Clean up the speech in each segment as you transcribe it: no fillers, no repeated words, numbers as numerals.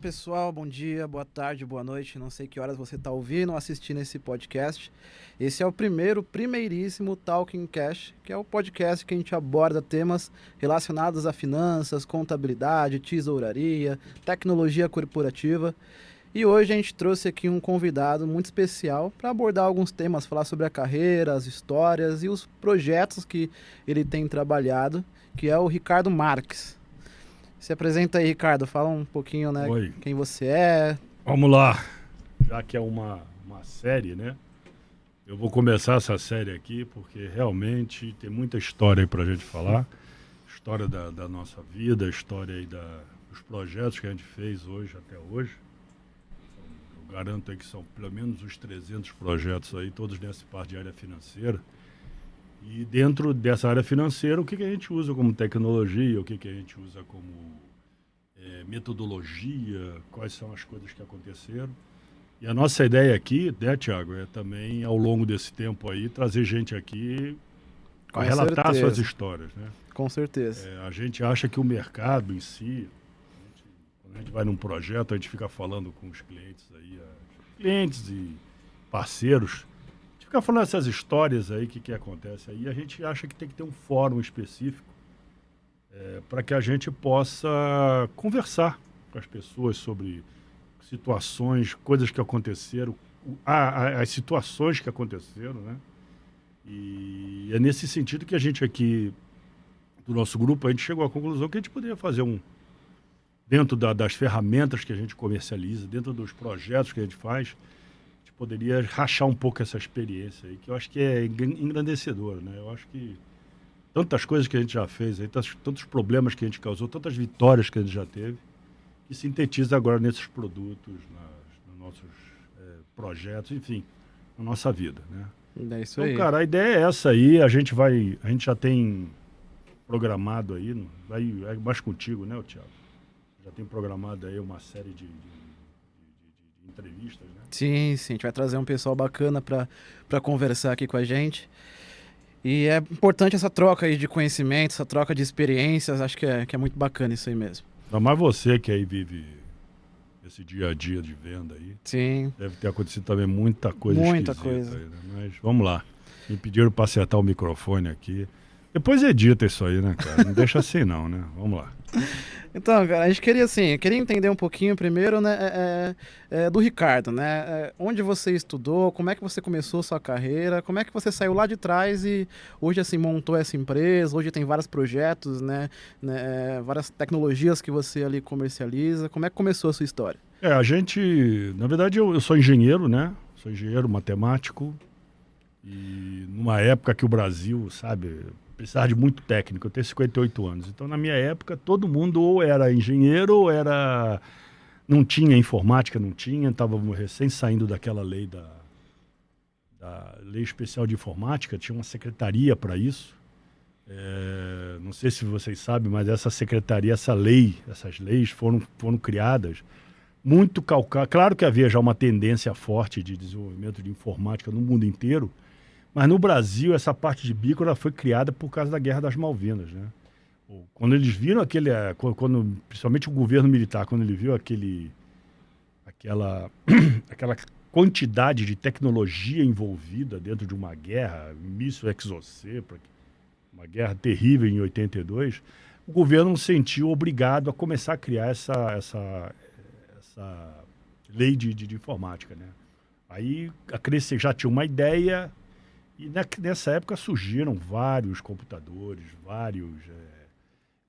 pessoal, bom dia, boa tarde, boa noite. Não sei que horas você está ouvindo ou assistindo esse podcast. Esse é o primeiríssimo Talking Cash, que é o podcast que a gente aborda temas relacionados a finanças, contabilidade, tesouraria, tecnologia corporativa. E hoje a gente trouxe aqui um convidado muito especial para abordar alguns temas, falar sobre a carreira, as histórias e os projetos que ele tem trabalhado, que é o Ricardo Marques. Se apresenta aí, Ricardo. Fala um pouquinho, né? Oi. Quem você é. Vamos lá. Já que é uma série, né? Eu vou começar essa série aqui porque realmente tem muita história aí pra gente falar. História da nossa vida, história aí dos projetos que a gente fez hoje, até hoje. Eu garanto aí que são pelo menos uns 300 projetos aí, todos nessa parte de área financeira. E dentro dessa área financeira, o que a gente usa como tecnologia, o que a gente usa como metodologia, quais são as coisas que aconteceram. E a nossa ideia aqui, né, Thiago, é também, ao longo desse tempo aí, trazer gente aqui para relatar suas histórias, né? Com certeza. A gente acha que o mercado em si, quando a gente vai num projeto, a gente fica falando com os clientes aí, clientes e parceiros, ficar falando essas histórias aí, que acontece aí, a gente acha que tem que ter um fórum específico para que a gente possa conversar com as pessoas sobre situações, coisas que aconteceram, as situações que aconteceram, né? E é nesse sentido que a gente aqui, do nosso grupo, a gente chegou à conclusão que a gente poderia fazer dentro das ferramentas que a gente comercializa, dentro dos projetos que a gente faz, poderia rachar um pouco essa experiência aí, que eu acho que é engrandecedora, né? Eu acho que tantas coisas que a gente já fez aí, tantos problemas que a gente causou, tantas vitórias que a gente já teve, que sintetiza agora nesses produtos, nos nossos projetos, enfim, na nossa vida, né? É isso então, aí. cara, a ideia é essa aí, a gente já tem programado aí, é mais contigo, né, Thiago? Já tem programado aí uma série de entrevistas, né? Sim, a gente vai trazer um pessoal bacana para conversar aqui com a gente. E é importante essa troca aí de conhecimento, essa troca de experiências, acho que é muito bacana isso aí mesmo. Ainda mais você que aí vive esse dia a dia de venda aí. Sim. Deve ter acontecido também muita coisa Muita coisa. aí, né? Mas vamos lá. Me pediram para acertar o microfone aqui. Depois edita isso aí, né, cara? Não deixa assim não, né? Vamos lá. Então, cara, a gente queria entender um pouquinho primeiro, né, do Ricardo, né? Onde você estudou, como é que você começou sua carreira, como é que você saiu lá de trás e hoje, assim, montou essa empresa, hoje tem vários projetos, né, várias tecnologias que você ali comercializa. Como é que começou a sua história? Na verdade, eu sou engenheiro, né? Sou engenheiro matemático e numa época que o Brasil, sabe, precisava de muito técnico. Eu tenho 58 anos. Então, na minha época, todo mundo ou era engenheiro ou era... Não tinha informática, não tinha. Estávamos recém saindo daquela lei da Lei Especial de Informática. Tinha uma secretaria para isso. Não sei se vocês sabem, mas essa secretaria, essas leis foram criadas muito calcadas. Claro que havia já uma tendência forte de desenvolvimento de informática no mundo inteiro, mas no Brasil, essa parte de bico ela foi criada por causa da Guerra das Malvinas, né? Quando eles viram principalmente o governo militar, quando ele viu aquela quantidade de tecnologia envolvida dentro de uma guerra, míssil Exocet, uma guerra terrível em 82, o governo se sentiu obrigado a começar a criar essa lei de informática, né? Aí a Cresce já tinha uma ideia. E nessa época surgiram vários computadores,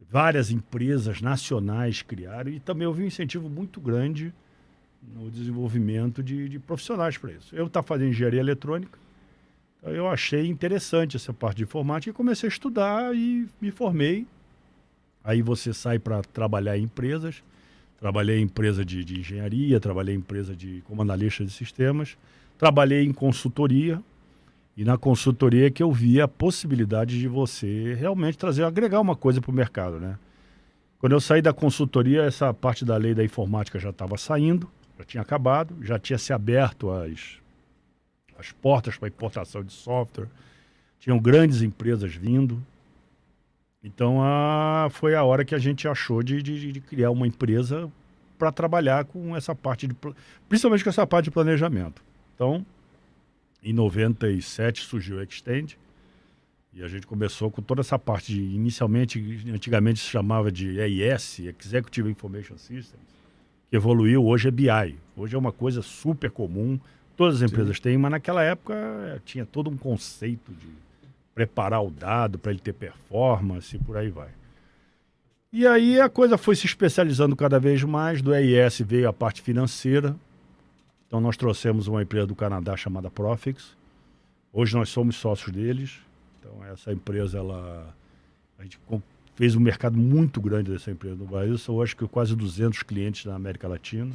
várias empresas nacionais criaram e também houve um incentivo muito grande no desenvolvimento de profissionais para isso. Eu estava fazendo engenharia eletrônica, então eu achei interessante essa parte de informática e comecei a estudar e me formei. Aí você sai para trabalhar em empresas. Trabalhei em empresa de engenharia, trabalhei em empresa como analista de sistemas, trabalhei em consultoria. E na consultoria que eu vi a possibilidade de você realmente agregar uma coisa para o mercado, né? Quando eu saí da consultoria, essa parte da lei da informática já estava saindo, já tinha acabado, já tinha se aberto as portas para importação de software, tinham grandes empresas vindo. Então foi a hora que a gente achou de criar uma empresa para trabalhar com essa parte, principalmente com essa parte de planejamento. Então, em 97 surgiu o Extend, e a gente começou com toda essa parte antigamente se chamava de EIS, Executive Information Systems, que evoluiu, hoje é BI. Hoje é uma coisa super comum, todas as empresas têm, mas naquela época tinha todo um conceito de preparar o dado para ele ter performance e por aí vai. E aí a coisa foi se especializando cada vez mais, do EIS veio a parte financeira, então nós trouxemos uma empresa do Canadá chamada Profix, hoje nós somos sócios deles. Então, essa empresa, a gente fez um mercado muito grande dessa empresa no Brasil. São, acho que, quase 200 clientes na América Latina.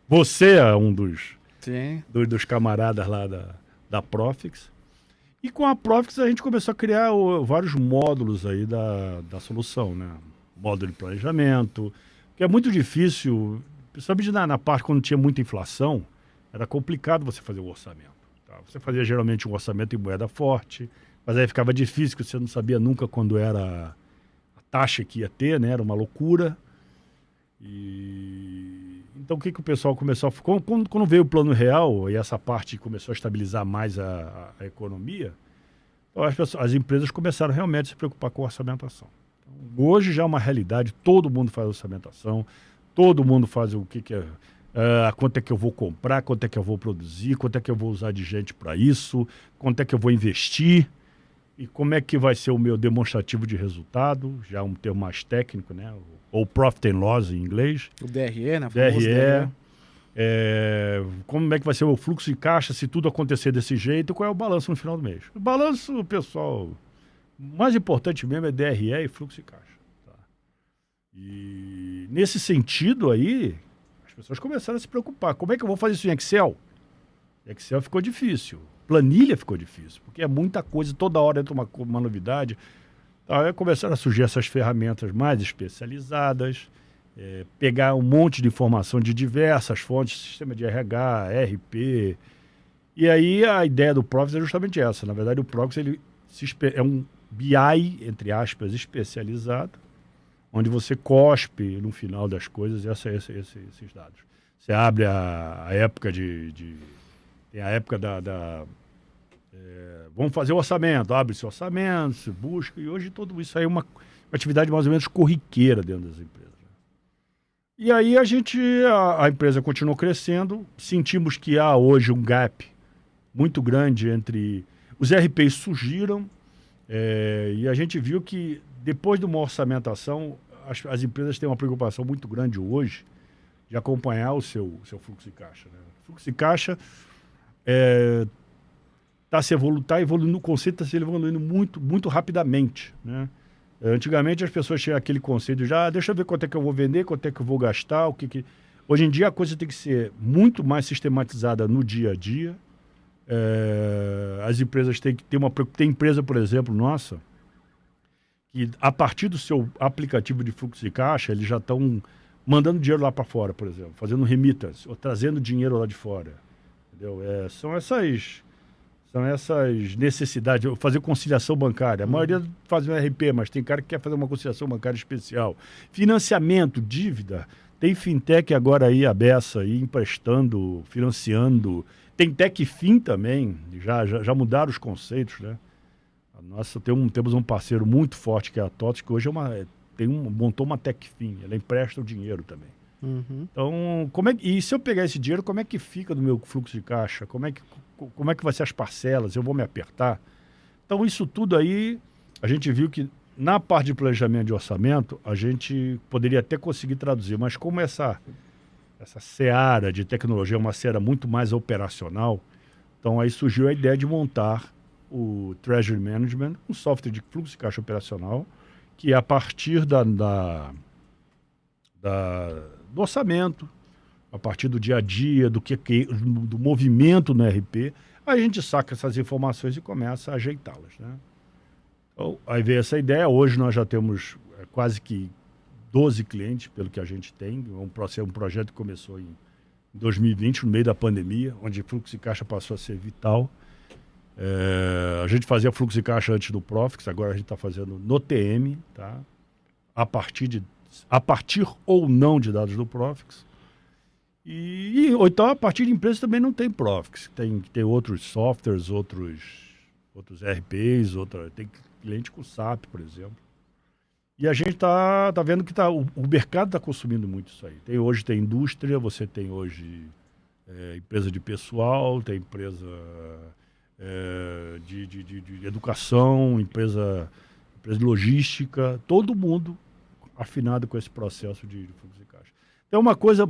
Você é um dos camaradas lá da Profix. E com a Profix, a gente começou a criar vários módulos aí da solução, né? Módulo de planejamento, que é muito difícil, principalmente na parte quando tinha muita inflação, era complicado você fazer o orçamento. Tá? Você fazia geralmente um orçamento em moeda forte, mas aí ficava difícil, porque você não sabia nunca quando era a taxa que ia ter, né? Era uma loucura. Então, o que o pessoal começou a... Quando veio o Plano Real e essa parte começou a estabilizar mais a economia, então as empresas começaram realmente a se preocupar com a orçamentação. Então, hoje já é uma realidade, todo mundo faz orçamentação, todo mundo faz o que é... quanto é que eu vou comprar, quanto é que eu vou produzir, quanto é que eu vou usar de gente para isso, quanto é que eu vou investir. E como é que vai ser o meu demonstrativo de resultado, já um termo mais técnico, né? Ou Profit and Loss em inglês. O DRE, né? DRE. Como é que vai ser o fluxo de caixa se tudo acontecer desse jeito? Qual é o balanço no final do mês? O balanço, pessoal, mais importante mesmo é DRE e fluxo de caixa. Tá? E nesse sentido aí, as pessoas começaram a se preocupar. Como é que eu vou fazer isso em Excel? Excel ficou difícil. Planilha ficou difícil, porque é muita coisa, toda hora entra uma novidade. Aí começaram a surgir essas ferramentas mais especializadas, pegar um monte de informação de diversas fontes, sistema de RH, RP. E aí a ideia do Profix é justamente essa. Na verdade, o Profix é um BI, entre aspas, especializado, onde você cospe no final das coisas esses dados. Você abre a época tem a época vamos fazer o orçamento, abre-se o orçamento, se busca, e hoje tudo isso aí é uma atividade mais ou menos corriqueira dentro das empresas. E aí a empresa continuou crescendo, sentimos que há hoje um gap muito grande entre... Os RPs surgiram, e a gente viu que depois de uma orçamentação, as empresas têm uma preocupação muito grande hoje de acompanhar o seu fluxo de caixa. Né? O fluxo de caixa está evoluindo, o conceito está se evoluindo muito, muito rapidamente. Né? Antigamente as pessoas tinham aquele conceito de deixa eu ver quanto é que eu vou vender, quanto é que eu vou gastar, Hoje em dia a coisa tem que ser muito mais sistematizada no dia a dia. As empresas têm que ter tem empresa, por exemplo, nossa, que a partir do seu aplicativo de fluxo de caixa, eles já estão mandando dinheiro lá para fora, por exemplo, fazendo remittance, ou trazendo dinheiro lá de fora. Entendeu? São essas necessidades, fazer conciliação bancária. A maioria faz um RP, mas tem cara que quer fazer uma conciliação bancária especial. Financiamento, dívida. Tem fintech agora aí, a beça, aí, emprestando, financiando. Tem TechFin também, já mudaram os conceitos, né? Temos um parceiro muito forte, que é a TOTS, que hoje montou uma TechFin, ela empresta o dinheiro também. Uhum. Então, e se eu pegar esse dinheiro, como é que fica no meu fluxo de caixa? Como é que vai ser as parcelas? Eu vou me apertar? Então, isso tudo aí, a gente viu que na parte de planejamento de orçamento, a gente poderia até conseguir traduzir, mas como essa seara de tecnologia é uma seara muito mais operacional, então aí surgiu a ideia de montar o Treasury Management, um software de fluxo de caixa operacional, que a partir do orçamento, a partir do dia a dia, do movimento no RP, a gente saca essas informações e começa a ajeitá-las, né? Então, aí veio essa ideia. Hoje nós já temos quase que 12 clientes, pelo que a gente tem. Um projeto que começou em 2020, no meio da pandemia, onde fluxo de caixa passou a ser vital. A gente fazia fluxo de caixa antes do Profix, agora a gente está fazendo no TM, tá? A partir ou não de dados do Profix. Ou então, a partir de empresas também não tem Profix. Tem outros softwares, outros RPs, tem cliente com SAP, por exemplo. E a gente tá vendo que o mercado está consumindo muito isso aí. Hoje tem indústria, você tem hoje empresa de pessoal, tem empresa de educação, empresa de logística, todo mundo afinado com esse processo de fluxo de caixa. É uma coisa,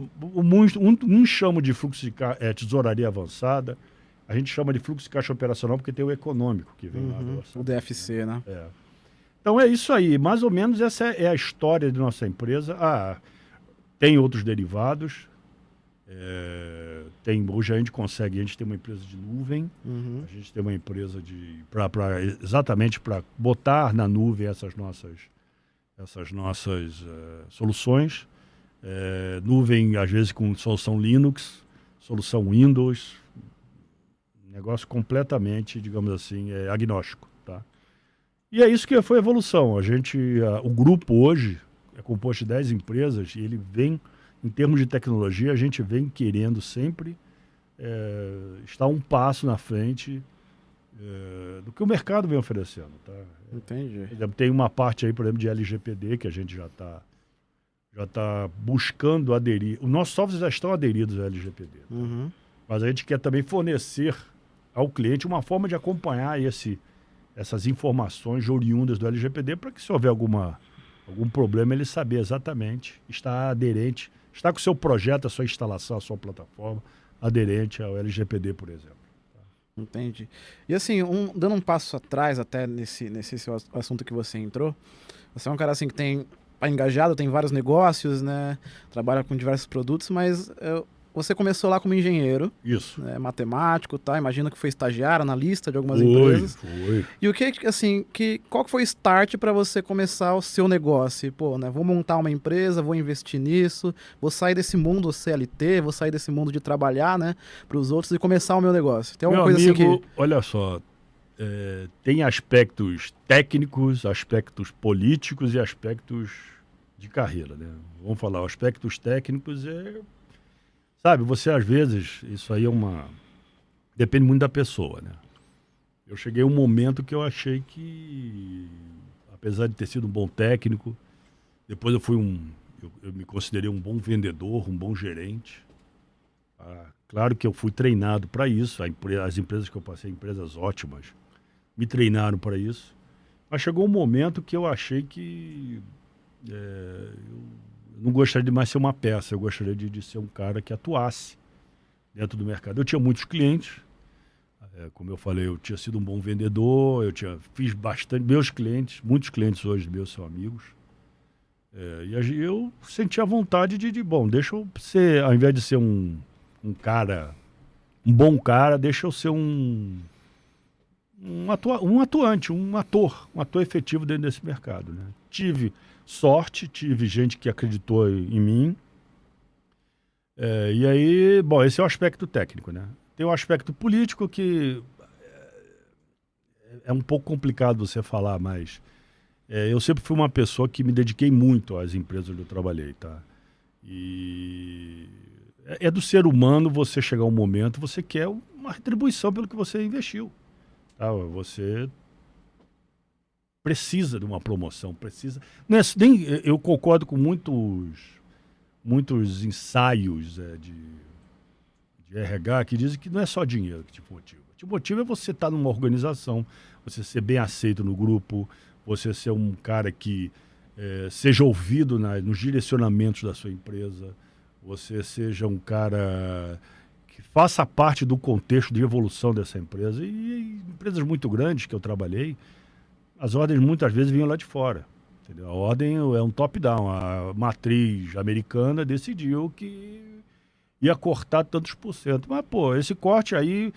chama de fluxo de caixa, tesouraria avançada, a gente chama de fluxo de caixa operacional porque tem o econômico que vem lá do orçamento, o DFC, né? Então é isso aí, mais ou menos essa é a história de nossa empresa. Tem outros derivados, hoje a gente tem uma empresa de nuvem, a gente tem uma empresa exatamente para botar na nuvem essas nossas soluções. Nuvem, às vezes, com solução Linux, solução Windows, negócio completamente, digamos assim, agnóstico, tá? E é isso que foi a evolução. O grupo hoje é composto de 10 empresas e ele vem, em termos de tecnologia, a gente vem querendo sempre estar um passo na frente do que o mercado vem oferecendo, tá? Entendi. Tem uma parte aí, por exemplo, de LGPD que a gente já está buscando aderir. Os nossos softwares já estão aderidos ao LGPD. Tá? Mas a gente quer também fornecer ao cliente uma forma de acompanhar essas informações oriundas do LGPD para que, se houver algum problema, ele saber exatamente, estar aderente, estar com o seu projeto, a sua instalação, a sua plataforma, aderente ao LGPD, por exemplo. Entendi. E assim, dando um passo atrás até nesse seu assunto que você entrou, você é um cara assim que tá engajado, tem vários negócios, né? Trabalha com diversos produtos, mas você começou lá como engenheiro. Isso. Né, matemático, tá? Imagino que foi estagiário, analista de algumas empresas. Foi. E qual que foi o start para você começar o seu negócio? Pô, né? Vou montar uma empresa, vou investir nisso, vou sair desse mundo CLT, vou sair desse mundo de trabalhar, né, para os outros e começar o meu negócio. Tem alguma coisa amigo, assim que... olha só, tem aspectos técnicos, aspectos políticos e aspectos de carreira, né? Vamos falar, aspectos técnicos sabe, você às vezes, isso aí depende muito da pessoa, né? Eu cheguei a um momento que eu achei que, apesar de ter sido um bom técnico, depois eu me considerei um bom vendedor, um bom gerente. Claro que eu fui treinado para isso, as empresas que eu passei, empresas ótimas, me treinaram para isso. Mas chegou um momento que eu achei que eu não gostaria de mais ser uma peça, eu gostaria de ser um cara que atuasse dentro do mercado. Eu tinha muitos clientes, como eu falei, eu tinha sido um bom vendedor, fiz bastante, muitos clientes hoje meus são amigos. E eu senti a vontade deixa eu ser, ao invés de ser um bom cara, deixa eu ser um atuante, um ator efetivo dentro desse mercado, né? Tive sorte, tive gente que acreditou em mim. E aí, bom, esse é o aspecto técnico, né? Tem o aspecto político que é um pouco complicado você falar, mas eu sempre fui uma pessoa que me dediquei muito às empresas onde eu trabalhei, tá? E é do ser humano você chegar um momento, você quer uma retribuição pelo que você investiu. Tá? Você precisa de uma promoção, precisa... eu concordo com muitos ensaios de RH que dizem que não é só dinheiro que te motiva. O que te motiva é você estar numa organização, você ser bem aceito no grupo, você ser um cara que seja ouvido nos direcionamentos da sua empresa, você seja um cara que faça parte do contexto de evolução dessa empresa. E empresas muito grandes que eu trabalhei, as ordens muitas vezes vinham lá de fora. Entendeu? A ordem é um top-down. A matriz americana decidiu que ia cortar tantos por cento. Mas, esse corte aí,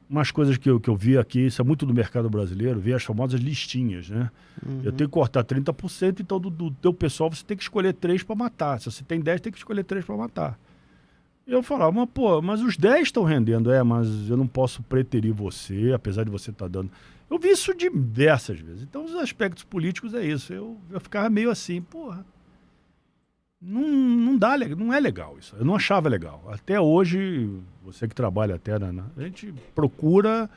umas coisas que eu vi aqui, isso é muito do mercado brasileiro, vi as famosas listinhas, né? Eu tenho que cortar 30%, então do teu pessoal você tem que escolher 3 para matar. Se você tem 10, tem que escolher 3 para matar. E eu falava, mas os 10 estão rendendo. Mas eu não posso preterir você, apesar de você estar dando... Eu vi isso diversas vezes. Então, os aspectos políticos é isso. Eu ficava meio assim, não é legal isso. Eu não achava legal. Até hoje, você que trabalha até, a gente procura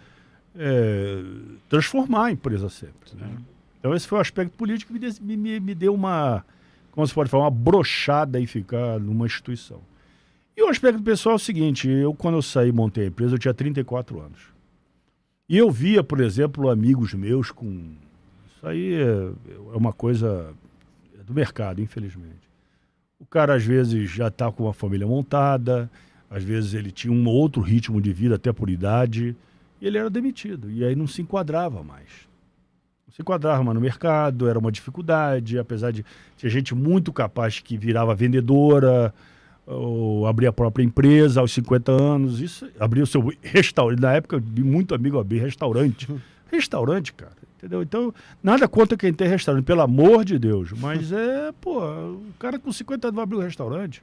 transformar a empresa sempre. Né? Então esse foi o aspecto político que me deu como se pode falar, uma brochada em ficar numa instituição. E o aspecto pessoal é o seguinte, quando eu saí e montei a empresa, eu tinha 34 anos. E eu via, por exemplo, amigos meus com... Isso aí é uma coisa do mercado, infelizmente. O cara, às vezes, já está com uma família montada, às vezes ele tinha um outro ritmo de vida, até por idade, e ele era demitido. E aí não se enquadrava mais. Não se enquadrava mais no mercado, era uma dificuldade, apesar de ter gente muito capaz que virava vendedora, ou abria a própria empresa aos 50 anos, isso, abria o seu restaurante. Na época, eu vi muito amigo abrir restaurante. Restaurante, cara, entendeu? Então, nada contra quem tem restaurante, pelo amor de Deus. Mas o cara com 50 anos vai abrir um restaurante.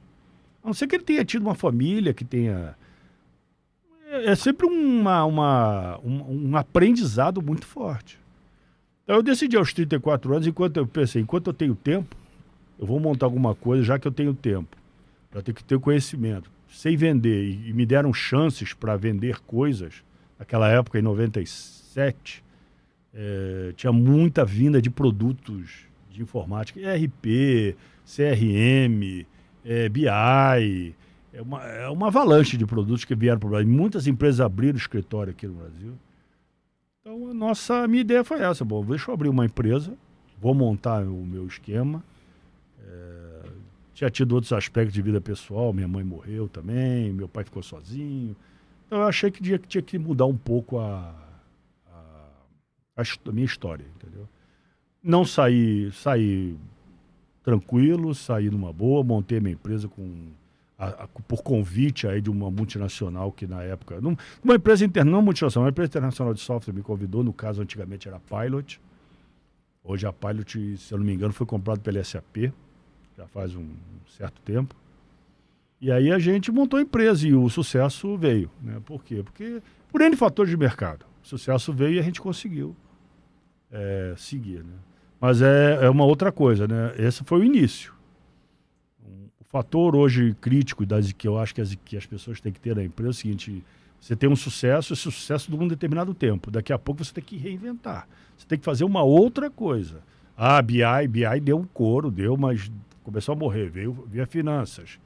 A não ser que ele tenha tido uma família que tenha... É sempre um aprendizado muito forte. Então, eu decidi aos 34 anos, enquanto eu tenho tempo, eu vou montar alguma coisa, já que eu tenho tempo. Eu tenho que ter conhecimento. Sei vender, e me deram chances para vender coisas. Naquela época, em 97, tinha muita vinda de produtos de informática, ERP, CRM, BI, uma avalanche de produtos que vieram para o Brasil. Muitas empresas abriram escritório aqui no Brasil. Então, minha ideia foi essa. Bom, deixa eu abrir uma empresa, vou montar o meu esquema. Tinha tido outros aspectos de vida pessoal, minha mãe morreu também, meu pai ficou sozinho. Então, eu achei que tinha que mudar um pouco a minha história, entendeu? Não saí tranquilo, saí numa boa, montei minha empresa por convite aí de uma multinacional que na época... Uma empresa não multinacional, uma empresa internacional de software me convidou, no caso antigamente era a Pilot. Hoje a Pilot, se eu não me engano, foi comprada pela SAP, já faz um certo tempo. E aí a gente montou a empresa e o sucesso veio, né? Por quê? Porque por N fatores de mercado. O sucesso veio e a gente conseguiu seguir, né? Mas é uma outra coisa, né? Esse foi o início. O fator hoje crítico que eu acho que as pessoas têm que ter na empresa é o seguinte: você tem um sucesso, esse sucesso dura um determinado tempo. Daqui a pouco você tem que reinventar. Você tem que fazer uma outra coisa. BI deu um couro, mas começou a morrer. Veio finanças.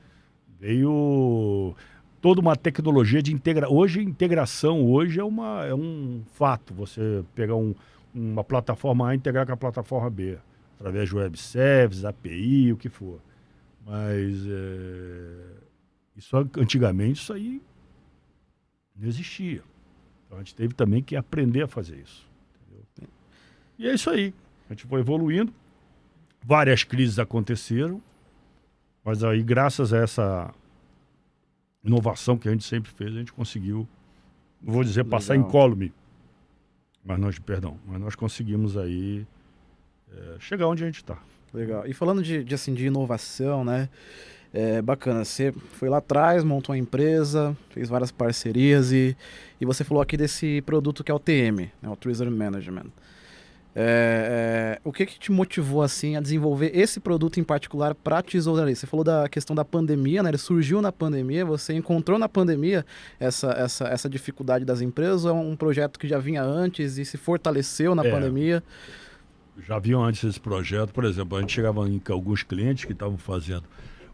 Veio toda uma tecnologia de integração. Hoje, integração é um fato. Você pegar uma plataforma A e integrar com a plataforma B, através de web services, API, o que for. Mas antigamente isso aí não existia. Então a gente teve também que aprender a fazer isso. Entendeu? E é isso aí. A gente foi evoluindo. Várias crises aconteceram. Mas aí, graças a essa inovação que a gente sempre fez, a gente conseguiu, não vou dizer passar incólume, mas nós conseguimos aí chegar onde a gente está. Legal. E falando de inovação, né? Bacana, você foi lá atrás, montou uma empresa, fez várias parcerias e você falou aqui desse produto que é o TM, né? O Treasury Management. O que te motivou assim a desenvolver esse produto em particular para tesouraria? Você falou da questão da pandemia, né? Ele surgiu na pandemia, você encontrou na pandemia essa dificuldade das empresas, ou é um projeto que já vinha antes e se fortaleceu na pandemia? Já vinha antes esse projeto, por exemplo, a gente chegava em alguns clientes que estavam fazendo.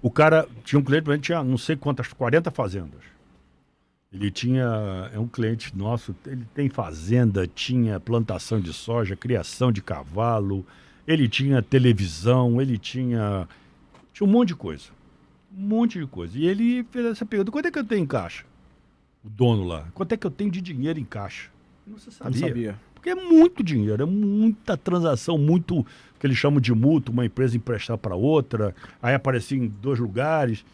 O cara tinha um cliente, a gente tinha não sei quantas, 40 fazendas. Ele é um cliente nosso, ele tem fazenda, tinha plantação de soja, criação de cavalo, ele tinha televisão, ele tinha um monte de coisa. Um monte de coisa. E ele fez essa pergunta: quanto é que eu tenho em caixa? O dono lá, quanto é que eu tenho de dinheiro em caixa? Não sabia. Porque é muito dinheiro, é muita transação, muito que eles chamam de mútuo, uma empresa emprestar para outra, aí aparecia em 2 lugares,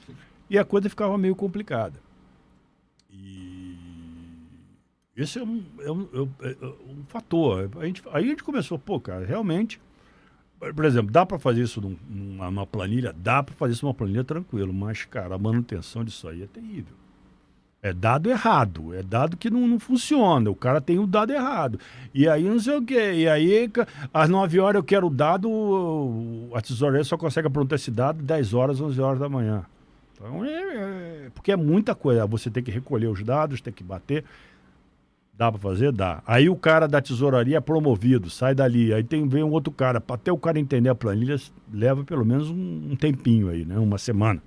e a coisa ficava meio complicada. E esse é um fator. Aí a gente começou, cara, realmente, por exemplo, dá para fazer isso numa planilha? Dá para fazer isso numa planilha tranquilo, mas, cara, a manutenção disso aí é terrível. É dado errado, é dado que não funciona, o cara tem o dado errado. E aí não sei o quê, e aí às 9 horas eu quero o dado, a tesouraria só consegue aprontar esse dado 10 horas, 11 horas da manhã. Então porque é muita coisa, você tem que recolher os dados, tem que bater. Dá para fazer? Dá. Aí o cara da tesouraria é promovido, sai dali, aí vem um outro cara, até o cara entender a planilha leva pelo menos um tempinho aí, né? Uma semana.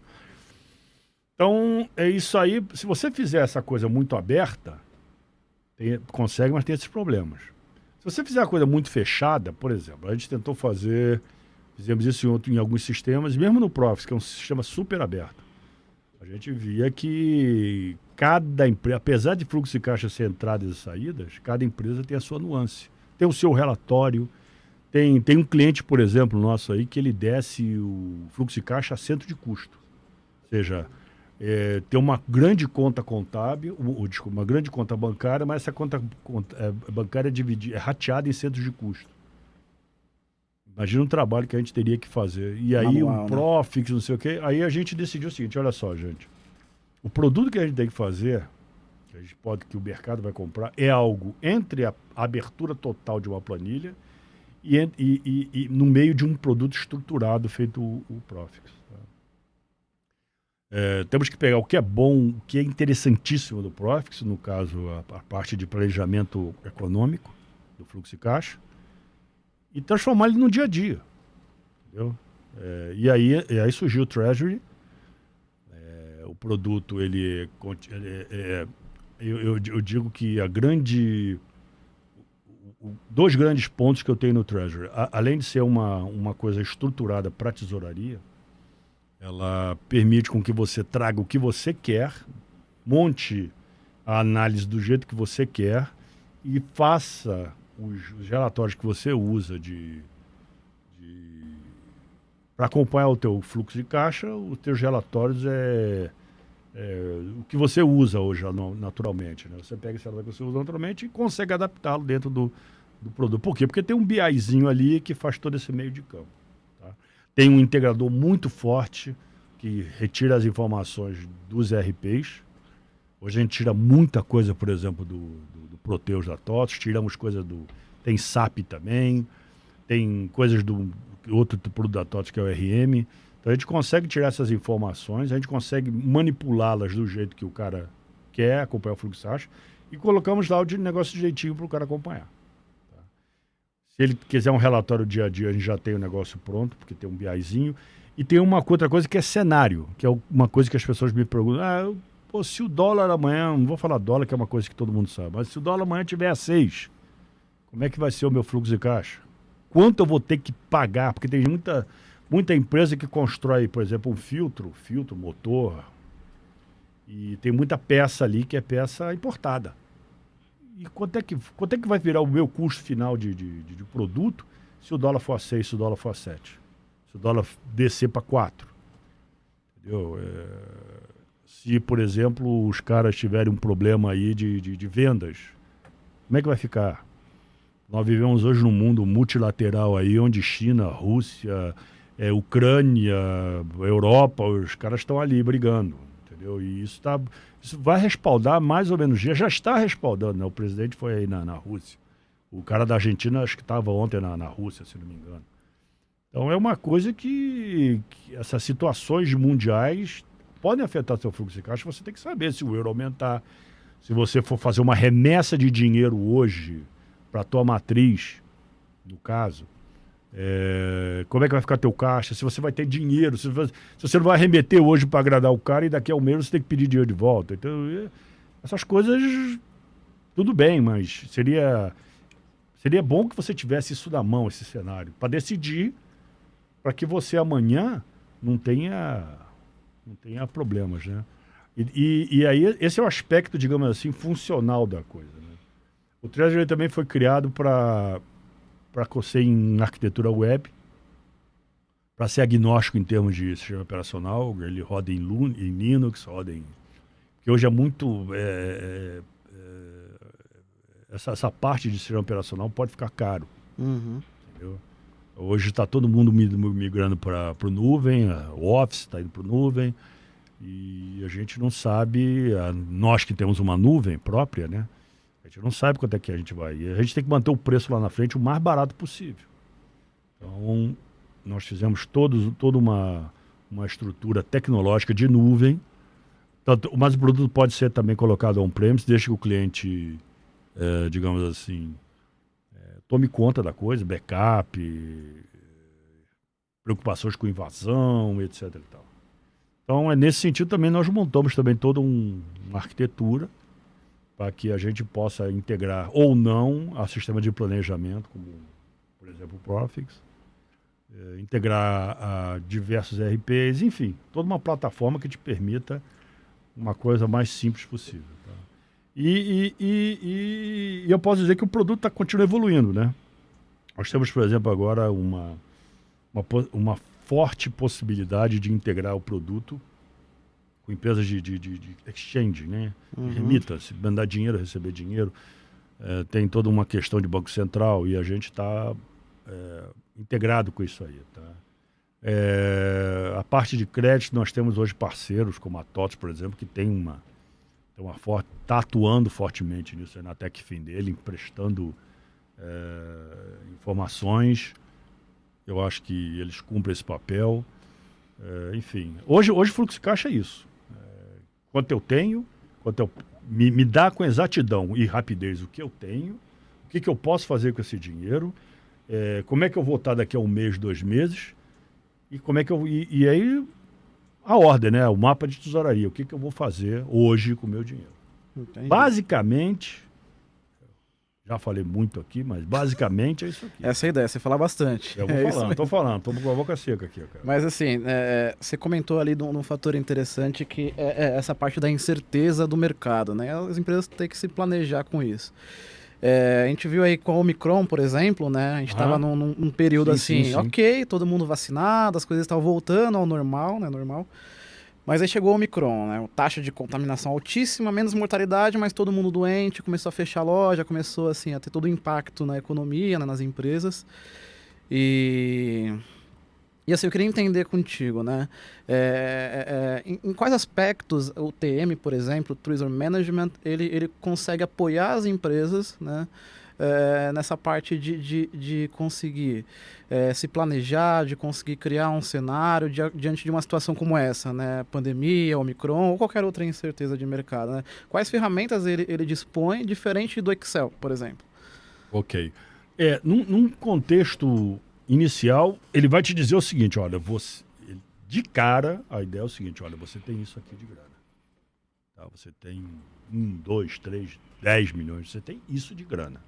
Então, é isso aí. Se você fizer essa coisa muito aberta, consegue, mas tem esses problemas. Se você fizer uma coisa muito fechada, por exemplo, a gente fizemos isso em alguns sistemas, mesmo no Profis, que é um sistema super aberto. A gente via que cada empresa, apesar de fluxo de caixa ser entradas e saídas, cada empresa tem a sua nuance. Tem o seu relatório. Tem um cliente, por exemplo, nosso aí, que ele desce o fluxo de caixa a centro de custo. Ou seja, tem uma grande conta contábil, desculpa, uma grande conta bancária, mas essa conta bancária é rateada em centros de custo. Imagina um trabalho que a gente teria que fazer. E aí o Profix, não sei o quê. Aí a gente decidiu o seguinte, olha só, gente. O produto que a gente tem que fazer, que o mercado vai comprar, é algo entre a abertura total de uma planilha e no meio de um produto estruturado feito o Profix. Temos que pegar o que é bom, o que é interessantíssimo do Profix, no caso a parte de planejamento econômico do fluxo de caixa, e transformar ele no dia a dia. Entendeu? E aí surgiu o Treasury. O produto, eu digo que dois grandes pontos que eu tenho no Treasury, além de ser uma coisa estruturada para a tesouraria, ela permite com que você traga o que você quer, monte a análise do jeito que você quer e faça os relatórios que você usa para acompanhar o teu fluxo de caixa. Os teus relatórios o que você usa hoje naturalmente, né? Você pega esse relatório que você usa naturalmente e consegue adaptá-lo dentro do produto. Por quê? Porque tem um BIzinho ali que faz todo esse meio de campo. Tá? Tem um integrador muito forte que retira as informações dos ERPs. Hoje a gente tira muita coisa, por exemplo, do Proteus da TOTS, tiramos coisas tem SAP também, tem coisas do outro produto da TOTS que é o RM. Então a gente consegue tirar essas informações, a gente consegue manipulá-las do jeito que o cara quer, acompanhar o fluxo de caixa, e colocamos lá o negócio direitinho para o cara acompanhar. Tá? Se ele quiser um relatório dia a dia, a gente já tem o negócio pronto, porque tem um BIzinho. E tem uma outra coisa que é cenário, que é uma coisa que as pessoas me perguntam, se o dólar amanhã, não vou falar dólar, que é uma coisa que todo mundo sabe, mas se o dólar amanhã tiver a 6, como é que vai ser o meu fluxo de caixa? Quanto eu vou ter que pagar? Porque tem muita empresa que constrói, por exemplo, um filtro, motor, e tem muita peça ali que é peça importada. E quanto é que vai virar o meu custo final de produto se o dólar for a 6, se o dólar for a 7? Se o dólar descer para 4? Entendeu? Se, por exemplo, os caras tiverem um problema aí de vendas, como é que vai ficar? Nós vivemos hoje num mundo multilateral aí, onde China, Rússia, Ucrânia, Europa, os caras estão ali brigando, entendeu? E isso vai respaldar mais ou menos, já está respaldando, né? O presidente foi aí na Rússia. O cara da Argentina, acho que estava ontem na Rússia, se não me engano. Então é uma coisa que essas situações mundiais podem afetar seu fluxo de caixa. Você tem que saber se o euro aumentar, se você for fazer uma remessa de dinheiro hoje para a tua matriz, no caso, como é que vai ficar teu caixa, se você vai ter dinheiro, se você não vai remeter hoje para agradar o cara e daqui a um mês você tem que pedir dinheiro de volta. Então, essas coisas, tudo bem, mas seria bom que você tivesse isso na mão, esse cenário, para decidir, para que você amanhã não tenha problemas, né? E aí, esse é o aspecto, digamos assim, funcional da coisa, né? O Treasury também foi criado para ser em arquitetura web, para ser agnóstico em termos de sistema operacional. Ele roda em Linux, que hoje é muito... essa parte de sistema operacional pode ficar caro. Uhum. Entendeu? Hoje está todo mundo migrando para o nuvem, o Office está indo para o nuvem. E a gente não sabe, nós que temos uma nuvem própria, né? A gente não sabe quanto é que a gente vai. E a gente tem que manter o preço lá na frente o mais barato possível. Então, nós fizemos toda uma estrutura tecnológica de nuvem. Mas o produto pode ser também colocado on-premise, desde que o cliente, digamos assim, tome conta da coisa, backup, preocupações com invasão, etc. E tal. Então, nesse sentido, também nós montamos também toda uma arquitetura para que a gente possa integrar ou não a sistema de planejamento, como, por exemplo, o Profix, integrar a diversos RPs, enfim, toda uma plataforma que te permita uma coisa mais simples possível. Tá? E eu posso dizer que o produto continua evoluindo, né? Nós temos, por exemplo, agora uma forte possibilidade de integrar o produto com empresas de exchange, né? Remita-se, mandar dinheiro, receber dinheiro. Tem toda uma questão de Banco Central e a gente está integrado com isso aí. Tá? A parte de crédito, nós temos hoje parceiros, como a TOTS, por exemplo, que está atuando fortemente nisso, na TechFin dele, emprestando informações. Eu acho que eles cumprem esse papel. Enfim, hoje fluxo de caixa é isso. Quanto eu tenho, me dá com exatidão e rapidez o que eu tenho, o que eu posso fazer com esse dinheiro, como é que eu vou estar daqui a um mês, 2 meses, e como é que e aí a ordem, né? O mapa de tesouraria, o que eu vou fazer hoje com o meu dinheiro. Entendi. Basicamente, já falei muito aqui, mas basicamente é isso aqui. Essa é a ideia, você fala bastante. Eu vou falando, tô com a boca seca aqui, cara. Mas assim, você comentou ali de um fator interessante que é essa parte da incerteza do mercado, né? As empresas têm que se planejar com isso. A gente viu aí com a Omicron, por exemplo, né? A gente estava num período sim. Ok, todo mundo vacinado, as coisas estavam voltando ao normal, né? Normal. Mas aí chegou o Omicron, né? Taxa de contaminação altíssima, menos mortalidade, mas todo mundo doente, começou a fechar a loja, começou assim, a ter todo o impacto na economia, né, nas empresas. E assim, eu queria entender contigo, né? Em quais aspectos o TM, por exemplo, o Treasury Management, ele consegue apoiar as empresas, né? Nessa parte de conseguir se planejar, de conseguir criar um cenário diante de uma situação como essa, né? Pandemia, Omicron ou qualquer outra incerteza de mercado, né? Quais ferramentas ele dispõe, diferente do Excel, por exemplo? Ok. Num contexto inicial, ele vai te dizer o seguinte, olha, de cara, a ideia é o seguinte, olha, você tem isso aqui de grana. Tá? Você tem 1, 2, 3, 10 milhões, você tem isso de grana.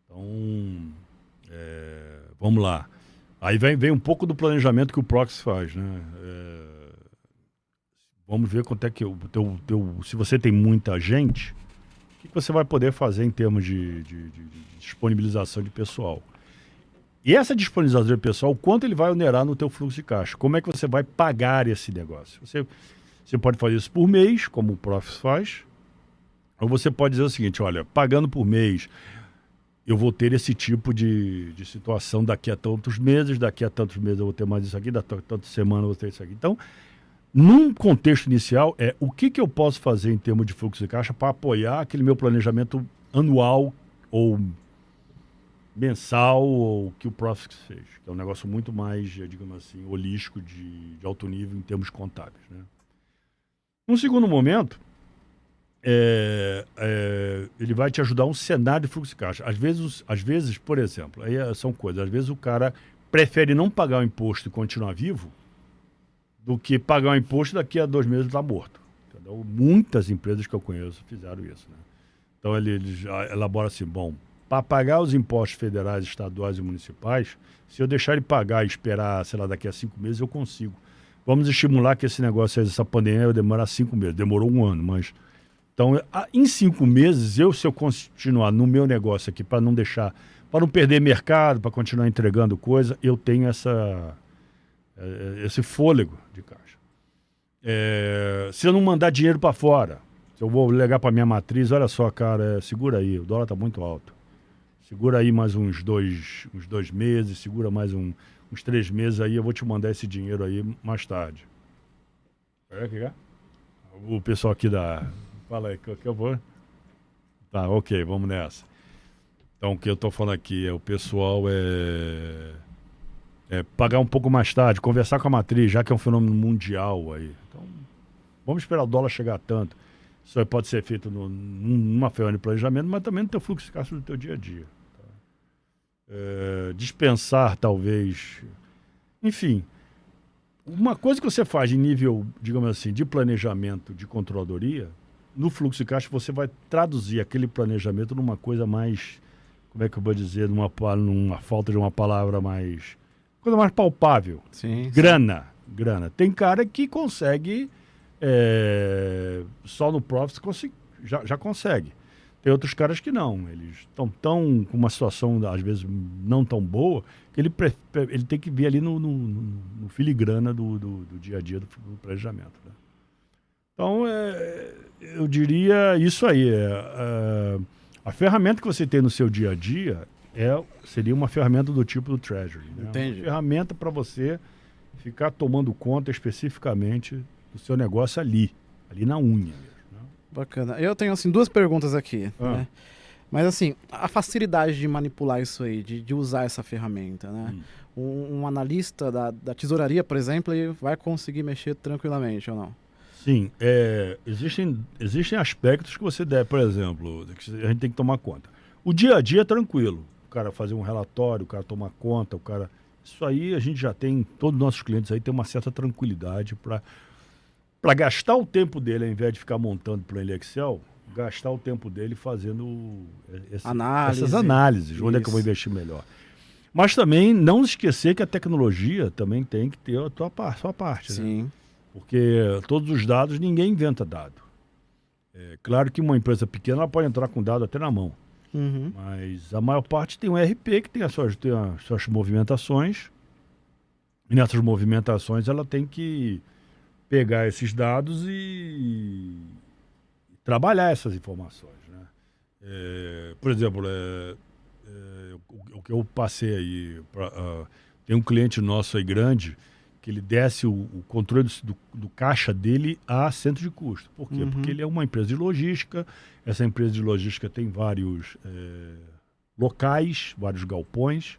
Então, vamos lá. Aí vem um pouco do planejamento que o Prox faz, né? Vamos ver quanto é que se você tem muita gente, o que você vai poder fazer em termos de disponibilização de pessoal. E essa disponibilização de pessoal, quanto ele vai onerar no teu fluxo de caixa? Como é que você vai pagar esse negócio? Você pode fazer isso por mês, como o Profis faz, ou você pode dizer o seguinte, olha, pagando por mês, eu vou ter esse tipo de situação daqui a tantos meses eu vou ter mais isso aqui, daqui a tantas semanas eu vou ter isso aqui. Então, num contexto inicial, o que eu posso fazer em termos de fluxo de caixa para apoiar aquele meu planejamento anual ou mensal, ou que o Profix fez, que é um negócio muito mais, digamos assim, holístico, de alto nível em termos contábeis, né? Num segundo momento, ele vai te ajudar um cenário de fluxo de caixa. Às vezes, por exemplo, aí são coisas, às vezes o cara prefere não pagar o imposto e continuar vivo do que pagar o imposto daqui a 2 meses está morto. Entendeu? Muitas empresas que eu conheço fizeram isso, né? Então ele já elabora assim, bom, para pagar os impostos federais, estaduais e municipais, se eu deixar ele pagar e esperar, sei lá, daqui a 5 meses, eu consigo. Vamos estimular que esse negócio, essa pandemia, vai demorar 5 meses. Demorou 1 ano, mas... Então, em 5 meses, se eu continuar no meu negócio aqui, para não perder mercado, para continuar entregando coisa, eu tenho esse fôlego de caixa. Se eu não mandar dinheiro para fora, se eu vou ligar para minha matriz, olha só, cara, segura aí, o dólar está muito alto. Segura aí mais uns 2 meses, segura mais uns 3 meses aí, eu vou te mandar esse dinheiro aí mais tarde. Que? O pessoal aqui da... Fala aí, que eu vou... Tá, ok, vamos nessa. Então, o que eu tô falando aqui é o pessoal pagar um pouco mais tarde, conversar com a matriz, já que é um fenômeno mundial aí. Então, vamos esperar o dólar chegar a tanto. Isso aí pode ser feito numa ferramenta de planejamento, mas também no teu fluxo de caixa do teu dia a dia. Tá? Dispensar, talvez... Enfim, uma coisa que você faz em nível, digamos assim, de planejamento, de controladoria, no fluxo de caixa você vai traduzir aquele planejamento numa coisa mais... Como é que eu vou dizer? Numa falta de uma palavra mais... Coisa mais palpável. Sim. Grana. Tem cara que consegue... só no Profits já consegue. Tem outros caras que não. Eles estão tão com uma situação, às vezes, não tão boa, que ele tem que vir ali no filigrana do dia a dia do planejamento. Né? Então, eu diria isso aí. A ferramenta que você tem no seu dia a dia seria uma ferramenta do tipo do Treasury. Né? Entendi. Uma ferramenta para você ficar tomando conta especificamente do seu negócio ali na unha mesmo. Né? Bacana. Eu tenho, assim, 2 perguntas aqui, né? Mas, assim, a facilidade de manipular isso aí, de usar essa ferramenta, né? Um analista da tesouraria, por exemplo, ele vai conseguir mexer tranquilamente ou não? Sim. Existem aspectos que você deve, por exemplo, que a gente tem que tomar conta. O dia a dia é tranquilo. O cara fazer um relatório, o cara tomar conta, Isso aí a gente já tem, todos os nossos clientes aí têm uma certa tranquilidade para gastar o tempo dele, ao invés de ficar montando planilha Excel, gastar o tempo dele fazendo essas análises, onde é que eu vou investir melhor. Mas também não esquecer que a tecnologia também tem que ter a sua parte. Sim. Né? Porque todos os dados, ninguém inventa dado. É claro que uma empresa pequena ela pode entrar com dado até na mão. Uhum. Mas a maior parte tem um ERP que tem as suas movimentações. E nessas movimentações ela tem que pegar esses dados e trabalhar essas informações. Né? Por exemplo, o que eu passei aí, tem um cliente nosso aí grande que ele desce o controle do caixa dele a centro de custo. Por quê? Uhum. Porque ele é uma empresa de logística, essa empresa de logística tem vários locais, vários galpões,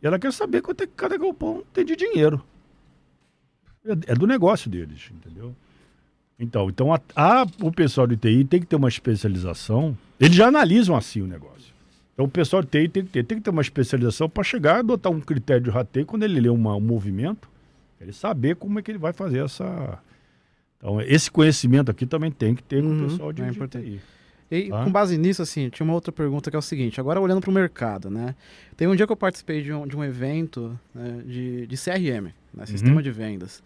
e ela quer saber quanto é que cada galpão tem de dinheiro. É do negócio deles, entendeu? Então o pessoal de TI tem que ter uma especialização. Eles já analisam assim o negócio. Então o pessoal de TI tem que ter uma especialização para chegar a adotar um critério de rateio quando ele lê um movimento, ele saber como é que ele vai fazer essa... Então esse conhecimento aqui também tem que ter com o pessoal de TI. E com base nisso, assim, tinha uma outra pergunta que é o seguinte, agora olhando para o mercado, né? Tem um dia que eu participei de um evento, né, de CRM, né, sistema de vendas.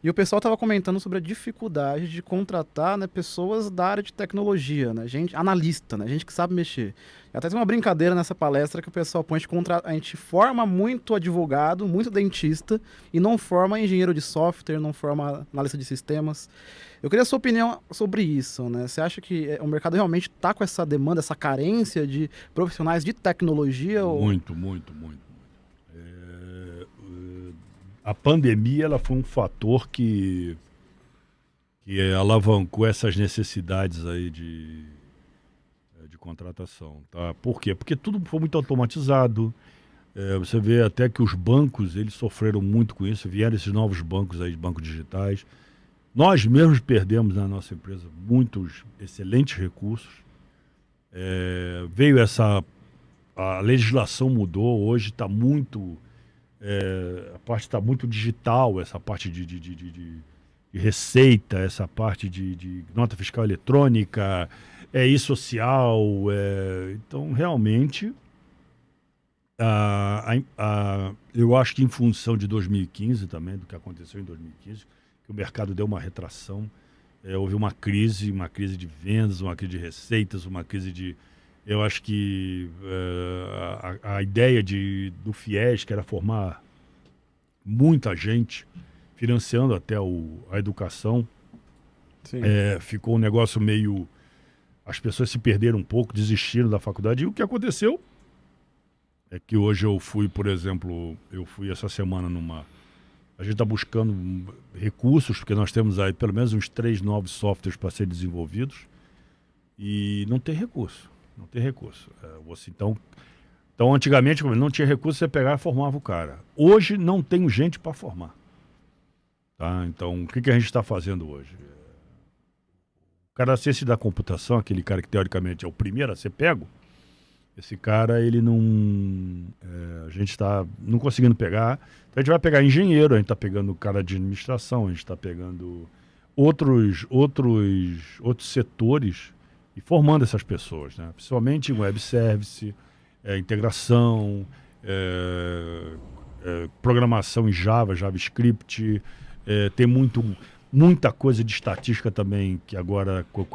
E o pessoal estava comentando sobre a dificuldade de contratar, né, pessoas da área de tecnologia, né, gente analista, né, gente que sabe mexer. E até tem uma brincadeira nessa palestra que o pessoal põe, a gente forma muito advogado, muito dentista, e não forma engenheiro de software, não forma analista de sistemas. Eu queria a sua opinião sobre isso, né? Você acha que o mercado realmente está com essa demanda, essa carência de profissionais de tecnologia? Muito. A pandemia ela foi um fator que alavancou essas necessidades aí de contratação. Tá? Por quê? Porque tudo foi muito automatizado. Você vê até que os bancos eles sofreram muito com isso. Vieram esses novos bancos aí, bancos digitais. Nós mesmos perdemos na nossa empresa muitos excelentes recursos. Veio a legislação mudou, hoje está muito... a parte está muito digital, essa parte de receita, essa parte de nota fiscal eletrônica, e-social. Então, realmente, eu acho que em função de 2015 também, do que aconteceu em 2015, que o mercado deu uma retração, houve uma crise de vendas, uma crise de receitas, uma crise de... Eu acho que a ideia do FIES, que era formar muita gente, financiando até a educação, ficou um negócio meio... As pessoas se perderam um pouco, desistiram da faculdade. E o que aconteceu é que hoje eu fui, por exemplo, essa semana A gente está buscando recursos, porque nós temos aí pelo menos uns 3 novos softwares para serem desenvolvidos e não tem recurso. Não tem recurso. Então, antigamente, como não tinha recurso, você pegava e formava o cara. Hoje não tem gente para formar. Tá? Então, o que a gente está fazendo hoje? O cara da ciência da computação, aquele cara que teoricamente é o primeiro a ser pego, esse cara, ele não... a gente está não conseguindo pegar. Então, a gente vai pegar engenheiro, a gente está pegando cara de administração, a gente está pegando outros setores e formando essas pessoas, né? Principalmente em web service, integração, programação em Java, JavaScript, tem muita coisa de estatística também, que agora com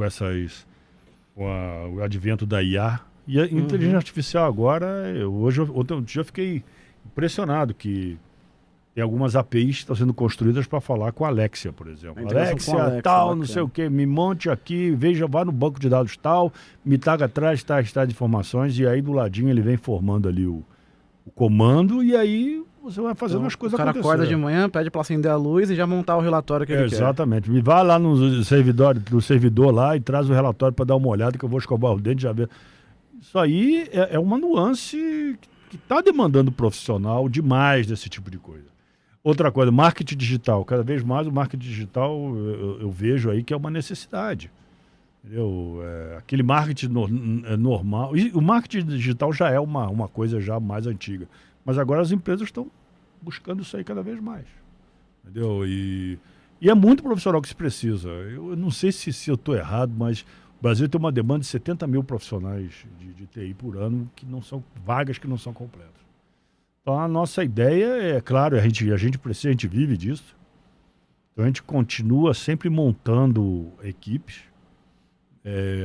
o advento da IA. E a inteligência artificial agora, outro dia eu fiquei impressionado que tem algumas APIs que estão sendo construídas para falar com a Alexia, por exemplo. Alexia, tal, bacana. Não sei o quê, me monte aqui, veja, vá no banco de dados tal, me traga atrás tais informações, e aí do ladinho ele vem formando ali o comando, e aí você vai fazendo as coisas acontecer. O cara acorda de manhã, pede para acender a luz e já montar o relatório que ele quer. Exatamente. Me vai lá no servidor lá e traz o relatório para dar uma olhada, que eu vou escovar o dente e já ver. Isso aí é uma nuance que está demandando profissional demais desse tipo de coisa. Outra coisa, marketing digital. Cada vez mais o marketing digital eu vejo aí que é uma necessidade. Entendeu? Aquele marketing normal. E o marketing digital já é uma coisa já mais antiga. Mas agora as empresas estão buscando isso aí cada vez mais. Entendeu? E é muito profissional que se precisa. Eu não sei se eu estou errado, mas o Brasil tem uma demanda de 70 mil profissionais de TI por ano, que não são vagas que não são completas. Então a nossa ideia claro, a gente vive disso. Então a gente continua sempre montando equipes.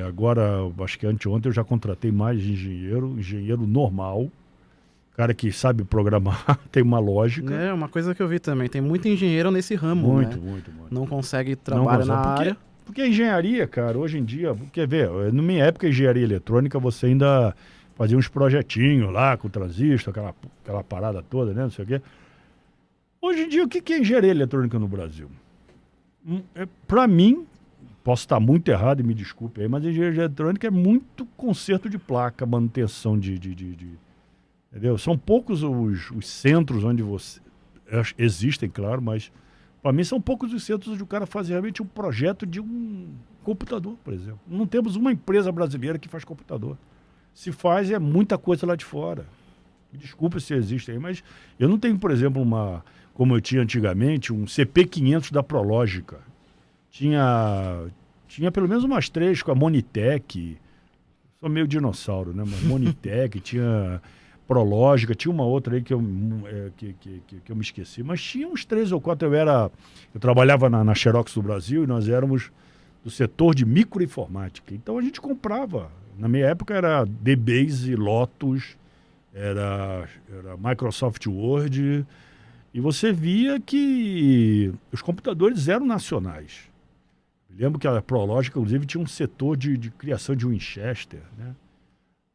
Agora, acho que anteontem eu já contratei mais engenheiro normal, cara que sabe programar, tem uma lógica. É uma coisa que eu vi também, tem muito engenheiro nesse ramo, muito. Não consegue trabalhar na área. Porque a engenharia, cara, hoje em dia, quer ver, na minha época, a engenharia eletrônica, você ainda fazia uns projetinhos lá com o transistor, aquela parada toda, né, não sei o quê. Hoje em dia, o que é engenharia eletrônica no Brasil? Para mim, posso estar muito errado e me desculpe aí, mas a engenharia eletrônica é muito conserto de placa, manutenção entendeu? São poucos os centros onde existem, claro, mas para mim são poucos os centros onde o cara faz realmente um projeto de um computador, por exemplo. Não temos uma empresa brasileira que faz computador. Se faz, é muita coisa lá de fora. Me desculpa se existe aí, mas eu não tenho, por exemplo, como eu tinha antigamente, um CP500 da Prológica. Tinha pelo menos umas 3 com a Monitec. Sou meio dinossauro, né? Mas Monitec, tinha Prológica, tinha uma outra aí que eu me esqueci. Mas tinha uns 3 ou 4. Eu trabalhava na Xerox do Brasil e nós éramos do setor de microinformática. Então a gente comprava. Na minha época era DBase, Lotus, era Microsoft Word. E você via que os computadores eram nacionais. Eu lembro que a Prológica, inclusive, tinha um setor de criação de Winchester, né?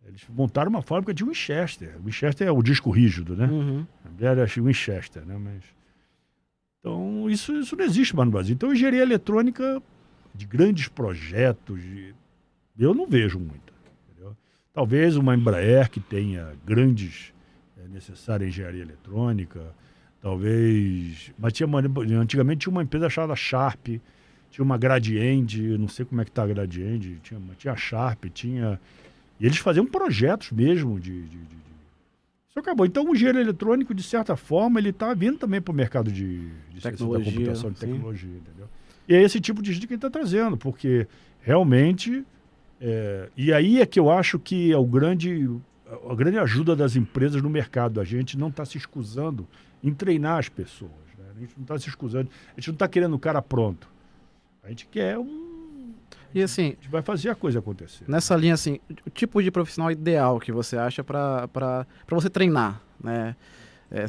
Eles montaram uma fábrica de Winchester. Winchester é o disco rígido, né? Uhum. Era Winchester, né? Então, isso não existe mais no Brasil. Então, engenharia eletrônica de grandes projetos, eu não vejo muito. Entendeu? Talvez uma Embraer que tenha necessária engenharia eletrônica, talvez... Mas antigamente tinha uma empresa chamada Sharp, tinha uma Gradiente, não sei como é que está a Gradiente, tinha a Sharp, e eles faziam projetos mesmo Isso acabou. Então o engenheiro eletrônico, de certa forma, ele está vindo também para o mercado de ciência da computação, de tecnologia, entendeu? E é esse tipo de gente que ele está trazendo, porque realmente... e aí é que eu acho que a grande ajuda das empresas no mercado. A gente não está se escusando em treinar as pessoas, né? A gente não está se escusando, a gente não está querendo o cara pronto. A gente quer E assim, a gente vai fazer a coisa acontecer. Nessa linha, assim, o tipo de profissional ideal que você acha para você treinar, né?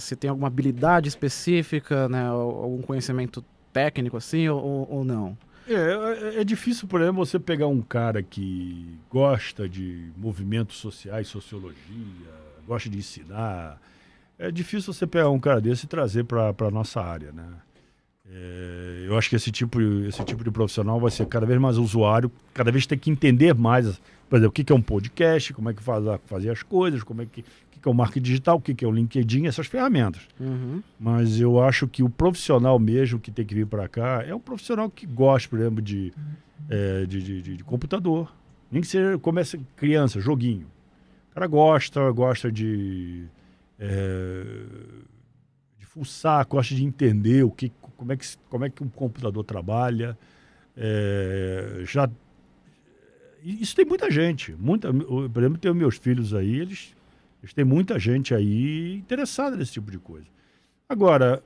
Se tem alguma habilidade específica, né? Algum conhecimento técnico, assim, ou não? É difícil, por exemplo, você pegar um cara que gosta de movimentos sociais, sociologia, gosta de ensinar, é difícil você pegar um cara desse e trazer para a nossa área, né? Eu acho que esse tipo de profissional vai ser cada vez mais usuário, cada vez tem que entender mais, por exemplo, o que é um podcast, como é que fazer as coisas, o que é o marketing digital, o que é o LinkedIn, essas ferramentas. Uhum. Mas eu acho que o profissional mesmo que tem que vir para cá é um profissional que gosta, por exemplo, de computador. Nem que seja, comece criança, joguinho. O cara gosta de fuçar, gosta de entender como é que um computador trabalha. Isso tem muita gente. Por exemplo, tenho meus filhos aí, eles têm muita gente aí interessada nesse tipo de coisa. Agora,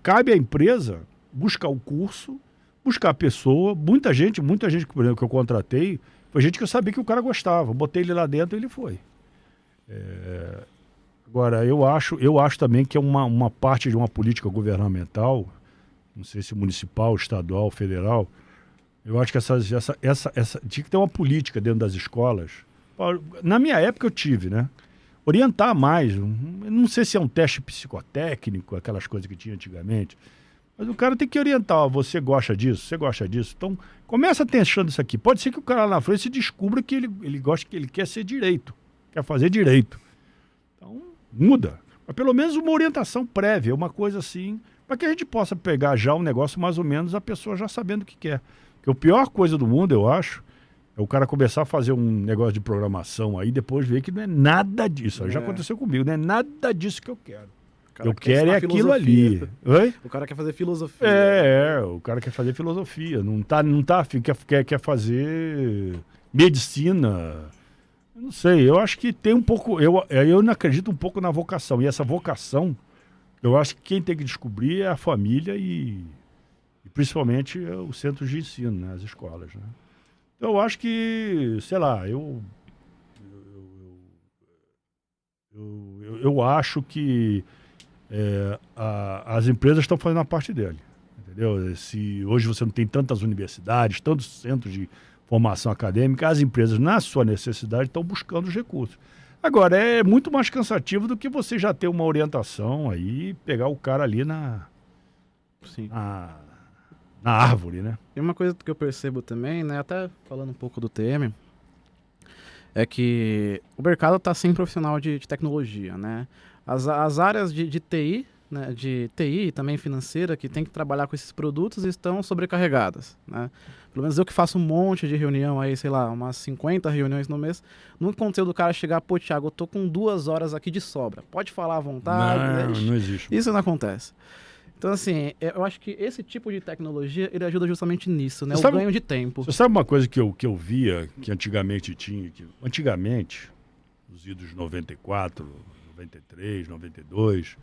cabe à empresa buscar o curso, buscar a pessoa. Muita gente, por exemplo, que eu contratei, foi gente que eu sabia que o cara gostava. Botei ele lá dentro e ele foi. Agora, eu acho também que é uma parte de uma política governamental, não sei se municipal, estadual, federal, eu acho que tinha que ter uma política dentro das escolas. Na minha época eu tive, né? Orientar mais. Não sei se é um teste psicotécnico, aquelas coisas que tinha antigamente, mas o cara tem que orientar. Você gosta disso? Você gosta disso? Então, começa testando isso aqui. Pode ser que o cara lá na frente se descubra que ele gosta, que ele quer ser direito, quer fazer direito. Então, muda. Mas pelo menos uma orientação prévia, uma coisa assim, para que a gente possa pegar já um negócio mais ou menos, a pessoa já sabendo o que quer. Porque a pior coisa do mundo, eu acho, é o cara começar a fazer um negócio de programação aí, depois ver que não é nada disso. Já aconteceu comigo, não é nada disso que eu quero. Eu quero é aquilo ali. Oi? O cara quer fazer filosofia. O cara quer fazer filosofia. Não tá quer fazer medicina. Eu não sei, eu acho que tem um pouco. Eu não acredito um pouco na vocação. E essa vocação, eu acho que quem tem que descobrir é a família e principalmente os centros de ensino, né, as escolas, né? Então, eu acho que, sei lá, eu acho que as empresas estão fazendo a parte dele, entendeu? Se hoje você não tem tantas universidades, tantos centros de formação acadêmica, as empresas, na sua necessidade, estão buscando os recursos. Agora, é muito mais cansativo do que você já ter uma orientação aí, pegar o cara ali na árvore, né? E uma coisa que eu percebo também, né, até falando um pouco do TM, é que o mercado está sem profissional de tecnologia, né? As áreas de TI, né, de TI e também financeira, que tem que trabalhar com esses produtos, estão sobrecarregadas, né? Pelo menos eu que faço um monte de reunião aí, sei lá, umas 50 reuniões no mês, não aconteceu do cara chegar, pô, Thiago, eu tô com 2 horas aqui de sobra, pode falar à vontade. Não existe. Isso não acontece. Então, assim, eu acho que esse tipo de tecnologia, ele ajuda justamente nisso, né? O ganho de tempo. Você sabe uma coisa que eu via, que antigamente tinha, antigamente, nos idos 94, 93, 92,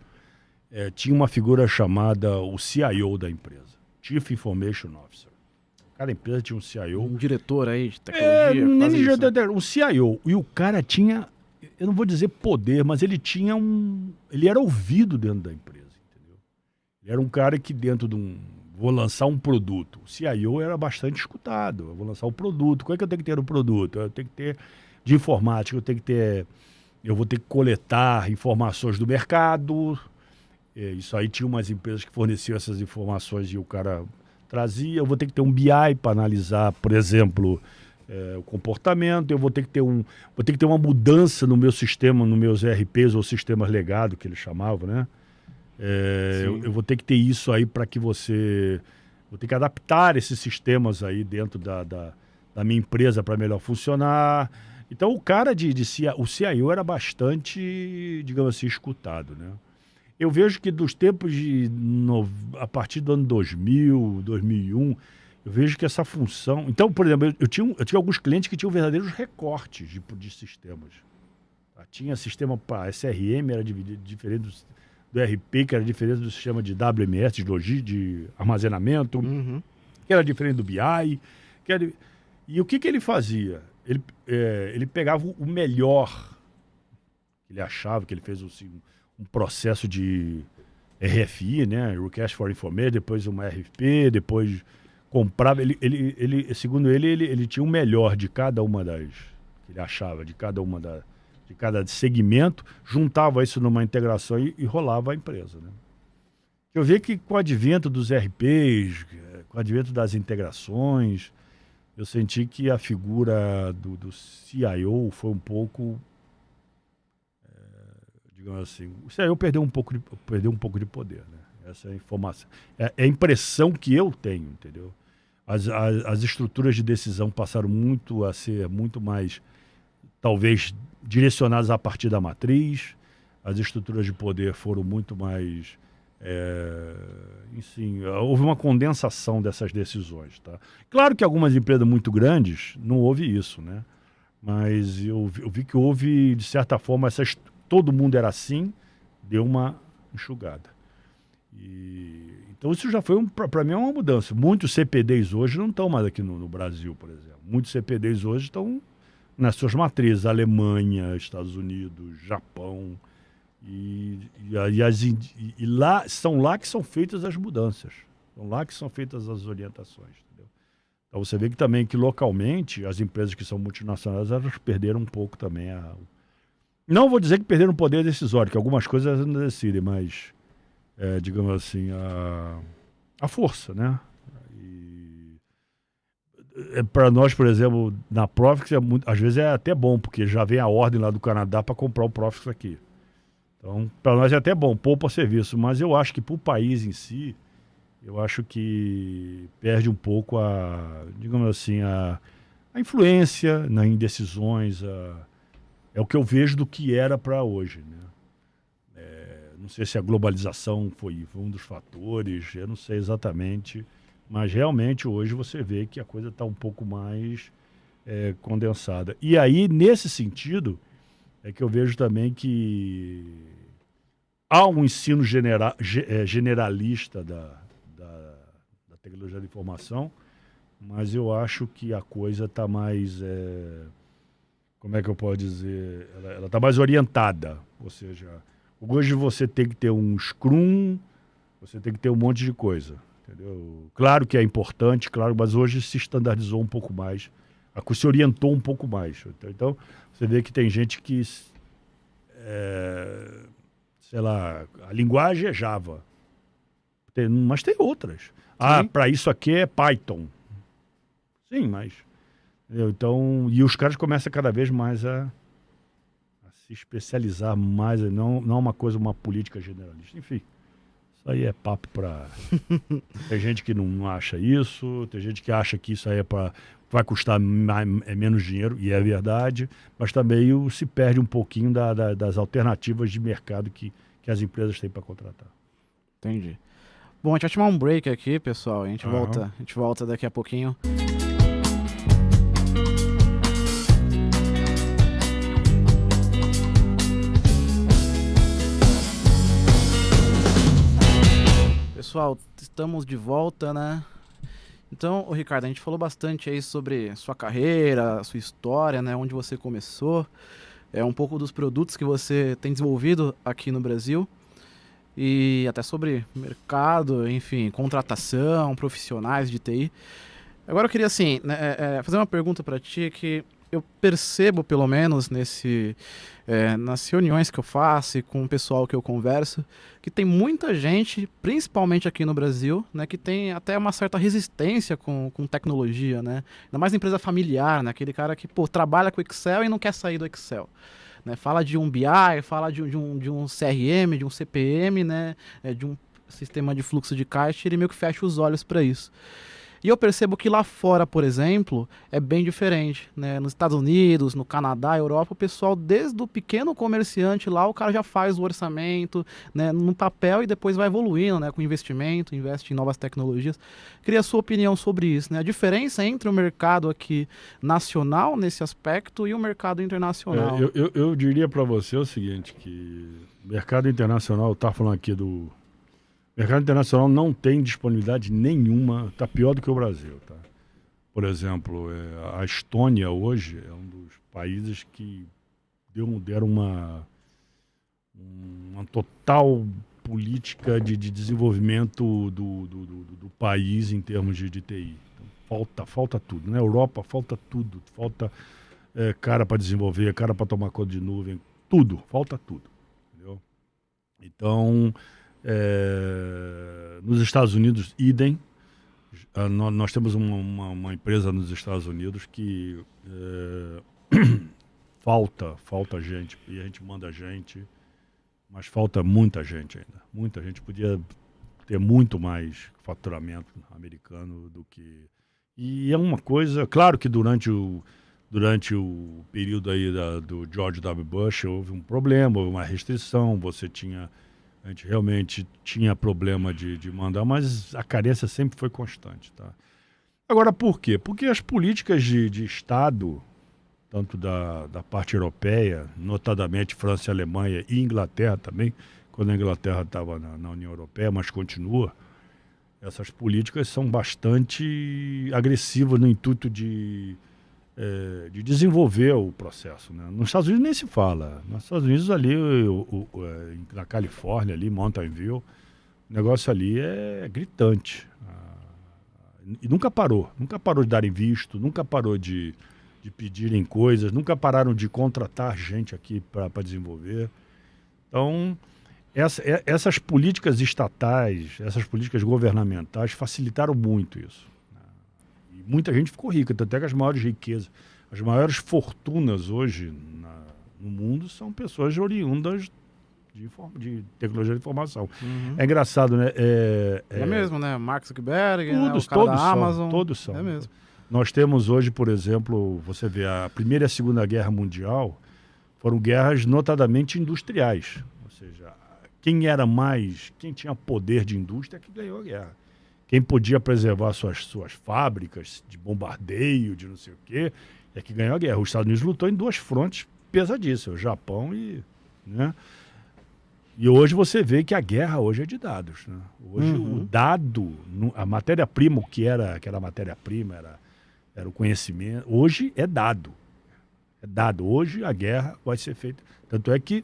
tinha uma figura chamada o CIO da empresa, Chief Information Officer. Cada empresa tinha um CIO. Um diretor aí de tecnologia. Um CIO. E o cara tinha, eu não vou dizer poder, mas ele era ouvido dentro da empresa. Era um cara que dentro vou lançar um produto. O CIO era bastante escutado. Eu vou lançar um produto. Qual é que eu tenho que ter no produto? Eu tenho que ter de informática, eu vou ter que coletar informações do mercado. Isso aí tinha umas empresas que forneciam essas informações e o cara trazia. Eu vou ter que ter um BI para analisar, por exemplo, o comportamento. Eu vou ter que ter uma mudança no meu sistema, nos meus ERPs ou sistemas legados, que eles chamavam, né? Eu vou ter que ter isso aí para que vou ter que adaptar esses sistemas aí dentro da minha empresa para melhor funcionar. Então o cara o CIO era bastante, digamos assim, escutado, né? Eu vejo que dos tempos a partir do ano 2000, 2001, eu vejo que essa função... Então, por exemplo, eu tinha alguns clientes que tinham verdadeiros recortes de sistemas. Tinha sistema para SRM, era diferente do RP, que era diferente do sistema de WMS, de logística, de armazenamento, que era diferente do BI. E o que ele fazia? Ele pegava o melhor, ele achava que ele fez um processo de RFI, né? Request for Information, depois uma RFP, depois comprava. Segundo ele tinha o melhor de cada uma ele achava, de cada uma de cada segmento, juntava isso numa integração e rolava a empresa, né? Eu vi que com o advento dos RPs, com o advento das integrações, eu senti que a figura do CIO foi um pouco, digamos assim, o CIO perdeu um pouco de poder, né? Essa é a informação. É a impressão que eu tenho, entendeu? As estruturas de decisão passaram muito a ser muito mais, talvez, direcionadas a partir da matriz. As estruturas de poder foram muito mais... enfim, houve uma condensação dessas decisões, tá? Claro que algumas empresas muito grandes não houve isso, né? Mas eu vi que houve, de certa forma, todo mundo era assim, deu uma enxugada. Então isso já foi, para mim, é uma mudança. Muitos CPDs hoje não estão mais aqui no Brasil, por exemplo. Muitos CPDs hoje estão nas suas matrizes, Alemanha, Estados Unidos, Japão. E são lá que são feitas as mudanças, são lá que são feitas as orientações, entendeu? Então você vê que também que localmente as empresas que são multinacionais, elas perderam um pouco também não vou dizer que perderam o poder decisório, que algumas coisas elas não decidem, mas digamos assim, a força, né? Para nós, por exemplo, na Profix, às vezes é até bom, porque já vem a ordem lá do Canadá para comprar o Profix aqui. Então, para nós é até bom, poupa serviço, mas eu acho que para o país em si, eu acho que perde um pouco digamos assim, a influência em decisões, é o que eu vejo do que era para hoje, né? Não sei se a globalização foi um dos fatores, eu não sei exatamente, mas realmente hoje você vê que a coisa está um pouco mais condensada. E aí, nesse sentido, é que eu vejo também que há um ensino generalista da tecnologia da informação, mas eu acho que a coisa está mais, como é que eu posso dizer, ela está mais orientada, ou seja, hoje você tem que ter um Scrum, você tem que ter um monte de coisa, entendeu? Claro que é importante, claro, mas hoje se estandardizou um pouco mais, a coisa se orientou um pouco mais. Então, você vê que tem gente que, sei lá, a linguagem é Java, mas tem outras. Para isso aqui é Python. Sim, mas... Entendeu? Então, e os caras começam cada vez mais a se especializar mais, não uma coisa, uma política generalista. Enfim, isso aí é papo para... Tem gente que não acha isso, tem gente que acha que isso aí vai custar menos dinheiro, e é verdade, mas também se perde um pouquinho das alternativas de mercado que as empresas têm para contratar. Entendi. Bom, a gente vai tomar um break aqui, pessoal, a gente volta daqui a pouquinho. Pessoal, estamos de volta, né? Então, Ricardo, a gente falou bastante aí sobre sua carreira, sua história, né? Onde você começou, um pouco dos produtos que você tem desenvolvido aqui no Brasil e até sobre mercado, enfim, contratação, profissionais de TI. Agora eu queria, assim, fazer uma pergunta para ti que eu percebo, pelo menos, nas reuniões que eu faço e com o pessoal que eu converso, que tem muita gente, principalmente aqui no Brasil, né, que tem até uma certa resistência com tecnologia, né? Ainda mais empresa familiar, né? Aquele cara que, trabalha com Excel e não quer sair do Excel. Né? Fala de um BI, fala de um CRM, de um CPM, né? De um sistema de fluxo de caixa, ele meio que fecha os olhos para isso. E eu percebo que lá fora, por exemplo, é bem diferente, né? Nos Estados Unidos, no Canadá, Europa, o pessoal, desde o pequeno comerciante lá, o cara já faz o orçamento, né, no papel e depois vai evoluindo, né, com investimento, investe em novas tecnologias. Queria a sua opinião sobre isso, né? A diferença entre o mercado aqui nacional nesse aspecto e o mercado internacional. Eu diria para você o seguinte, que o mercado internacional, tá falando aqui do... O mercado internacional não tem disponibilidade nenhuma, está pior do que o Brasil. Tá? Por exemplo, a Estônia hoje é um dos países que deram uma total política de desenvolvimento do país em termos de TI. Então, falta tudo. Na Europa falta tudo. Falta cara para desenvolver, cara para tomar conta de nuvem, tudo, falta tudo. Entendeu? Então, nos Estados Unidos, idem. Nós temos uma empresa nos Estados Unidos que falta gente, e a gente manda gente, mas falta muita gente ainda. Muita gente podia ter muito mais faturamento americano do que... E é uma coisa... Claro que durante o período aí do George W. Bush houve um problema, houve uma restrição, a gente realmente tinha problema de mandar, mas a carência sempre foi constante, tá? Agora, por quê? Porque as políticas de Estado, tanto da parte europeia, notadamente França, Alemanha e Inglaterra também, quando a Inglaterra estava na União Europeia, mas continua, essas políticas são bastante agressivas no intuito de desenvolver o processo, né? Nos Estados Unidos nem se fala. Nos Estados Unidos ali, na Califórnia, ali, Mountain View, o negócio ali é gritante. E nunca parou de darem visto, nunca parou de pedirem coisas, nunca pararam de contratar gente aqui para desenvolver. Então, essas políticas estatais, essas políticas governamentais facilitaram muito isso. Muita gente ficou rica, até que as maiores riquezas, as maiores fortunas hoje no mundo são pessoas oriundas de tecnologia de informação. Uhum. É engraçado, né? É mesmo, né? Mark Zuckerberg, o cara da Amazon. Todos são. É mesmo. Nós temos hoje, por exemplo, você vê, a Primeira e a Segunda Guerra Mundial foram guerras notadamente industriais. Ou seja, quem tinha poder de indústria é que ganhou a guerra. Quem podia preservar suas fábricas de bombardeio, de não sei o quê, é que ganhou a guerra. Os Estados Unidos lutou em duas frontes pesadíssimas, o Japão e... Né? E hoje você vê que a guerra hoje é de dados. Né? Hoje o dado, a matéria-prima, o que era aquela matéria-prima, era o conhecimento, hoje é dado. É dado. Hoje a guerra vai ser feita. Tanto é que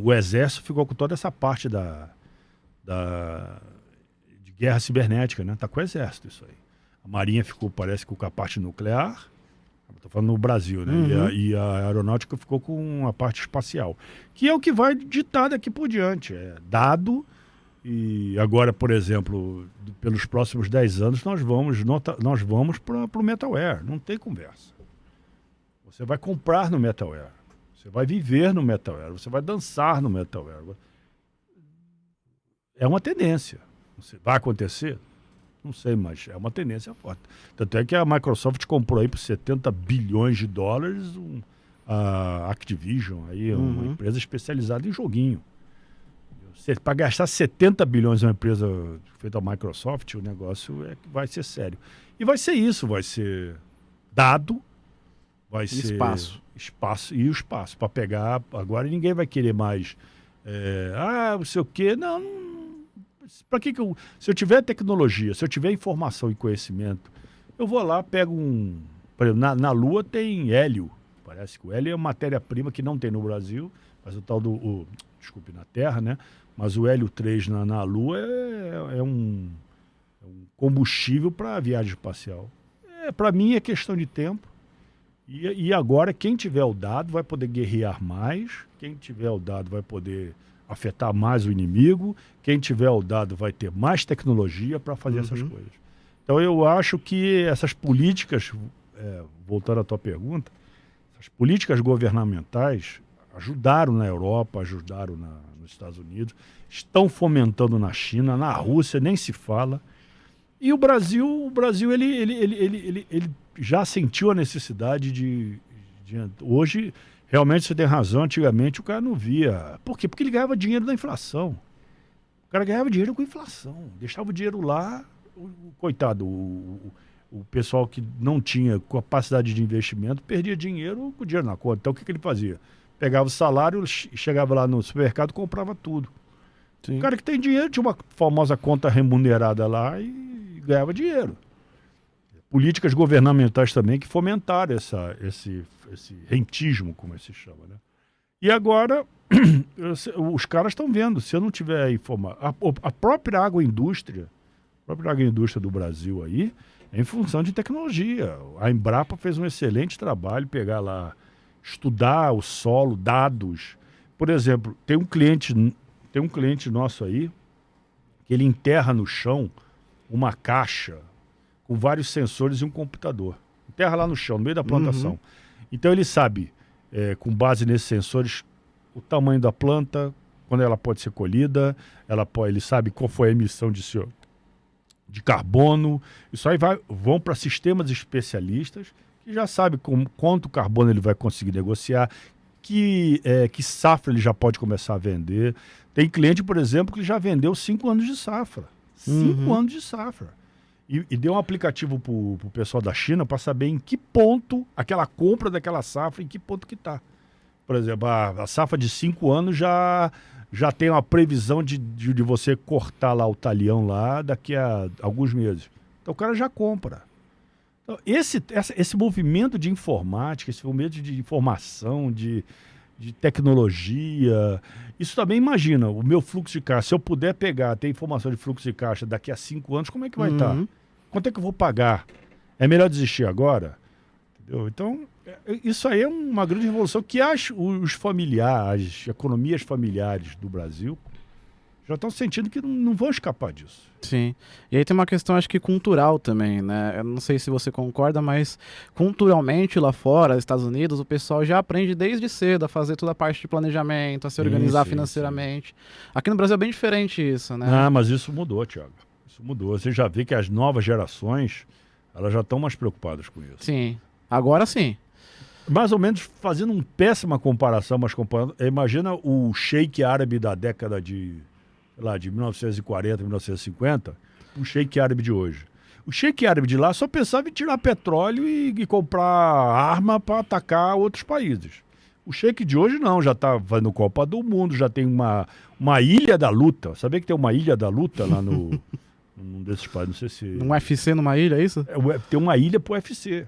o Exército ficou com toda essa parte de guerra cibernética, né? Tá com o Exército isso aí. A Marinha ficou, parece, com a parte nuclear, estou falando no Brasil, né? Uhum. E a Aeronáutica ficou com a parte espacial, que é o que vai ditar daqui por diante. É dado, e agora, por exemplo, pelos próximos 10 anos, nós vamos para o Metalware, não tem conversa. Você vai comprar no Metalware, você vai viver no Metalware, você vai dançar no Metalware. É uma tendência. Vai acontecer? Não sei, mas é uma tendência forte. Tanto é que a Microsoft comprou aí por 70 bilhões de dólares a Activision, aí, uma empresa especializada em joguinho. Para gastar 70 bilhões em uma empresa feita a Microsoft, o negócio vai ser sério. E vai ser isso, vai ser dado, vai ser espaço e o espaço para pegar. Agora ninguém vai querer mais não sei o quê. Não. Para que se eu tiver tecnologia, se eu tiver informação e conhecimento, eu vou lá, pego por exemplo, na Lua tem hélio. Parece que o hélio é uma matéria-prima que não tem no Brasil, mas o tal desculpe, na Terra, né? Mas o hélio 3 na Lua é um combustível para a viagem espacial. Para mim é questão de tempo. E agora quem tiver o dado vai poder guerrear mais, quem tiver o dado vai poder afetar mais o inimigo, quem tiver o dado vai ter mais tecnologia para fazer essas coisas. Então eu acho que essas políticas, voltando à tua pergunta, as políticas governamentais ajudaram na Europa, ajudaram nos Estados Unidos, estão fomentando na China, na Rússia nem se fala. E o Brasil ele já sentiu a necessidade de hoje. Realmente você tem razão, antigamente o cara não via. Por quê? Porque ele ganhava dinheiro da inflação. O cara ganhava dinheiro com inflação. Deixava o dinheiro lá, coitado, o pessoal que não tinha capacidade de investimento perdia dinheiro com o dinheiro na conta. Então o que ele fazia? Pegava o salário, chegava lá no supermercado e comprava tudo. Sim. O cara que tem dinheiro tinha uma famosa conta remunerada lá e ganhava dinheiro. Políticas governamentais também que fomentaram esse rentismo, como se chama, né? E agora, os caras estão vendo, se eu não tiver informado, a própria agroindústria do Brasil aí, é em função de tecnologia. A Embrapa fez um excelente trabalho, pegar lá, estudar o solo, dados. Por exemplo, tem um cliente nosso aí, que ele enterra no chão uma caixa com vários sensores e um computador. Enterra lá no chão, no meio da plantação. Então ele sabe, com base nesses sensores, o tamanho da planta, quando ela pode ser colhida, ele sabe qual foi a emissão de carbono. Isso aí vão para sistemas especialistas que já sabem quanto carbono ele vai conseguir negociar, que safra ele já pode começar a vender. Tem cliente, por exemplo, que já vendeu 5 anos de safra. 5 anos de safra. E deu um aplicativo para o pessoal da China para saber em que ponto aquela compra daquela safra, em que ponto que está. Por exemplo, a safra de 5 anos já tem uma previsão de você cortar lá o talhão lá daqui a alguns meses. Então o cara já compra. Então, esse movimento de informática, esse movimento de informação, de tecnologia, isso também imagina, o meu fluxo de caixa, se eu puder ter informação de fluxo de caixa daqui a 5 anos, como é que vai estar? Quanto é que eu vou pagar? É melhor desistir agora? Entendeu? Então, isso aí é uma grande revolução que os familiares, as economias familiares do Brasil já estão sentindo que não vão escapar disso. Sim. E aí tem uma questão, acho que cultural também, né? Eu não sei se você concorda, mas culturalmente lá fora, nos Estados Unidos, o pessoal já aprende desde cedo a fazer toda a parte de planejamento, a se organizar financeiramente. Aqui no Brasil é bem diferente isso, né? Ah, mas isso mudou, Thiago. Isso mudou. Você já vê que as novas gerações, elas já estão mais preocupadas com isso. Sim. Agora sim. Mais ou menos fazendo uma péssima comparação, mas imagina o sheik árabe da década de 1940, 1950, o sheik árabe de hoje. O sheik árabe de lá só pensava em tirar petróleo e comprar arma para atacar outros países. O sheik de hoje não, já está fazendo Copa do Mundo, já tem uma ilha da luta. Sabia que tem uma ilha da luta lá num desses países? Não sei se... Um UFC numa ilha, é isso? Tem uma ilha pro UFC.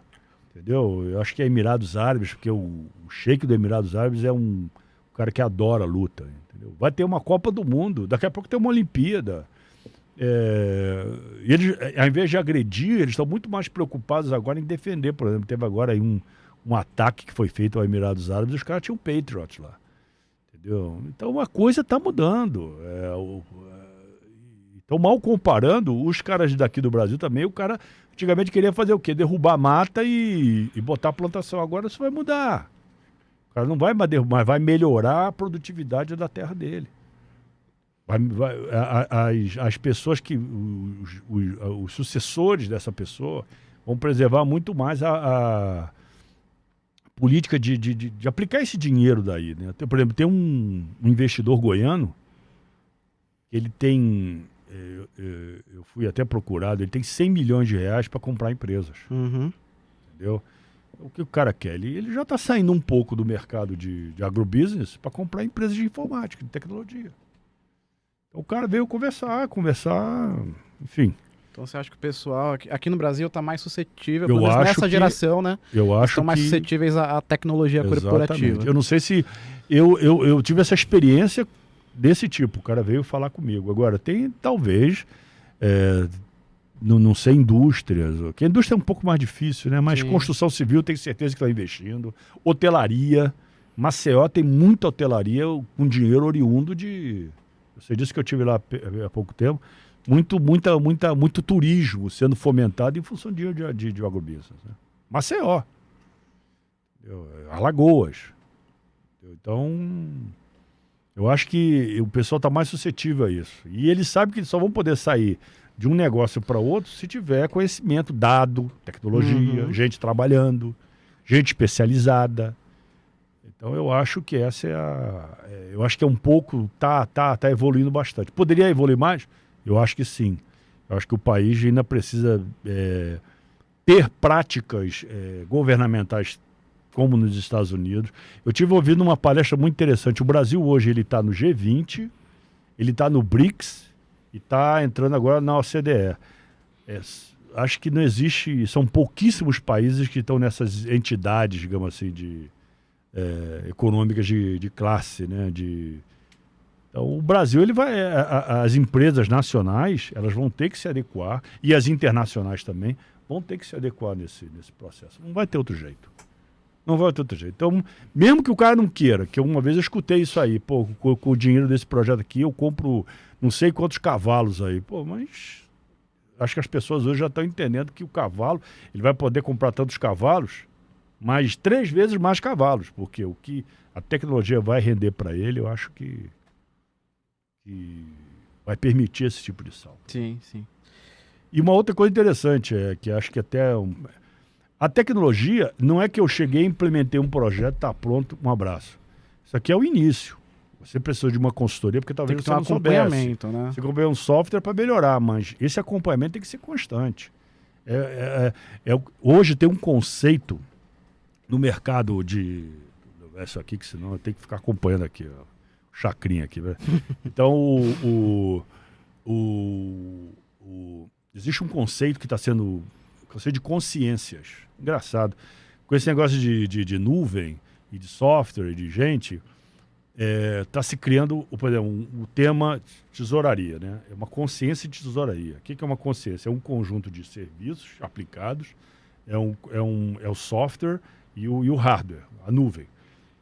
Entendeu? Eu acho que é Emirados Árabes, porque o sheik do Emirados Árabes é um cara que adora a luta. Entendeu? Vai ter uma Copa do Mundo, daqui a pouco tem uma Olimpíada. E eles, ao invés de agredir, eles estão muito mais preocupados agora em defender. Por exemplo, teve agora aí um ataque que foi feito ao Emirados Árabes e os caras tinham Patriots lá. Entendeu? Então a coisa está mudando. Então, mal comparando, os caras daqui do Brasil também, o cara antigamente queria fazer o quê? Derrubar a mata e botar a plantação. Agora isso vai mudar. O cara não vai mais derrubar, vai melhorar a produtividade da terra dele. As pessoas os sucessores dessa pessoa vão preservar muito mais a política de aplicar esse dinheiro daí, né? Por exemplo, tem um investidor goiano, ele tem... Eu fui até procurado, ele tem 100 milhões de reais para comprar empresas. Entendeu? O que o cara quer? Ele já está saindo um pouco do mercado de agrobusiness para comprar empresas de informática, de tecnologia. Então o cara veio conversar, enfim. Então você acha que o pessoal aqui no Brasil está mais suscetível, pelo menos nessa geração, né? Eu acho estão mais suscetíveis à tecnologia corporativa. Eu não sei se... Eu tive essa experiência desse tipo, o cara veio falar comigo. Agora, tem talvez, não sei, indústrias, que a indústria é um pouco mais difícil, né? Mas construção civil tem certeza que está investindo. Hotelaria, Maceió tem muita hotelaria com dinheiro oriundo de... Você disse que eu estive lá há pouco tempo. Muito turismo sendo fomentado em função de agrobusiness. Né? Maceió. Alagoas. Então... Eu acho que o pessoal está mais suscetível a isso. E eles sabem que só vão poder sair de um negócio para outro se tiver conhecimento, dado, tecnologia, gente trabalhando, gente especializada. Então eu acho que essa eu acho que é um pouco... Tá evoluindo bastante. Poderia evoluir mais? Eu acho que sim. Eu acho que o país ainda precisa ter práticas governamentais como nos Estados Unidos. Eu tive ouvindo uma palestra muito interessante. O Brasil hoje ele está no G20, ele está no BRICS e está entrando agora na OCDE. Acho que não existe... São pouquíssimos países que estão nessas entidades, digamos assim, econômicas de classe, né? Então, o Brasil, ele vai... As empresas nacionais, elas vão ter que se adequar, e as internacionais também, vão ter que se adequar nesse processo. Não vai ter outro jeito. Não vai ter outro jeito. Então, mesmo que o cara não queira, que uma vez eu escutei isso aí, pô, com o dinheiro desse projeto aqui, eu compro não sei quantos cavalos aí. Pô, mas acho que as pessoas hoje já estão entendendo que o cavalo, ele vai poder comprar tantos cavalos, mas 3 vezes mais cavalos, porque o que a tecnologia vai render para ele, eu acho que vai permitir esse tipo de salto. Sim, sim. E uma outra coisa interessante é que acho que até a tecnologia não é que eu cheguei, implementei um projeto, está pronto, um abraço. Isso aqui é o início. Você precisa de uma consultoria, porque talvez Tem que você ter não um acompanhamento, soubesse. né? Você comprou um software para melhorar, mas esse acompanhamento tem que ser constante. Hoje tem um conceito no mercado de... Isso aqui, que senão eu tenho que ficar acompanhando aqui, ó, chacrinha aqui. Né? Então, existe um conceito que está sendo... Conceito de consciências. Engraçado. Com esse negócio de nuvem e de software e de gente, está se criando, por exemplo, o tema tesouraria, né? É uma consciência de tesouraria. O que é uma consciência? É um conjunto de serviços aplicados, é o software e o hardware, a nuvem.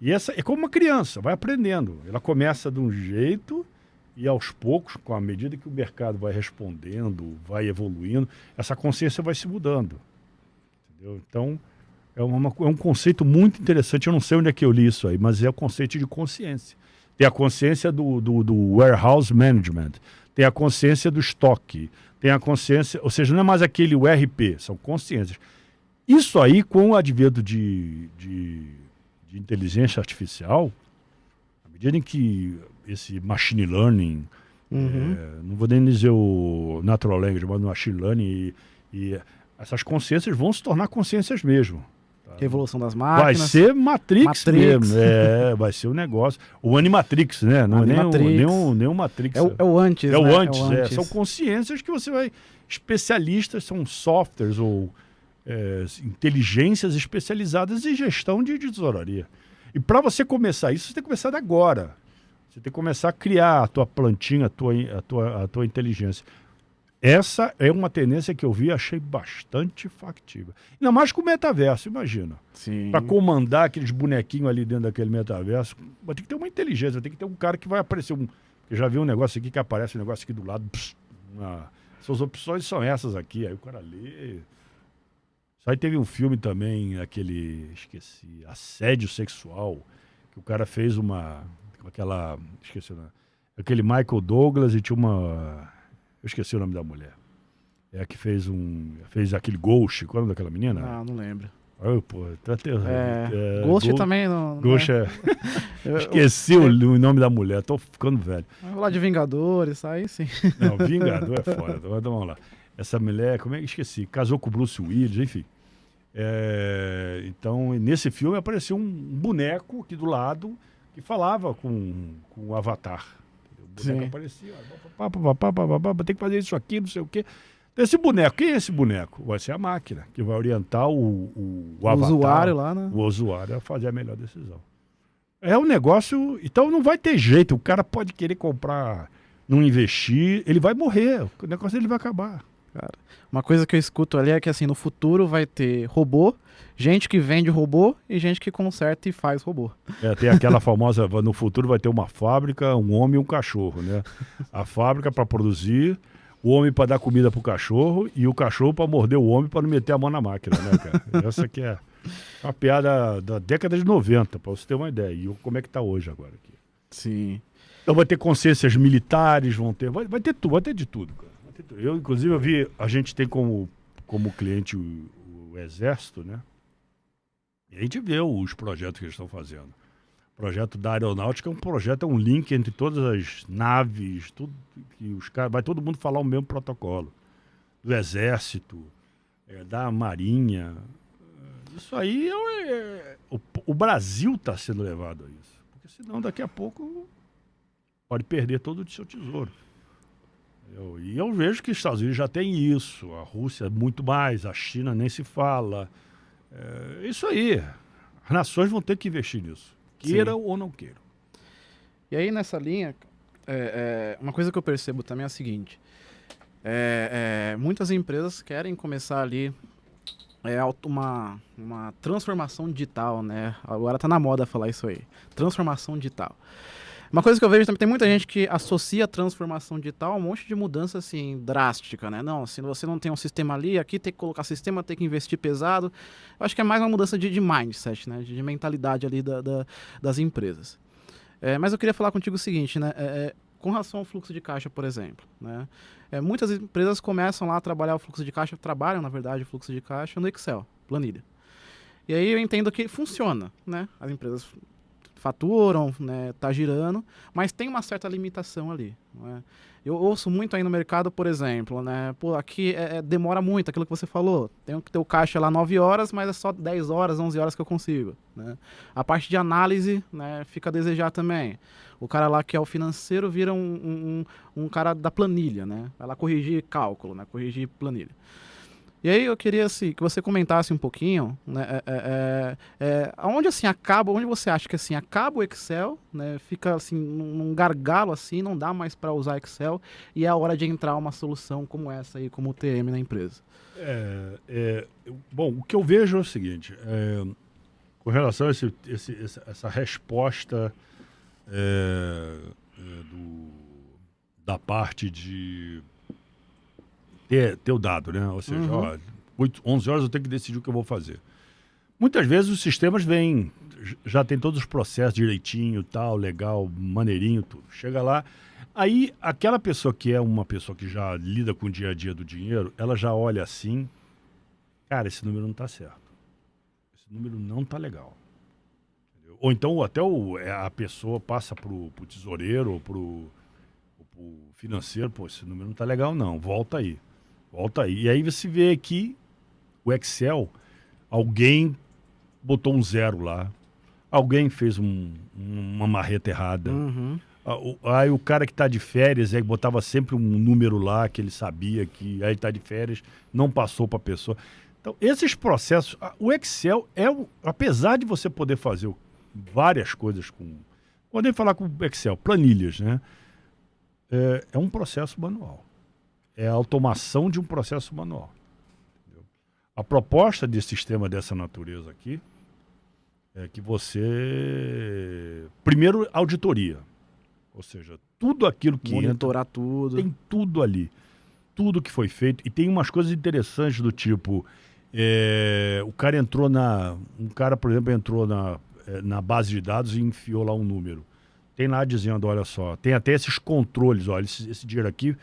E essa é como uma criança, vai aprendendo. Ela começa de um jeito e aos poucos, com a medida que o mercado vai respondendo, vai evoluindo, essa consciência vai se mudando. Entendeu? Então, é um conceito muito interessante. Eu não sei onde é que eu li isso aí, mas é o conceito de consciência. Tem a consciência do warehouse management, tem a consciência do estoque, tem a consciência... Ou seja, não é mais aquele URP, são consciências. Isso aí, com o advento de inteligência artificial, à medida em que esse machine learning, não vou nem dizer o natural language, mas o machine learning, e essas consciências vão se tornar consciências mesmo. Tá? Revolução das máquinas. Vai ser Matrix mesmo, vai ser um negócio. O Animatrix, né? Não Animatrix. é nem o Matrix. É o antes, é o né? antes. São consciências que você vai... Especialistas, são softwares ou inteligências especializadas em gestão de tesouraria. E para você começar isso, você tem que começar agora. Você tem que começar a criar a tua plantinha, a tua inteligência. Essa é uma tendência que eu vi e achei bastante factível. Ainda mais com o metaverso, imagina. Para comandar aqueles bonequinhos ali dentro daquele metaverso, vai ter que ter uma inteligência, vai ter que ter um cara que vai aparecer. Eu já vi um negócio aqui que aparece um negócio aqui do lado. Suas opções são essas aqui. Aí o cara lê. Isso aí teve um filme também, esqueci, Assédio Sexual, que o cara fez aquele Michael Douglas e tinha eu esqueci o nome da mulher. É a que fez aquele Ghost, qual é o nome daquela menina? Ah, não lembro. Ghost também não... Ghost esqueci o nome da mulher, tô ficando velho. Vai falar de Vingadores, aí sim. Não, Vingador é fora, então vamos lá. Essa mulher, como é que esqueci? Casou com o Bruce Willis, enfim. Então, nesse filme apareceu um boneco aqui do lado que falava com o Avatar. O boneco aparecia, tem que fazer isso aqui, não sei o quê. Então, esse boneco, quem é esse boneco? Vai ser a máquina, que vai orientar o Avatar, usuário lá, né? O usuário a fazer a melhor decisão. É um negócio... Então, não vai ter jeito. O cara pode querer comprar, não investir, ele vai morrer. O negócio dele vai acabar. Cara, uma coisa que eu escuto ali é que assim, no futuro vai ter robô, gente que vende robô e gente que conserta e faz robô. Tem aquela famosa, no futuro vai ter uma fábrica, um homem e um cachorro, né? A fábrica para produzir, o homem para dar comida pro cachorro e o cachorro para morder o homem para não meter a mão na máquina, né, cara? Essa aqui é uma piada da década de 90, para você ter uma ideia. E como é que tá hoje agora aqui? Sim. Então vai ter consciências militares, vai ter tudo, vai ter de tudo, cara. Eu, inclusive, a gente tem como cliente o Exército, né? E a gente vê os projetos que eles estão fazendo. O projeto da aeronáutica é um link entre todas as naves, tudo que os caras, vai todo mundo falar o mesmo protocolo. Do Exército, da Marinha. Isso aí o Brasil está sendo levado a isso. Porque senão daqui a pouco pode perder todo o seu tesouro. E eu vejo que os Estados Unidos já tem isso, a Rússia muito mais, a China nem se fala. Isso aí. As nações vão ter que investir nisso, queiram ou não queiram. E aí nessa linha, uma coisa que eu percebo também é a seguinte, muitas empresas querem começar ali uma transformação digital, né? Agora tá na moda falar isso aí. Transformação digital. Uma coisa que eu vejo também, tem muita gente que associa a transformação digital a um monte de mudança, assim, drástica, né? Não, se você não tem um sistema ali, aqui tem que colocar sistema, tem que investir pesado. Eu acho que é mais uma mudança de mindset, né? De mentalidade ali das empresas. Mas eu queria falar contigo o seguinte, né? Com relação ao fluxo de caixa, por exemplo, né? Muitas empresas começam lá a trabalhar o fluxo de caixa, trabalham, na verdade, o fluxo de caixa no Excel, planilha. E aí eu entendo que funciona, né? As empresas faturam, né, tá girando, mas tem uma certa limitação ali, não é? Eu ouço muito aí no mercado, por exemplo, né? Pô, aqui demora muito, aquilo que você falou. Tenho que ter o caixa lá 9 horas, mas é só 10 horas, 11 horas que eu consigo, né? A parte de análise, né, fica a desejar também. O cara lá que é o financeiro vira um cara da planilha, né? Vai lá corrigir cálculo, né? Corrigir planilha. E aí eu queria assim, que você comentasse um pouquinho, né, onde assim acaba, onde você acha que assim acaba o Excel, né, fica assim num gargalo assim, não dá mais para usar Excel e é a hora de entrar uma solução como essa aí, como o TM na empresa. Bom, o que eu vejo é o seguinte, com relação a essa resposta da parte de ter o dado, né? Ou seja, 11 horas eu tenho que decidir o que eu vou fazer. Muitas vezes os sistemas vêm, já tem todos os processos direitinho, tal, legal, maneirinho, tudo. Chega lá, aí aquela pessoa que é uma pessoa que já lida com o dia a dia do dinheiro, ela já olha assim, cara, esse número não está certo. Esse número não está legal. Entendeu? Ou então até a pessoa passa pro tesoureiro ou pro financeiro, pô, esse número não está legal não, volta aí. Volta aí. E aí você vê que o Excel, alguém botou um 0 lá, alguém fez uma marreta errada. Aí o cara que está de férias, aí botava sempre um número lá que ele sabia que aí está de férias, não passou para a pessoa. Então, esses processos, o Excel apesar de você poder fazer várias coisas podem falar com o Excel, planilhas, né? É um processo manual. É a automação de um processo manual. Entendeu? A proposta de sistema dessa natureza aqui é que você... Primeiro, auditoria. Ou seja, tudo aquilo que monitorar tudo. Tem tudo ali. Tudo que foi feito. E tem umas coisas interessantes do tipo... o cara entrou Um cara, por exemplo, entrou na base de dados e enfiou lá um número. Tem lá dizendo, olha só, tem até esses controles, olha, esse dinheiro aqui...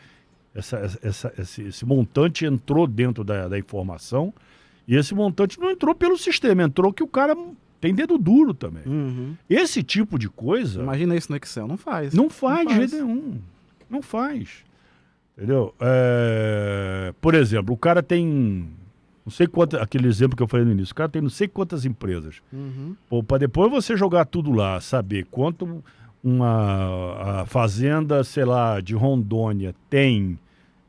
Esse montante entrou dentro da informação e esse montante não entrou pelo sistema, entrou que o cara tem dedo duro também. Esse tipo de coisa... Imagina isso no Excel, não faz. Não faz de jeito nenhum. Não faz. Entendeu? Por exemplo, o cara tem... Não sei quantas... Aquele exemplo que eu falei no início. O cara tem não sei quantas empresas. Pô, para depois você jogar tudo lá, saber quanto a fazenda, sei lá, de Rondônia tem...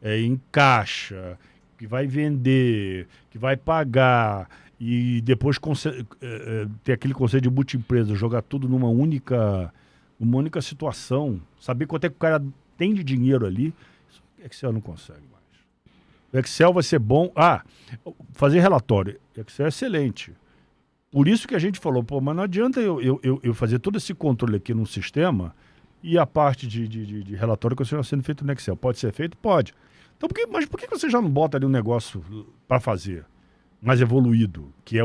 em caixa, que vai vender, que vai pagar, e depois ter aquele conceito de multi-empresa, jogar tudo numa única situação, saber quanto é que o cara tem de dinheiro ali, isso o Excel não consegue mais. O Excel vai ser bom. Fazer relatório. O Excel é excelente. Por isso que a gente falou, pô, mas não adianta eu fazer todo esse controle aqui num sistema e a parte de relatório continua sendo feito no Excel. Pode ser feito? Pode. Então, mas por que você já não bota ali um negócio para fazer mais evoluído, que é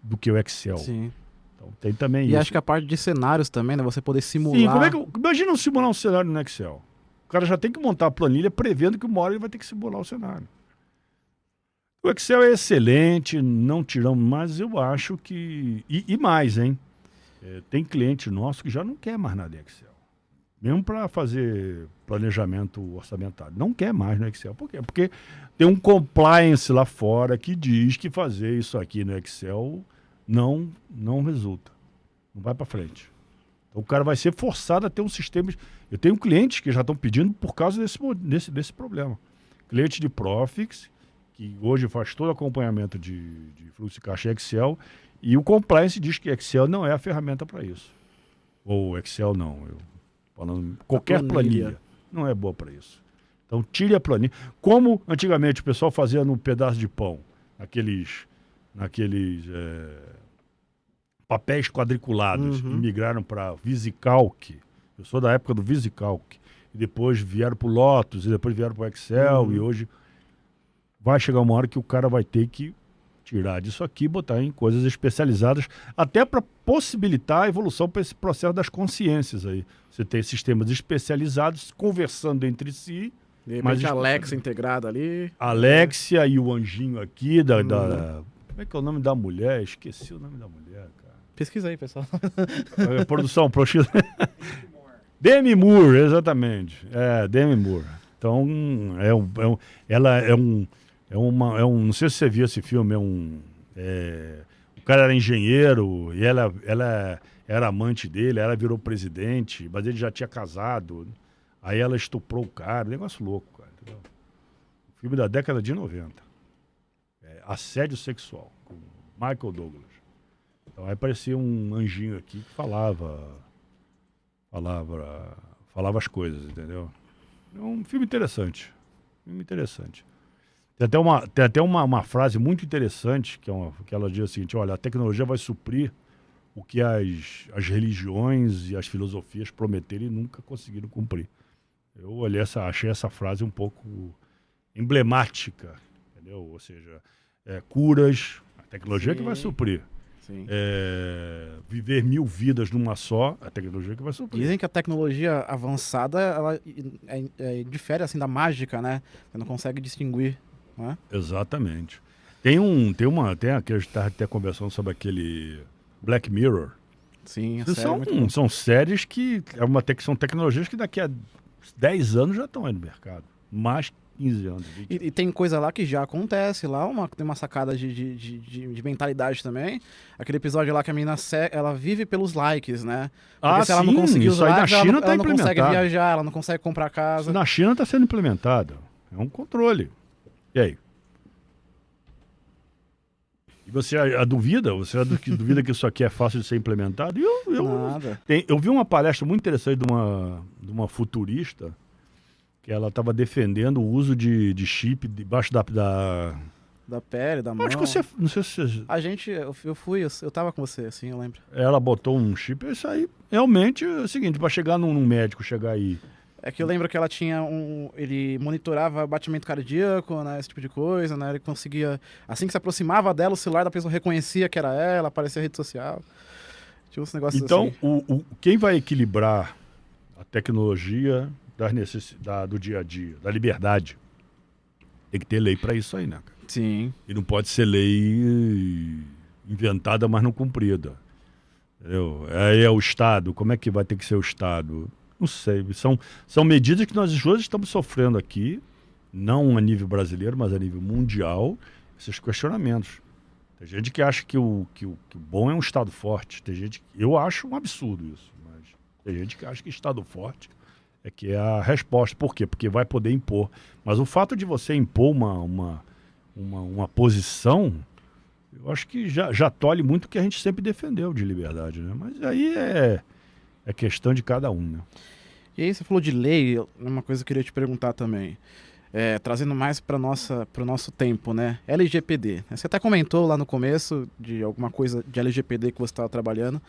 do que o Excel? Sim. Então, tem também isso. E acho que a parte de cenários também, né? Você poder simular... Sim, imagina simular um cenário no Excel. O cara já tem que montar a planilha prevendo que uma hora ele vai ter que simular o cenário. O Excel é excelente, não tiramos, mas eu acho que... E mais, hein? Tem cliente nosso que já não quer mais nada em Excel. Mesmo para fazer planejamento orçamentário. Não quer mais no Excel. Por quê? Porque tem um compliance lá fora que diz que fazer isso aqui no Excel não resulta. Não vai para frente. Então o cara vai ser forçado a ter um sistema... Eu tenho clientes que já estão pedindo por causa desse problema. Cliente de Profix, que hoje faz todo acompanhamento de fluxo de caixa em Excel, e o compliance diz que Excel não é a ferramenta para isso. Ou Excel não, falando qualquer planilha não é boa para isso. Então tire a planilha. Como antigamente o pessoal fazia no pedaço de pão, aqueles naqueles papéis quadriculados, e migraram para VisiCalc. Eu sou da época do VisiCalc. E depois vieram para o Lotus, e depois vieram para o Excel, e hoje vai chegar uma hora que o cara vai ter que tirar disso aqui e botar em coisas especializadas, até para possibilitar a evolução para esse processo das consciências aí. Você tem sistemas especializados conversando entre si. De repente a Alexa integrada ali. Alexia e o anjinho aqui como é que é o nome da mulher? Esqueci o nome da mulher, cara. Pesquisa aí, pessoal. Produção, Demi Moore, exatamente. Demi Moore. Então, não sei se você viu esse filme, o cara era engenheiro e ela era amante dele, ela virou presidente, mas ele já tinha casado. Aí ela estuprou o cara, negócio louco, cara. Entendeu? Filme da década de 90. Assédio sexual, com Michael Douglas. Então aí parecia um anjinho aqui que falava as coisas, entendeu? É um filme interessante. Tem até uma frase muito interessante, que ela diz o seguinte: olha, a tecnologia vai suprir o que as religiões e as filosofias prometeram e nunca conseguiram cumprir. Eu achei essa frase um pouco emblemática, entendeu? Ou seja, curas, a tecnologia que vai suprir. Sim. Viver 1000 vidas numa só, a tecnologia que vai suprir. Dizem que a tecnologia avançada, ela difere assim da mágica, né? Você não consegue distinguir, né? Exatamente. Tem aqui, a gente está até conversando sobre aquele Black Mirror. Sim, são séries que são tecnologias que daqui a 10 anos já estão aí no mercado. Mais 15 anos. 20 anos. E tem coisa lá que já acontece lá, tem uma sacada de mentalidade também. Aquele episódio lá que a menina ela vive pelos likes, né? Porque se ela não conseguir os likes, ela não consegue viajar, ela não consegue comprar casa. Isso na China está sendo implementado. É um controle. E aí? E você duvida? Você duvida que isso aqui é fácil de ser implementado? Nada. Eu vi uma palestra muito interessante de uma futurista, que ela estava defendendo o uso de chip debaixo da pele, da mão. Acho que você... Não sei se você... Eu tava com você, assim, eu lembro. Ela botou um chip, isso aí realmente é o seguinte, para chegar num médico, chegar aí... É que eu lembro que ela tinha ele monitorava batimento cardíaco, né, esse tipo de coisa, né, ele conseguia, assim que se aproximava dela, o celular da pessoa reconhecia que era ela, aparecia rede social, tinha uns negócios então, assim. Então, quem vai equilibrar a tecnologia das necessidades do dia a dia, da liberdade, tem que ter lei para isso aí, né, cara? Sim. E não pode ser lei inventada, mas não cumprida. Entendeu? Aí é o Estado, como é que vai ter que ser o Estado? Não sei, são medidas que nós hoje estamos sofrendo aqui, não a nível brasileiro, mas a nível mundial, esses questionamentos. Tem gente que acha que o bom é um Estado forte, eu acho um absurdo isso, mas tem gente que acha que Estado forte é que é a resposta. Por quê? Porque vai poder impor. Mas o fato de você impor uma posição, eu acho que já tolhe muito o que a gente sempre defendeu de liberdade, né? Mas aí é questão de cada um, né? E aí você falou de lei, uma coisa que eu queria te perguntar também, trazendo mais para o nosso tempo, né? LGPD. Você até comentou lá no começo de alguma coisa de LGPD que você estava trabalhando,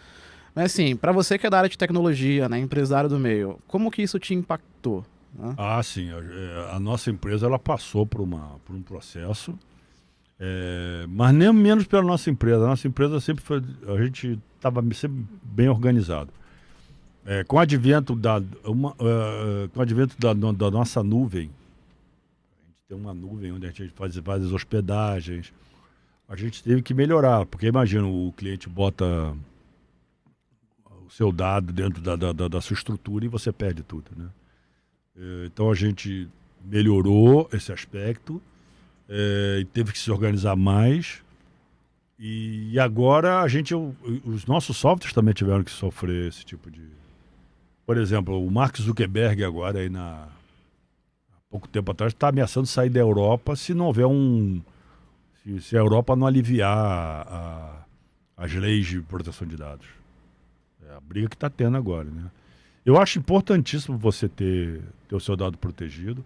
mas assim, para você que é da área de tecnologia, né, empresário do meio, como que isso te impactou? Né? Ah, sim. A nossa empresa ela passou por um processo, mas nem menos pela nossa empresa. A nossa empresa a gente estava sempre bem organizado. Com o advento da nossa nuvem, a gente tem uma nuvem onde a gente faz várias hospedagens, a gente teve que melhorar, porque imagina, o cliente bota o seu dado dentro da sua estrutura e você perde tudo, né? Então a gente melhorou esse aspecto, e teve que se organizar mais. E agora os nossos softwares também tiveram que sofrer esse tipo de... Por exemplo, o Mark Zuckerberg agora, há pouco tempo atrás, está ameaçando sair da Europa se não houver se a Europa não aliviar as leis de proteção de dados. É a briga que está tendo agora, né? Eu acho importantíssimo você ter o seu dado protegido.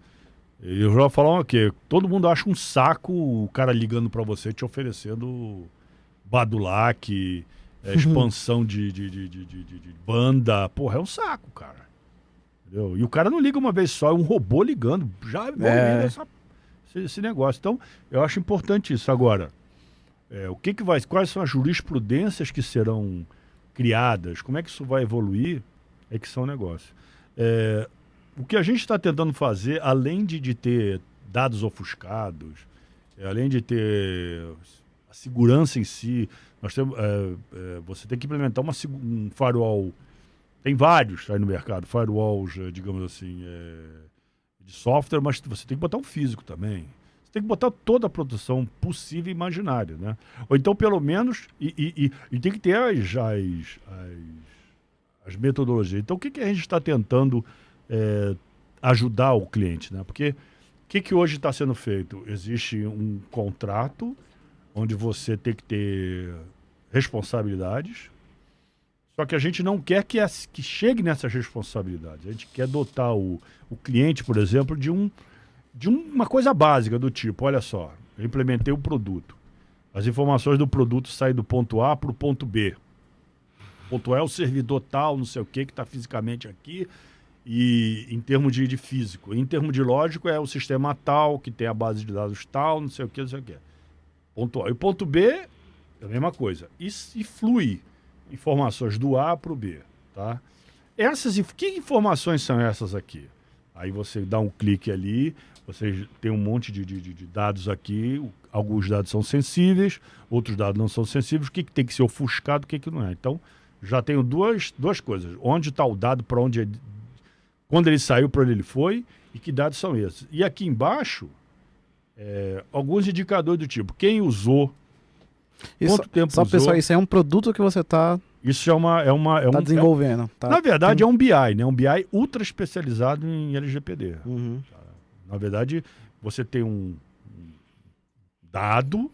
Eu já vou falar o quê? Todo mundo acha um saco o cara ligando para você te oferecendo Badulac, expansão de banda. Porra, é um saco, cara. Entendeu? E o cara não liga uma vez só, é um robô ligando. Já esse negócio. Então, eu acho importante isso. Agora, quais são as jurisprudências que serão criadas? Como é que isso vai evoluir? É que são negócios. O que a gente está tentando fazer, além de ter dados ofuscados, além de ter a segurança em si, nós temos, você tem que implementar um firewall. Tem vários aí no mercado, firewalls, digamos assim, de software, mas você tem que botar um físico também. Você tem que botar toda a proteção possível e imaginária, né? Ou então, pelo menos, e tem que ter as metodologias. Então, o que a gente está tentando ajudar o cliente, né? Porque o que hoje está sendo feito? Existe um contrato onde você tem que ter responsabilidades, só que a gente não quer que chegue nessas responsabilidades. A gente quer dotar o cliente, por exemplo, de uma coisa básica do tipo, olha só, eu implementei o produto. As informações do produto saem do ponto A para o ponto B. O ponto A é o servidor tal, não sei o que está fisicamente aqui, e em termos de físico. Em termos de lógico, é o sistema tal, que tem a base de dados tal, não sei o que, não sei o que. Ponto A. E o ponto B é a mesma coisa. E flui informações do A para o B, tá? Que informações são essas aqui? Aí você dá um clique ali, você tem um monte de dados aqui, alguns dados são sensíveis, outros dados não são sensíveis, o que tem que ser ofuscado, o que não é. Então, já tenho duas coisas. Onde está o dado, para onde quando ele saiu, para onde ele foi, e que dados são esses. E aqui embaixo, alguns indicadores do tipo, quem usou, quanto tempo usou. Pessoal, isso é um produto que você está isso desenvolvendo. Na verdade, é um BI, né? Um BI ultra especializado em LGPD. Uhum. Na verdade, você tem um dado,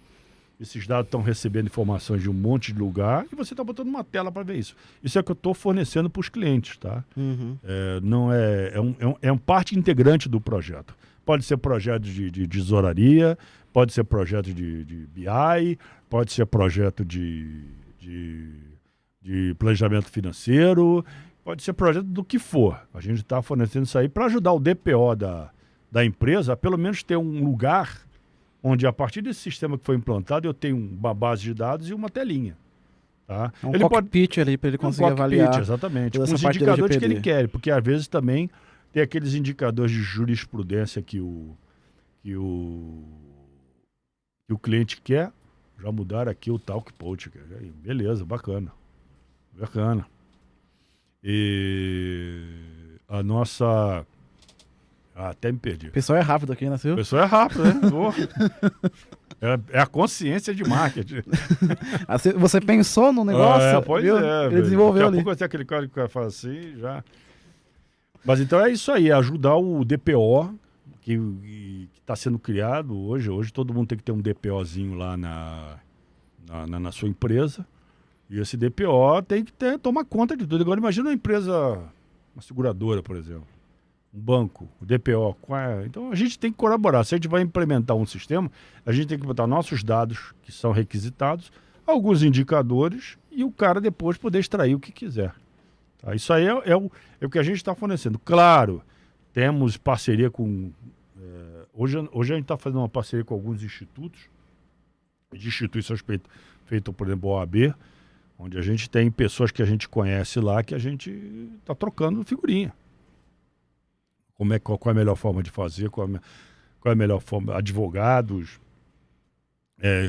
esses dados estão recebendo informações de um monte de lugar e você está botando uma tela para ver isso. Isso é o que eu estou fornecendo para os clientes, tá? Uhum. Não é uma parte integrante do projeto. Pode ser projeto de tesouraria, pode ser projeto de BI, pode ser projeto de planejamento financeiro, pode ser projeto do que for. A gente está fornecendo isso aí para ajudar o DPO da empresa a pelo menos ter um lugar onde, a partir desse sistema que foi implantado, eu tenho uma base de dados e uma telinha. Tá? Ele cockpit ali para ele conseguir avaliar. Exatamente, com os indicadores que ele quer, porque às vezes também tem aqueles indicadores de jurisprudência que o cliente quer. Já mudaram aqui o Talk Post. Beleza, bacana. E a nossa... até me perdi. O pessoal é rápido aqui, né, Silvio? O pessoal é rápido, né? É a consciência de marketing. Você pensou no negócio? Pois viu? Ele desenvolveu ali. Daqui a pouco vai ter aquele cara que fala assim, já... Mas então é isso aí, ajudar o DPO que está sendo criado hoje. Hoje todo mundo tem que ter um DPOzinho lá na sua empresa. E esse DPO tem que tomar conta de tudo. Agora imagina uma empresa, uma seguradora, por exemplo. Um banco, o DPO. Então a gente tem que colaborar. Se a gente vai implementar um sistema, a gente tem que botar nossos dados, que são requisitados, alguns indicadores, e o cara depois poder extrair o que quiser. Tá? Isso aí é o que a gente está fornecendo. Claro, temos parceria com... hoje a gente está fazendo uma parceria com alguns institutos, de instituições feitas, por exemplo, a OAB, onde a gente tem pessoas que a gente conhece lá, que a gente está trocando figurinha. Qual é a melhor forma de fazer, qual é a melhor forma, advogados,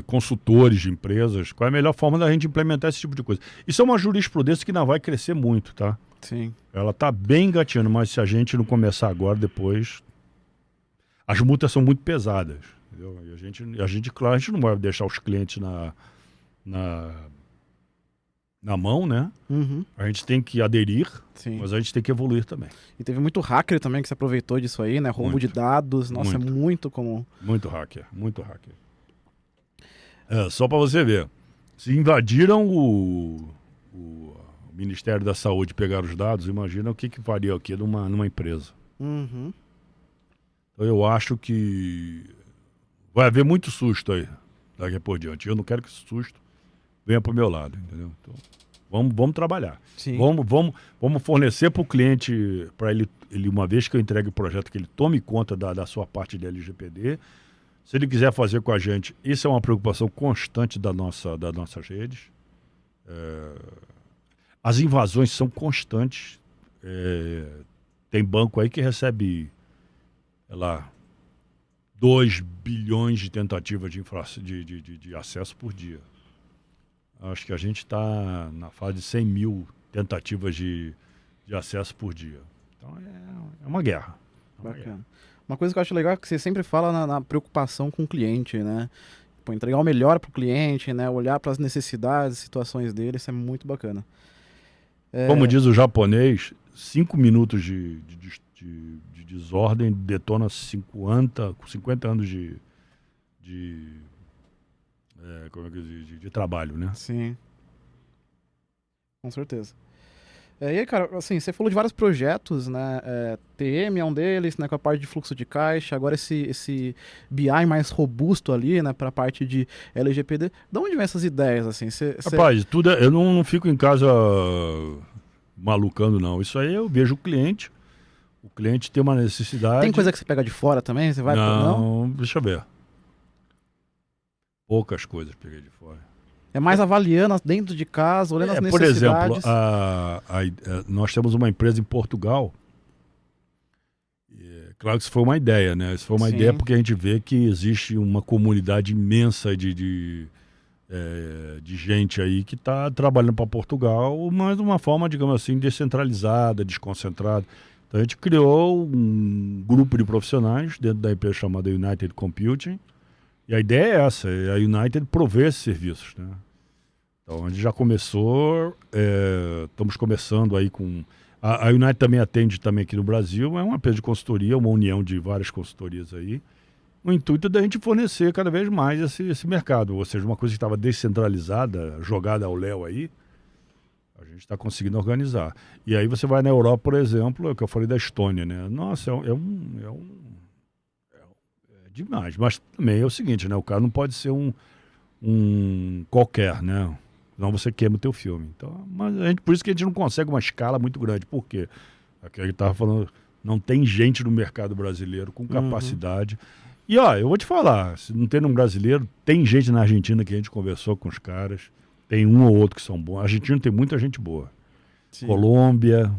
consultores de empresas, qual é a melhor forma da gente implementar esse tipo de coisa. Isso é uma jurisprudência que não vai crescer muito, tá? Sim. Ela está bem engatinhando, mas se a gente não começar agora, depois, as multas são muito pesadas. Entendeu? E a gente, claro, a gente não vai deixar os clientes na mão, né? Uhum. A gente tem que aderir, Sim. mas a gente tem que evoluir também. E teve muito hacker também que se aproveitou disso aí, né? Roubo de dados. Nossa, muito. É muito comum. Muito hacker, muito hacker. Só para você ver, se invadiram o Ministério da Saúde e pegaram os dados, imagina o que faria aqui numa empresa. Uhum. Então eu acho que vai haver muito susto aí daqui por diante. Eu não quero que esse susto venha para o meu lado, entendeu? Então, vamos trabalhar. Sim. Vamos fornecer para o cliente, para ele, uma vez que eu entregue o projeto, que ele tome conta da sua parte de LGPD. Se ele quiser fazer com a gente, isso é uma preocupação constante das nossas redes. As invasões são constantes. Tem banco aí que recebe, sei lá, 2 bilhões de tentativas de acesso por dia. Acho que a gente está na fase de 100 mil tentativas de acesso por dia. Então é uma guerra. Bacana. Uma coisa que eu acho legal é que você sempre fala na preocupação com o cliente, né? Pô, entregar o melhor para o cliente, né? Olhar para as necessidades, situações dele, isso é muito bacana. Como diz o japonês, 5 minutos de desordem detona 50 anos de trabalho, né? Sim. Com certeza. E aí, cara, assim, você falou de vários projetos, né? TM é um deles, né? Com a parte de fluxo de caixa. Agora esse BI mais robusto ali, né? Para a parte de LGPD. De onde vem essas ideias, assim? Rapaz, tudo eu não fico em casa malucando, não. Isso aí eu vejo o cliente tem uma necessidade. Tem coisa que você pega de fora também? Você vai não, deixa eu ver. Poucas coisas peguei de fora. É mais avaliando dentro de casa, olhando as necessidades. Por exemplo, nós temos uma empresa em Portugal. Claro que isso foi uma ideia, né? Isso foi uma ideia porque a gente vê que existe uma comunidade imensa de gente aí que está trabalhando para Portugal, mas de uma forma, digamos assim, descentralizada, desconcentrada. Então a gente criou um grupo de profissionais dentro da empresa chamada United Computing. E a ideia é essa, a United provê esses serviços, né? Então a gente já começou, estamos começando aí com... A United também atende também aqui no Brasil, é uma empresa de consultoria, uma união de várias consultorias aí. O intuito é da gente fornecer cada vez mais esse mercado, ou seja, uma coisa que estava descentralizada, jogada ao léu aí, a gente está conseguindo organizar. E aí você vai na Europa, por exemplo, é o que eu falei da Estônia, né? Nossa, é demais. Mas também é o seguinte, né? O cara não pode ser um qualquer, né? Senão você queima o teu filme. Então, mas por isso que a gente não consegue uma escala muito grande. Por quê? Aqui a gente estava falando, não tem gente no mercado brasileiro com capacidade. E ó, eu vou te falar, se não tem um brasileiro, tem gente na Argentina que a gente conversou com os caras, tem um ou outro que são bons. A Argentina tem muita gente boa. Sim. Colômbia,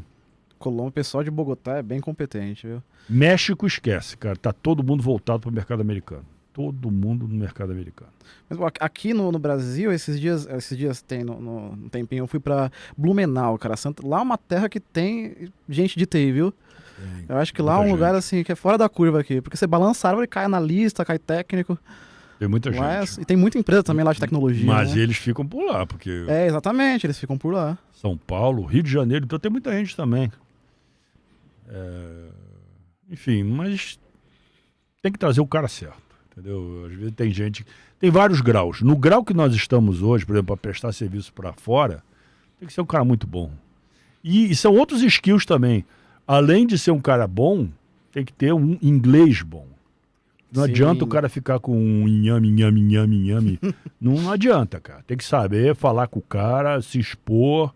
o pessoal de Bogotá é bem competente, viu? México esquece, cara. Tá todo mundo voltado para o mercado americano. Todo mundo no mercado americano. Mas aqui no Brasil, esses dias tem no tempinho, eu fui para Blumenau, cara. Lá é uma terra que tem gente de TI, viu? Eu acho que lá é um lugar assim que é fora da curva aqui. Porque você balança a árvore, cai analista, cai técnico. Tem muita gente. E tem muita empresa também lá de tecnologia. Mas né? Eles ficam por lá, porque... exatamente, eles ficam por lá. São Paulo, Rio de Janeiro, então tem muita gente também. Enfim, mas tem que trazer o cara certo, entendeu? Às vezes tem gente... Tem vários graus. No grau que nós estamos hoje, por exemplo, para prestar serviço para fora, tem que ser um cara muito bom. E são outros skills também. Além de ser um cara bom, tem que ter um inglês bom. Não adianta o cara ficar com um inhame. Não adianta, cara. Tem que saber falar com o cara, se expor.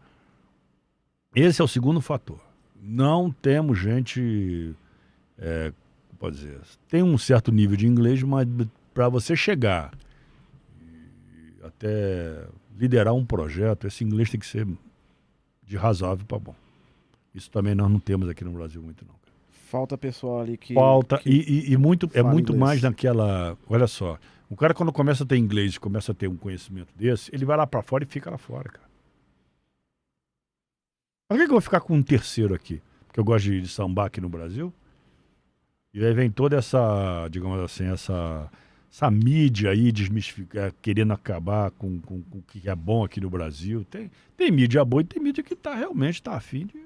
Esse é o segundo fator. Não temos gente... pode dizer, tem um certo nível de inglês, mas para você chegar e até liderar um projeto, esse inglês tem que ser de razoável para bom. Isso também nós não temos aqui no Brasil muito, não. Falta pessoal ali que... Falta, e muito, é muito inglês. mais naquela... Olha só, o cara quando começa a ter inglês e começa a ter um conhecimento desse, ele vai lá para fora e fica lá fora, cara. Por que eu vou ficar com um terceiro aqui? Porque eu gosto de sambar aqui no Brasil. E aí vem toda essa, digamos assim, essa mídia aí desmistificar, querendo acabar com o que é bom aqui no Brasil. Tem mídia boa e tem mídia que realmente está afim de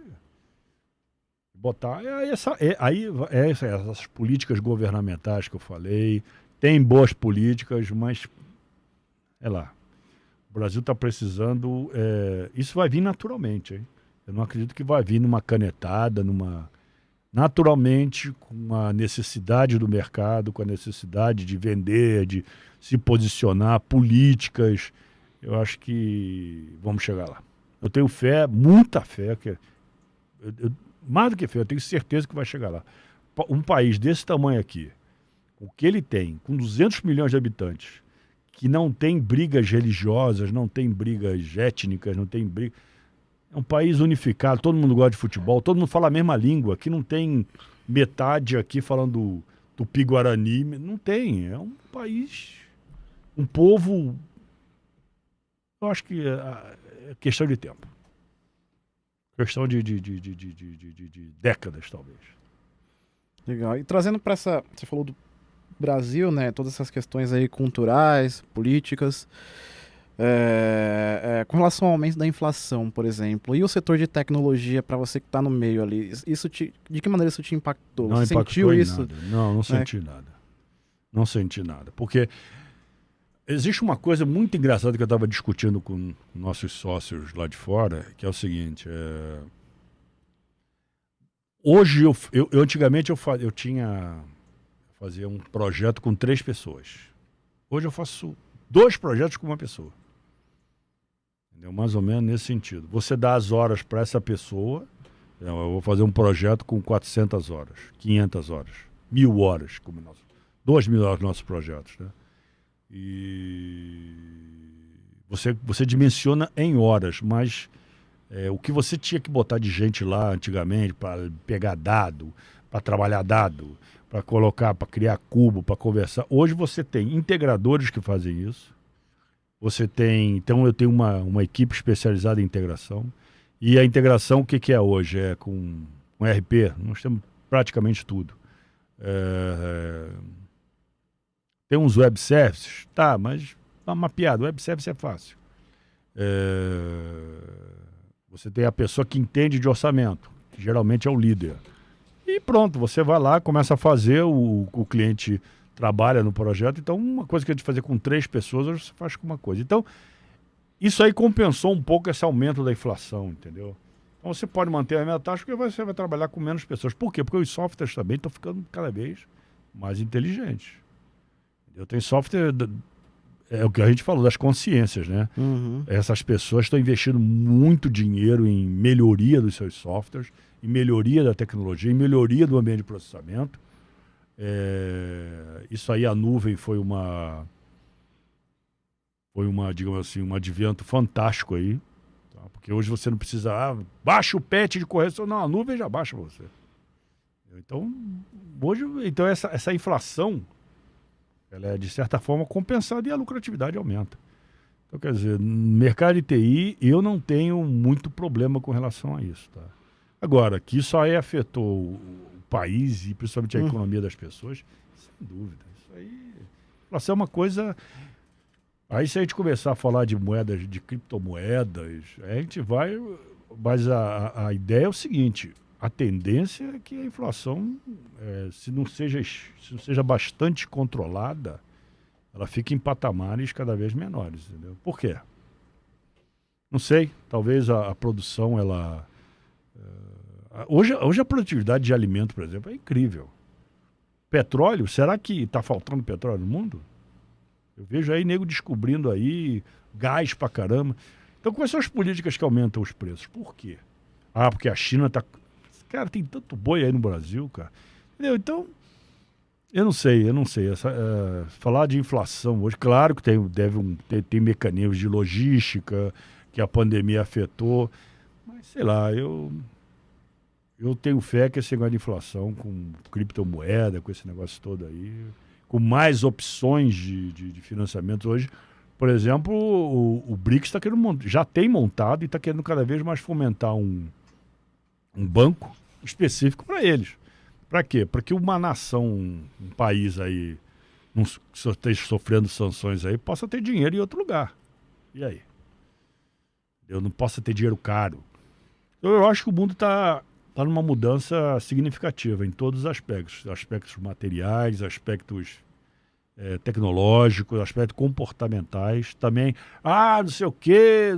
botar. Essas políticas governamentais que eu falei. Tem boas políticas, mas é lá. O Brasil está precisando. Isso vai vir naturalmente, hein? Eu não acredito que vai vir numa canetada, naturalmente, com a necessidade do mercado, com a necessidade de vender, de se posicionar, políticas, eu acho que vamos chegar lá. Eu tenho fé, muita fé, mais do que fé, eu tenho certeza que vai chegar lá. Um país desse tamanho aqui, o que ele tem, com 200 milhões de habitantes, que não tem brigas religiosas, não tem brigas étnicas, não tem briga. É um país unificado, todo mundo gosta de futebol, todo mundo fala a mesma língua, aqui não tem metade aqui falando tupi-guarani, não tem, é um país, um povo, eu acho que é questão de tempo, questão de décadas, talvez. Legal. E trazendo para essa, você falou do Brasil, né, todas essas questões aí culturais, políticas, com relação ao aumento da inflação, por exemplo, e o setor de tecnologia, para você que está no meio ali, de que maneira isso te impactou? Não você impactou sentiu em isso? Nada. Não senti nada. Não senti nada. Porque existe uma coisa muito engraçada que eu estava discutindo com nossos sócios lá de fora, que é o seguinte, hoje, antigamente eu fazia um projeto com 3 pessoas. Hoje eu faço 2 projetos com uma pessoa. Entendeu? Mais ou menos nesse sentido. Você dá as horas para essa pessoa, eu vou fazer um projeto com 400 horas, 500 horas, 1.000 horas, como 2.000 horas nossos projetos, né? E você dimensiona em horas, mas o que você tinha que botar de gente lá antigamente para pegar dado, para trabalhar dado, para colocar, para criar cubo, para conversar. Hoje você tem integradores que fazem isso. Então eu tenho uma equipe especializada em integração. E a integração, o que é hoje? É com RP, nós temos praticamente tudo. Tem uns web services, mas tá mapeado, web service é fácil. Você tem a pessoa que entende de orçamento, que geralmente é o líder. E pronto, você vai lá, começa a fazer, o cliente trabalha no projeto. Então, uma coisa que a gente fazia com 3 pessoas, hoje você faz com uma coisa. Então, isso aí compensou um pouco esse aumento da inflação, entendeu? Então, você pode manter a mesma taxa porque você vai trabalhar com menos pessoas. Por quê? Porque os softwares também estão ficando cada vez mais inteligentes. Eu tenho software, é o que a gente falou, das consciências, né? Uhum. Essas pessoas estão investindo muito dinheiro em melhoria dos seus softwares, em melhoria da tecnologia, em melhoria do ambiente de processamento. Isso aí, a nuvem foi digamos assim, um advento fantástico aí, tá? Porque hoje você não precisa, baixa o patch de correção, não, a nuvem já baixa você. Então, hoje, essa inflação, ela é, de certa forma, compensada e a lucratividade aumenta. Então, quer dizer, no mercado de TI, eu não tenho muito problema com relação a isso, tá? Agora, que isso aí afetou o país e principalmente a economia das pessoas, sem dúvida. Isso aí, inflação é uma coisa... Aí, se a gente começar a falar de moedas, de criptomoedas, a gente vai... Mas a ideia é o seguinte, a tendência é que a inflação, se não seja bastante controlada, ela fica em patamares cada vez menores, entendeu? Por quê? Não sei, talvez a produção, ela... Hoje a produtividade de alimento, por exemplo, é incrível. Petróleo, será que está faltando petróleo no mundo? Eu vejo aí nego descobrindo aí gás pra caramba. Então, quais são as políticas que aumentam os preços? Por quê? Porque a China está... Cara, tem tanto boi aí no Brasil, cara. Entendeu? Então, eu não sei. Falar de inflação hoje, claro que tem mecanismos de logística que a pandemia afetou, mas sei lá, eu tenho fé que esse negócio de inflação com criptomoeda, com esse negócio todo aí, com mais opções de financiamento hoje. Por exemplo, o BRICS já tem montado e está querendo cada vez mais fomentar um banco específico para eles. Para quê? Para que uma nação, um país aí, que esteja sofrendo sanções aí, possa ter dinheiro em outro lugar. E aí? Eu não posso ter dinheiro caro. Eu acho que o mundo está numa mudança significativa em todos os aspectos materiais, aspectos tecnológicos, aspectos comportamentais também. Não sei o quê,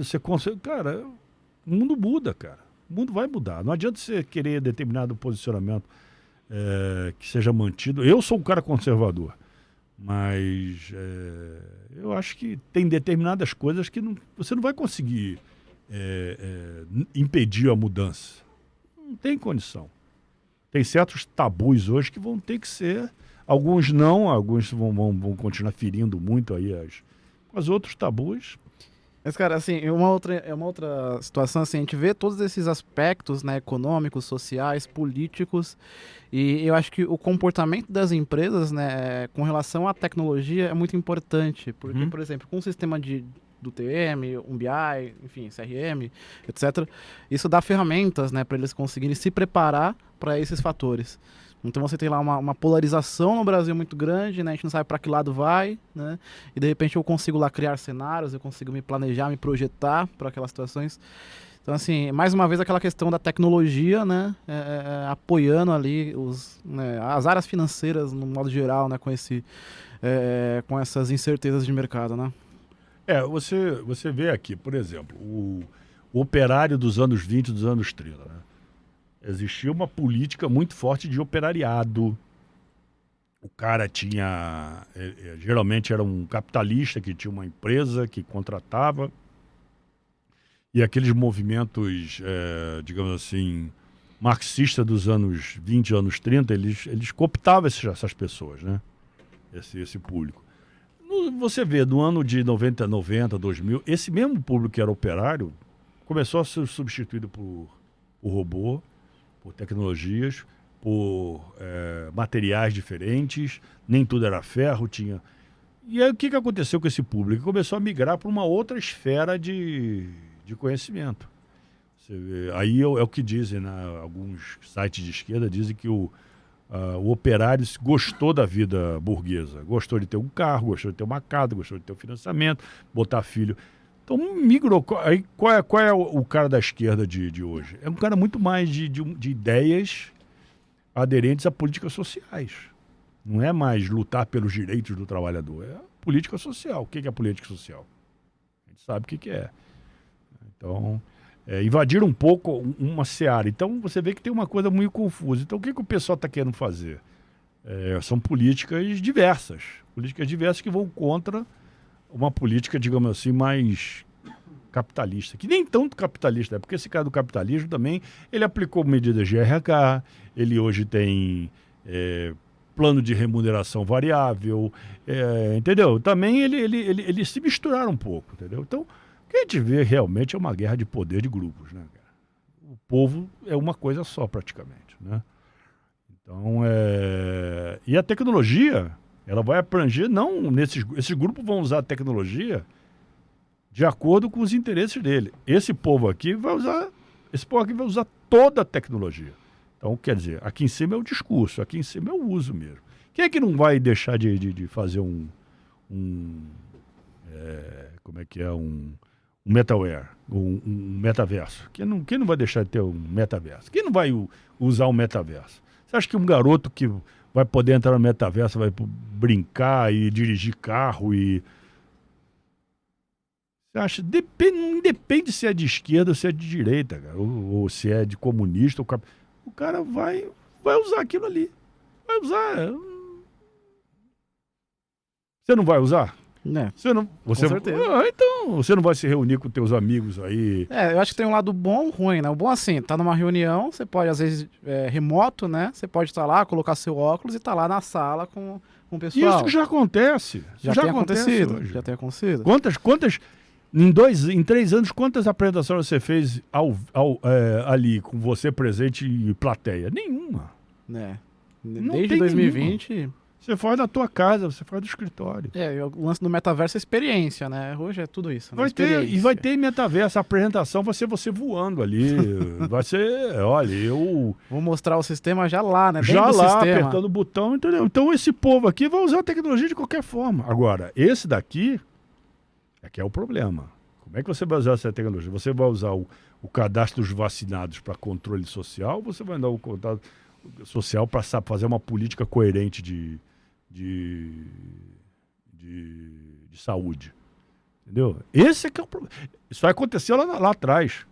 cara, o mundo muda, cara. O mundo vai mudar. Não adianta você querer determinado posicionamento que seja mantido. Eu sou um cara conservador, mas eu acho que tem determinadas coisas que você não vai conseguir impedir a mudança. Não tem condição. Tem certos tabus hoje que vão ter que ser... Alguns não, alguns vão continuar ferindo muito aí as outros tabus. Mas, cara, assim, é uma outra situação, assim, a gente vê todos esses aspectos, né, econômicos, sociais, políticos, e eu acho que o comportamento das empresas, né, com relação à tecnologia é muito importante, porque, por exemplo, com o sistema do TM, um BI, enfim, CRM, etc., isso dá ferramentas, né, para eles conseguirem se preparar para esses fatores. Então você tem lá uma polarização no Brasil muito grande, né? A gente não sabe para que lado vai, né? E de repente eu consigo lá criar cenários, eu consigo me planejar, me projetar para aquelas situações. Então, assim, mais uma vez aquela questão da tecnologia, né? Apoiando ali as áreas financeiras no modo geral, né? Com essas incertezas de mercado, né? Você vê aqui, por exemplo, o operário dos anos 20, dos anos 30, né? Existia uma política muito forte de operariado. O cara tinha... geralmente era um capitalista que tinha uma empresa que contratava. E aqueles movimentos, digamos assim, marxistas dos anos 20, anos 30, eles cooptavam essas pessoas, né? Esse público. Você vê, no ano de 90, 2000, esse mesmo público que era operário começou a ser substituído por robô, por tecnologias, por materiais diferentes, nem tudo era ferro, tinha... E aí o que aconteceu com esse público? Começou a migrar para uma outra esfera de conhecimento. Você vê, aí é o que dizem, né? Alguns sites de esquerda dizem que o operário gostou da vida burguesa, gostou de ter um carro, gostou de ter uma casa, gostou de ter um financiamento, botar filho... Então migrou. Aí, qual é o cara da esquerda de hoje? É um cara muito mais de ideias aderentes a políticas sociais. Não é mais lutar pelos direitos do trabalhador, é política social. O que é a política social? A gente sabe o que é. Então, invadir um pouco uma seara. Então você vê que tem uma coisa muito confusa. Então o que o pessoal está querendo fazer? São políticas diversas que vão contra uma política, digamos assim, mais capitalista, que nem tanto capitalista, porque esse cara do capitalismo também, ele aplicou medidas de RH, ele hoje tem plano de remuneração variável, entendeu? Também ele se misturaram um pouco, entendeu? Então, o que a gente vê realmente é uma guerra de poder de grupos, né, cara? O povo é uma coisa só, praticamente, né? Então, e a tecnologia... ela vai abranger, não, esses grupos vão usar a tecnologia de acordo com os interesses dele. Esse povo aqui vai usar toda a tecnologia. Então, quer dizer, aqui em cima é o discurso, aqui em cima é o uso mesmo. Quem é que não vai deixar de fazer um metaware, um metaverso? Quem não vai deixar de ter um metaverso? Quem não vai usar um metaverso? Você acha que um garoto que vai poder entrar no metaverso, vai brincar e dirigir carro e... Você acha? Não depende se é de esquerda ou se é de direita, cara, ou se é de comunista. O cara vai usar aquilo ali. Vai usar. Você não vai usar? Com certeza. Então, você não vai se reunir com teus amigos aí? Eu acho que tem um lado bom e ruim, né? O bom, assim, tá numa reunião, você pode, às vezes, remoto, né? Você pode estar lá, colocar seu óculos e estar lá na sala com o pessoal. Isso já acontece. Já tem acontecido. Já tem acontecido. Em 3 anos, quantas apresentações você fez ali, com você presente e plateia? Nenhuma. Desde 2020... nenhuma. Você faz na tua casa, você faz do escritório. O lance do metaverso é experiência, né? Hoje é tudo isso. Né? Vai ter metaverso. A apresentação vai ser você voando ali. Vai ser, olha, vou mostrar o sistema já lá, né? Já lá, apertando o botão, entendeu? Então esse povo aqui vai usar a tecnologia de qualquer forma. Agora, esse daqui é que é o problema. Como é que você vai usar essa tecnologia? Você vai usar o cadastro dos vacinados para controle social ou você vai dar o contato social para fazer uma política coerente de saúde? Entendeu? Esse é que é o problema. Isso vai acontecer lá atrás.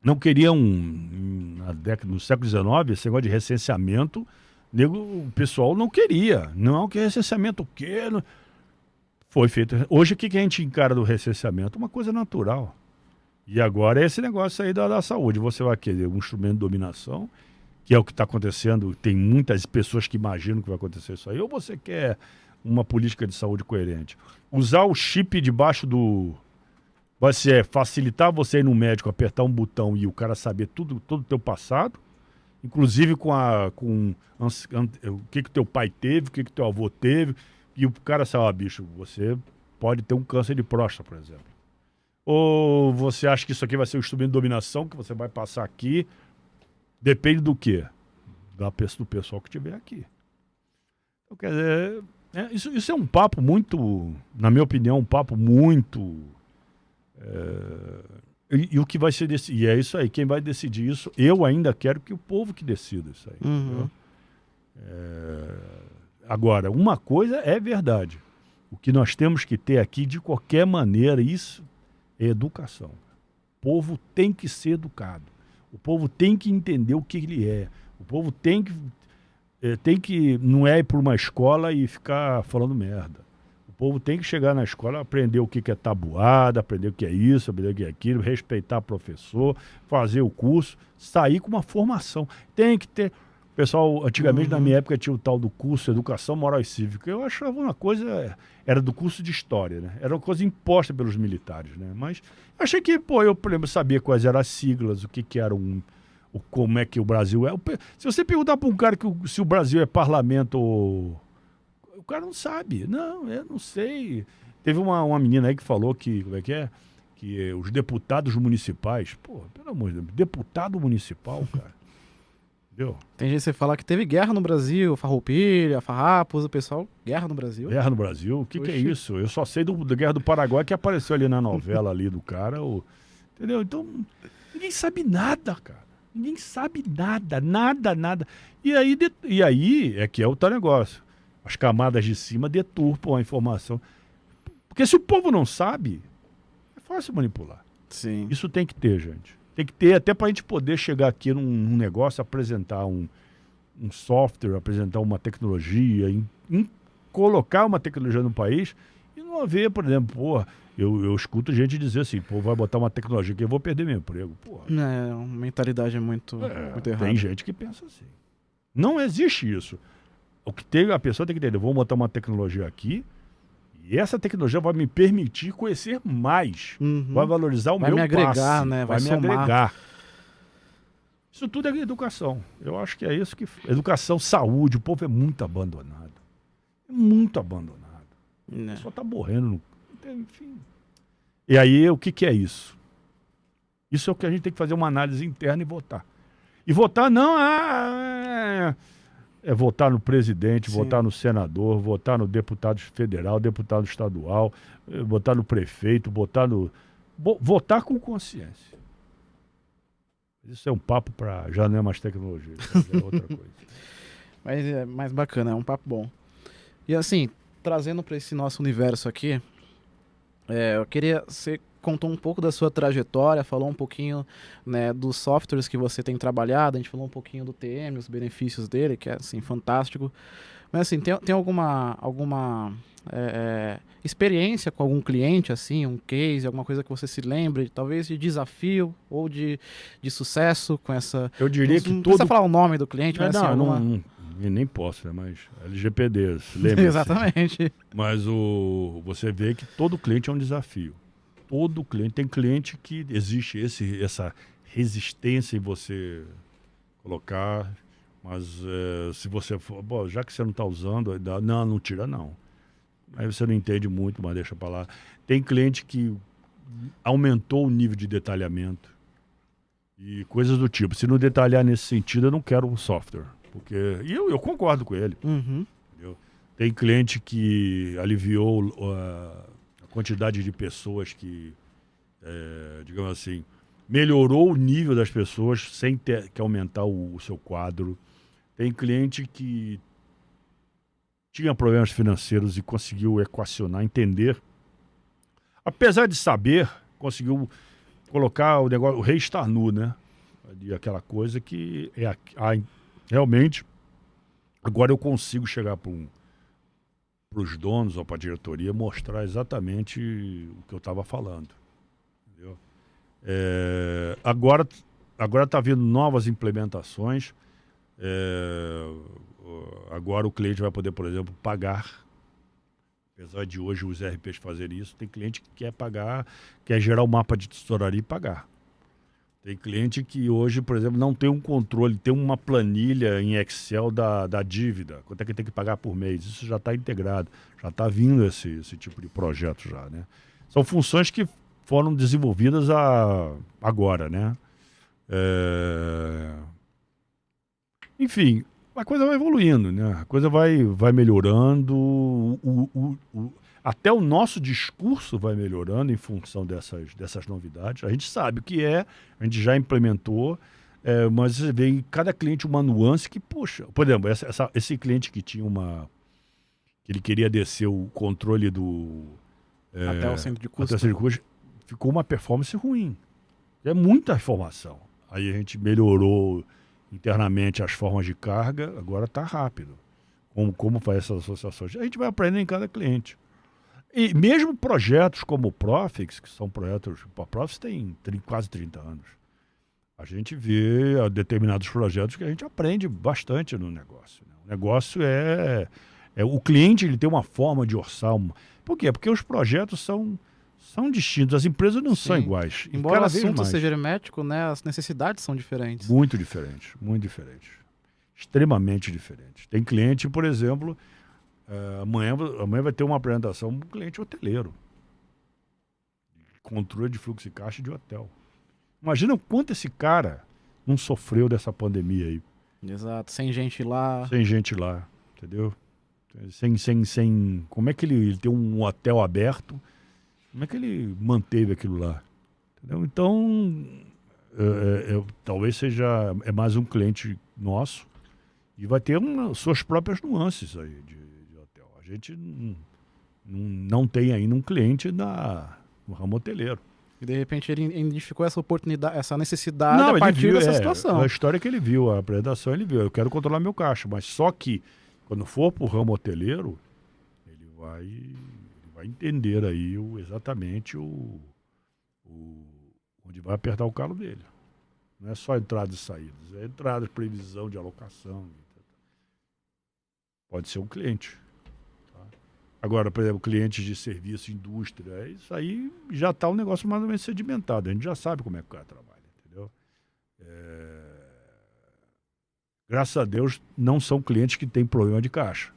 não queriam, no século XIX, esse negócio de recenseamento, o pessoal não queria. Não, que recenseamento o quê? Foi feito. Hoje, o que a gente encara do recenseamento? Uma coisa natural. E agora é esse negócio aí da saúde. Você vai querer um instrumento de dominação, que é o que está acontecendo. Tem muitas pessoas que imaginam que vai acontecer isso aí. Ou você quer uma política de saúde coerente? Usar o chip debaixo do... Vai ser facilitar você ir no médico, apertar um botão e o cara saber todo o teu passado, inclusive com o que teu pai teve, o que teu avô teve, e o cara sabe, bicho, você pode ter um câncer de próstata, por exemplo. Ou você acha que isso aqui vai ser um instrumento de dominação que você vai passar aqui? Depende do quê? Do pessoal que estiver aqui. Então, quer dizer, isso é um papo muito, na minha opinião, um papo muito... E o que vai ser decidido? E é isso aí, quem vai decidir isso, eu ainda quero que o povo que decida isso aí. Uhum. Agora, uma coisa é verdade. O que nós temos que ter aqui, de qualquer maneira, isso é educação. O povo tem que ser educado. O povo tem que entender o que ele é. O povo tem que não é ir para uma escola e ficar falando merda. O povo tem que chegar na escola, aprender o que é tabuada, aprender o que é isso, aprender o que é aquilo, respeitar o professor, fazer o curso, sair com uma formação. Tem que ter... Pessoal, antigamente, na minha época, tinha o tal do curso Educação Moral e Cívica. Eu achava uma coisa... Era do curso de História, né? Era uma coisa imposta pelos militares, né? Mas eu achei que, eu, por exemplo, sabia quais eram as siglas, o que era como é que o Brasil é. Se você perguntar para um cara se o Brasil é parlamento ou... O cara não sabe. Não, eu não sei. Teve uma menina aí que falou que... Como é que é? Que os deputados municipais... Pô, pelo amor de Deus. Deputado municipal, cara. Entendeu? Tem gente que você fala que teve guerra no Brasil, Farroupilha, Farrapos, o pessoal, guerra no Brasil. Guerra no Brasil? O que é isso? Eu só sei da Guerra do Paraguai que apareceu ali na novela ali do cara. Entendeu? Então, ninguém sabe nada, cara. Ninguém sabe nada. E aí é que é o tal negócio. As camadas de cima deturpam a informação. Porque se o povo não sabe, é fácil manipular. Sim. Isso tem que ter, gente. Tem que ter até para a gente poder chegar aqui num negócio, apresentar um software, apresentar uma tecnologia, colocar uma tecnologia no país e não haver, por exemplo, eu escuto gente dizer assim, vai botar uma tecnologia que eu vou perder meu emprego. É uma mentalidade muito errada. Tem gente que pensa assim. Não existe isso. A pessoa tem que entender, vou botar uma tecnologia aqui e essa tecnologia vai me permitir conhecer mais. Vai valorizar o meu passe. Vai me agregar, né? Vai me agregar. Isso tudo é educação. Eu acho que é isso que... Educação, saúde, o povo é muito abandonado. É muito abandonado. Né? Só tá morrendo. Enfim. E aí, o que é isso? Isso é o que a gente tem que fazer uma análise interna e votar. E votar não é votar no presidente, votar no senador, votar no deputado federal, deputado estadual, votar no prefeito, votar com consciência. Isso é um papo para... Já não é mais tecnologia, já é outra coisa. Mas é mais bacana, é um papo bom. E assim, trazendo para esse nosso universo aqui, eu queria... Você contou um pouco da sua trajetória, falou um pouquinho, né, dos softwares que você tem trabalhado, a gente falou um pouquinho do TM, os benefícios dele, que é assim, fantástico. Mas assim, tem alguma experiência com algum cliente, assim, um case, alguma coisa que você se lembre, talvez de desafio ou de sucesso com essa... Eu diria que não precisa falar o nome do cliente, mas assim, não, nem posso, né? Mas LGPD, lembra? Exatamente. Mas você vê que todo cliente é um desafio. Todo cliente. Tem cliente que existe essa resistência em você colocar, mas se você for... já que você não está usando, não tira não. Aí você não entende muito, mas deixa para lá. Tem cliente que aumentou o nível de detalhamento e coisas do tipo. Se não detalhar nesse sentido, eu não quero um software. E eu concordo com ele. Entendeu? Tem cliente que aliviou a quantidade de pessoas que, digamos assim, melhorou o nível das pessoas sem ter que aumentar o seu quadro. Tem cliente que tinha problemas financeiros e conseguiu equacionar, entender. Apesar de saber, conseguiu colocar o negócio, o rei estar nu, né? Ali, aquela coisa que realmente agora eu consigo chegar para os donos ou para a diretoria mostrar exatamente o que eu estava falando. Entendeu? Agora está vindo novas implementações. Agora o cliente vai poder, por exemplo, pagar. Apesar de hoje os ERPs fazerem isso, tem cliente que quer pagar, quer gerar um mapa de tesouraria e pagar. Tem cliente que hoje, por exemplo, não tem um controle, tem uma planilha em Excel da dívida, quanto é que tem que pagar por mês. Isso já está integrado, já está vindo esse tipo de projeto já, né? São funções que foram desenvolvidas agora, né? Enfim, a coisa vai evoluindo, né? A coisa vai melhorando, até o nosso discurso vai melhorando em função dessas novidades. A gente sabe o que é, a gente já implementou, mas você vê em cada cliente uma nuance que, poxa, por exemplo, esse cliente que tinha que ele queria descer o controle até o centro de custo. Ficou uma performance ruim. É muita informação. Aí a gente melhorou internamente as formas de carga, agora está rápido. Como faz essas associações? A gente vai aprendendo em cada cliente. E mesmo projetos como o Profix, que são projetos... O Profix tem quase 30 anos. A gente vê determinados projetos que a gente aprende bastante no negócio. Né? O negócio o cliente ele tem uma forma de orçar. Por quê? Porque os projetos são distintos, as empresas não são iguais. Embora o assunto seja hermético, né, as necessidades são diferentes. Muito diferentes, muito diferentes. Extremamente diferentes. Tem cliente, por exemplo, amanhã vai ter uma apresentação com um cliente hoteleiro. Controle de fluxo de caixa de hotel. Imagina o quanto esse cara não sofreu dessa pandemia aí. Exato, sem gente lá. Sem gente lá, entendeu? Sem como é que ele tem um hotel aberto? Como é que ele manteve aquilo lá? Entendeu? Então, talvez seja mais um cliente nosso e vai ter suas próprias nuances aí de hotel. A gente não tem ainda um cliente no ramo hoteleiro. E de repente ele identificou essa oportunidade, essa necessidade a partir dessa situação. A história que ele viu, a apresentação ele viu. Eu quero controlar meu caixa, mas só que quando for para o ramo hoteleiro, ele vai entender aí exatamente onde vai apertar o calo dele. Não é só entradas e saídas, é entrada, previsão de alocação. Pode ser um cliente. Tá? Agora, por exemplo, clientes de serviço, indústria, isso aí já está um negócio mais ou menos sedimentado. A gente já sabe como é que o cara trabalha, entendeu? Graças a Deus, não são clientes que têm problema de caixa.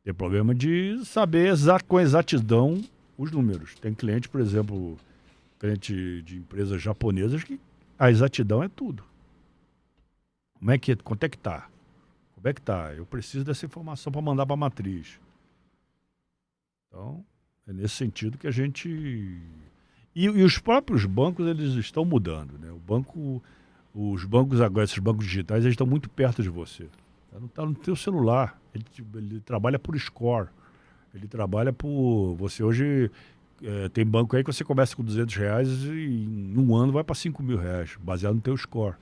Tem problema de saber com exatidão os números. Tem cliente, por exemplo, cliente de empresas japonesas que a exatidão é tudo. Quanto é que tá? Como é que tá? Eu preciso dessa informação para mandar para a matriz. Então, é nesse sentido que a gente... E os próprios bancos, eles estão mudando, né? Os bancos agora, esses bancos digitais, eles estão muito perto de você. Não está no teu celular. Ele trabalha por score. Ele trabalha por... Você hoje tem banco aí que você começa com R$200 e em um ano vai para R$5.000, baseado no teu score.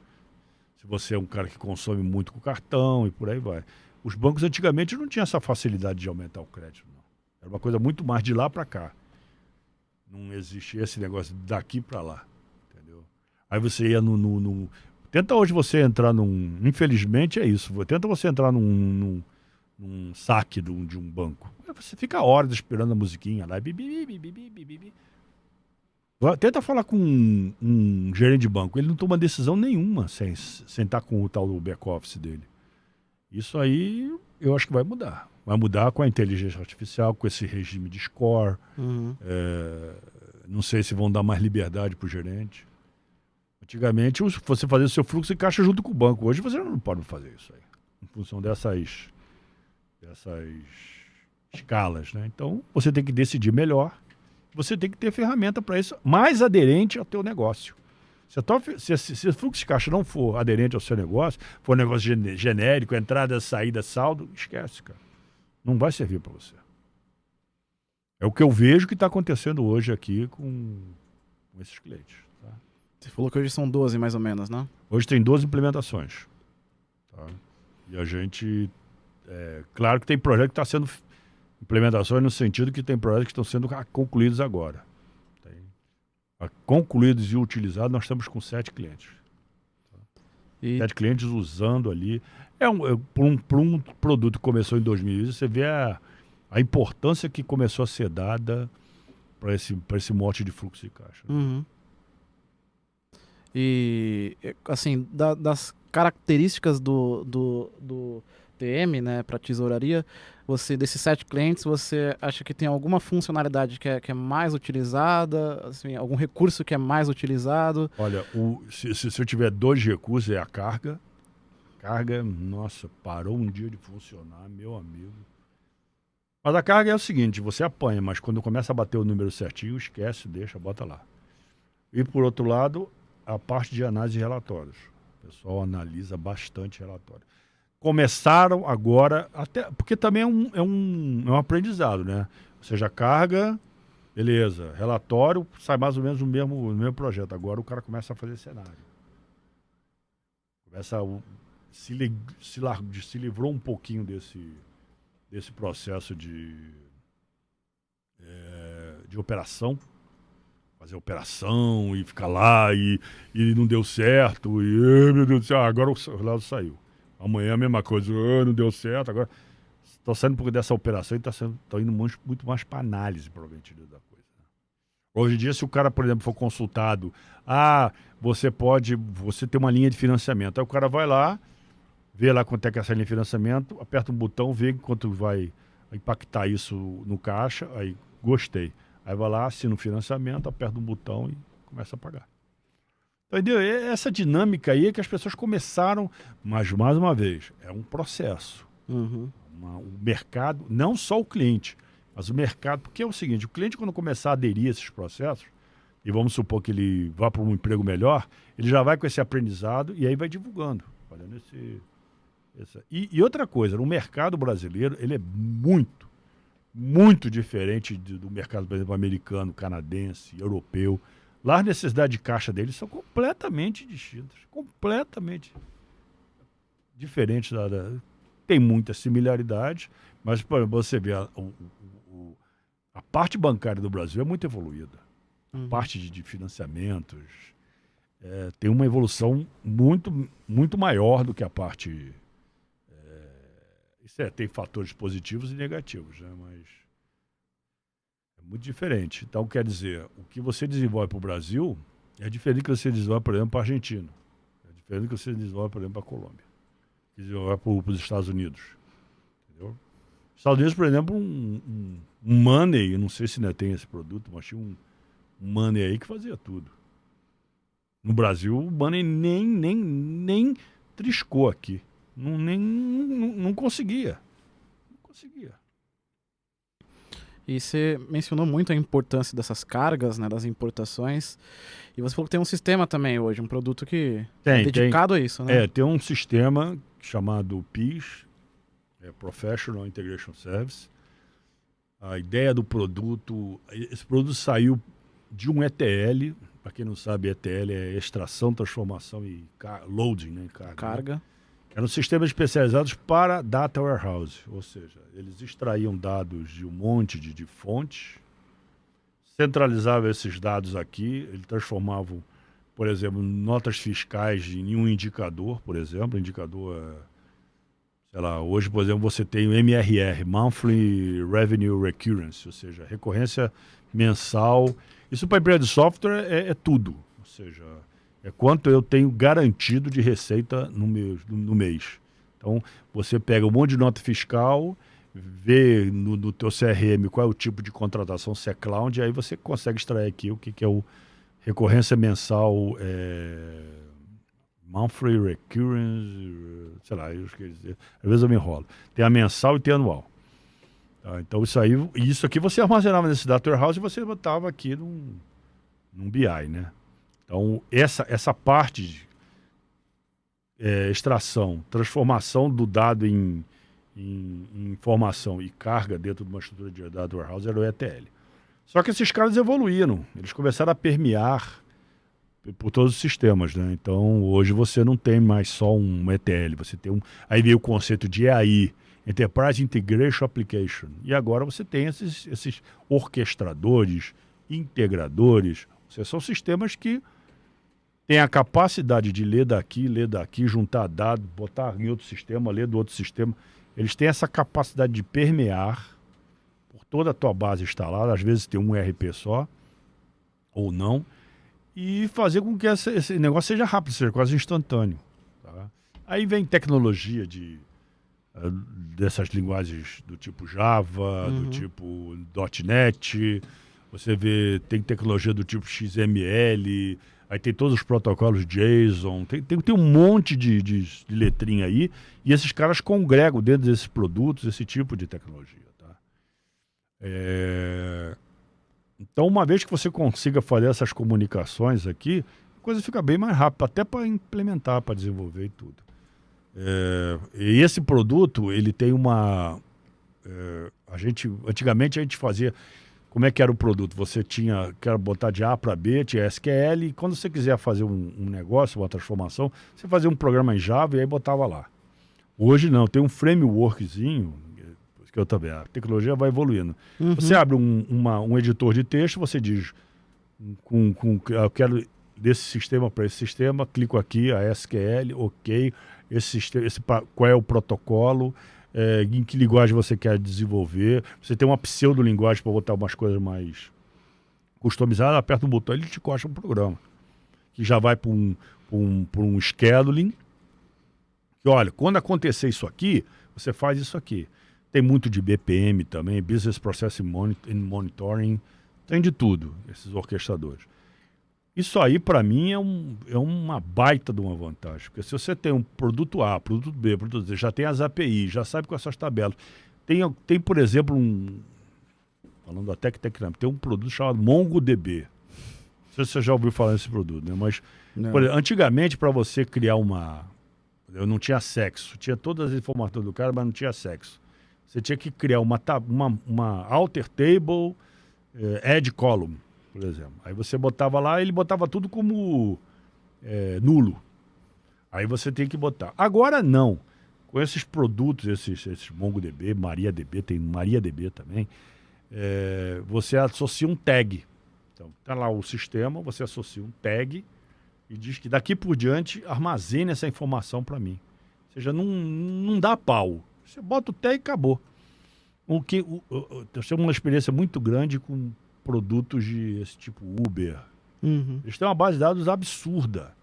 Se você é um cara que consome muito com cartão e por aí vai. Os bancos antigamente não tinham essa facilidade de aumentar o crédito, não. Era uma coisa muito mais de lá para cá. Não existia esse negócio daqui para lá. Entendeu? Aí você ia Tenta hoje você entrar Infelizmente é isso. Tenta você entrar num saque de um banco. Você fica horas esperando a musiquinha lá. Tenta falar com um gerente de banco. Ele não toma decisão nenhuma sem estar com o tal do back-office dele. Isso aí eu acho que vai mudar. Vai mudar com a inteligência artificial, com esse regime de score. Uhum. Não sei se vão dar mais liberdade para o gerente. Antigamente, você fazia o seu fluxo de caixa junto com o banco. Hoje você não pode fazer isso aí. Em função dessas escalas, né? Então, você tem que decidir melhor. Você tem que ter ferramenta para isso mais aderente ao teu negócio. Se o fluxo de caixa não for aderente ao seu negócio, for um negócio genérico, entrada, saída, saldo, esquece, cara. Não vai servir para você. É o que eu vejo que está acontecendo hoje aqui com esses clientes. Tá? Você falou que hoje são 12 mais ou menos, né? Hoje tem 12 implementações. Tá? E a gente... claro que tem projeto que está sendo... Implementações no sentido que tem projetos que estão sendo concluídos agora. Concluídos e utilizados, nós estamos com 7 clientes. E 7 clientes usando ali. Por um produto que começou em 2020, você vê a importância que começou a ser dada para esse monte de fluxo de caixa. Uhum. E, assim, das características do TM, né, para tesouraria, desses 7 clientes, você acha que tem alguma funcionalidade que é mais utilizada, assim, algum recurso que é mais utilizado? Olha, se eu tiver 2 recursos, é a carga. Carga, nossa, parou um dia de funcionar, meu amigo. Mas a carga é o seguinte, você apanha, mas quando começa a bater o número certinho, esquece, deixa, bota lá. E por outro lado, a parte de análise de relatórios. O pessoal analisa bastante relatório. Começaram agora, até porque também é um aprendizado, né? Ou seja, carga, beleza, relatório, sai mais ou menos no mesmo projeto. Agora o cara começa a fazer cenário. Começa se livrou um pouquinho desse processo de operação. Fazer operação e ficar lá e não deu certo. E, meu Deus do céu, agora o relatório saiu. Amanhã a mesma coisa, não deu certo, agora estou saindo um pouco dessa operação e estou indo muito mais para análise, provavelmente, da coisa. Hoje em dia, se o cara, por exemplo, for consultado, você tem uma linha de financiamento, aí o cara vai lá, vê lá quanto é que é essa linha de financiamento, aperta um botão, vê quanto vai impactar isso no caixa, aí gostei. Aí vai lá, assina o financiamento, aperta um botão e começa a pagar. Entendeu? Essa dinâmica aí é que as pessoas começaram, mas mais uma vez, é um processo. Uhum. O mercado, não só o cliente, mas o mercado, porque é o seguinte, o cliente quando começar a aderir a esses processos, e vamos supor que ele vá para um emprego melhor, ele já vai com esse aprendizado e aí vai divulgando. Fazendo E outra coisa, no mercado brasileiro, ele é muito, muito diferente do mercado, por exemplo, americano, canadense, europeu. Lá as necessidades de caixa deles são completamente distintas, completamente diferentes. Tem muita similaridade, mas você vê a parte bancária do Brasil é muito evoluída. A parte de financiamentos tem uma evolução muito, muito maior do que a parte... tem fatores positivos e negativos, né? Mas muito diferente. Então, quer dizer, o que você desenvolve para o Brasil é diferente do que você desenvolve, por exemplo, para a Argentina. É diferente do que você desenvolve, por exemplo, para a Colômbia. Que desenvolve para os Estados Unidos. Entendeu? Os Estados Unidos, por exemplo, um money, eu não sei se ainda tem esse produto, mas tinha um money aí que fazia tudo. No Brasil, o money nem triscou aqui. Não conseguia. Não conseguia. E você mencionou muito a importância dessas cargas, né, das importações. E você falou que tem um sistema também hoje, um produto que é dedicado a isso, né? Tem um sistema chamado PIS, Professional Integration Service. A ideia do produto, esse produto saiu de um ETL, para quem não sabe, ETL é extração, transformação e loading, né? Carga. Eram sistemas especializados para data warehouse, ou seja, eles extraíam dados de um monte de fontes, centralizavam esses dados aqui, eles transformavam, por exemplo, notas fiscais em um indicador, por exemplo, sei lá, hoje, por exemplo, você tem o MRR, Monthly Revenue Recurrence, ou seja, recorrência mensal. Isso para empresa de software é tudo, ou seja... é quanto eu tenho garantido de receita no mês. Então, você pega um monte de nota fiscal, vê no teu CRM qual é o tipo de contratação, se é cloud, e aí você consegue extrair aqui o que é o recorrência mensal, monthly recurrence, sei lá, às vezes eu me enrolo. Tem a mensal e tem a anual. Tá? Então, isso aqui você armazenava nesse data warehouse e você botava aqui num BI, né? Então, essa parte de extração, transformação do dado em informação e carga dentro de uma estrutura de data warehouse era o ETL. Só que esses caras evoluíram. Eles começaram a permear por todos os sistemas, né? Então, hoje você não tem mais só um ETL, você tem um... Aí veio o conceito de EAI, Enterprise Integration Application. E agora você tem esses orquestradores, integradores. São sistemas que têm a capacidade de ler daqui, juntar dados, botar em outro sistema, ler do outro sistema. Eles têm essa capacidade de permear por toda a tua base instalada. Às vezes tem um ERP só, ou não. E fazer com que esse negócio seja rápido, seja quase instantâneo. Tá? Aí vem tecnologia dessas linguagens do tipo Java, do tipo .NET, você vê, tem tecnologia do tipo XML, aí tem todos os protocolos JSON, tem um monte de letrinha aí, e esses caras congregam dentro desses produtos esse tipo de tecnologia. Tá? Então, uma vez que você consiga fazer essas comunicações aqui, a coisa fica bem mais rápida, até para implementar, para desenvolver e tudo. E esse produto, ele tem uma... Antigamente a gente fazia... Como é que era o produto? Você tinha que botar de A para B, tinha SQL, e quando você quiser fazer um negócio, uma transformação, você fazia um programa em Java e aí botava lá. Hoje não, tem um frameworkzinho, que eu também, a tecnologia vai evoluindo. Você abre um editor de texto, você diz, eu quero desse sistema para esse sistema, clico aqui, a SQL, ok, qual é o protocolo, em que linguagem você quer desenvolver. Você tem uma pseudo-linguagem para botar umas coisas mais customizadas, aperta um botão e ele te costa um programa. Que já vai para um scheduling. Que, olha, quando acontecer isso aqui, você faz isso aqui. Tem muito de BPM também, Business Process Monitoring, tem de tudo, esses orquestradores. Isso aí, para mim, é uma baita de uma vantagem. Porque se você tem um produto A, produto B, produto C, já tem as APIs, já sabe quais são as tabelas. Tem por exemplo, falando até que tem um produto chamado MongoDB. Não sei se você já ouviu falar desse produto, né? Mas, por exemplo, antigamente, para você criar eu não tinha sexo. Tinha todas as informações do cara, mas não tinha sexo. Você tinha que criar uma alter table, add column, por exemplo. Aí você botava lá, ele botava tudo como nulo. Aí você tem que botar. Agora não. Com esses produtos, esses MongoDB, MariaDB, tem MariaDB também, você associa um tag. Então, tá lá o sistema, você associa um tag e diz que daqui por diante armazene essa informação para mim. Ou seja, não dá pau. Você bota o tag e acabou. Eu tenho uma experiência muito grande com produtos de esse tipo Uber. Eles têm uma base de dados absurda.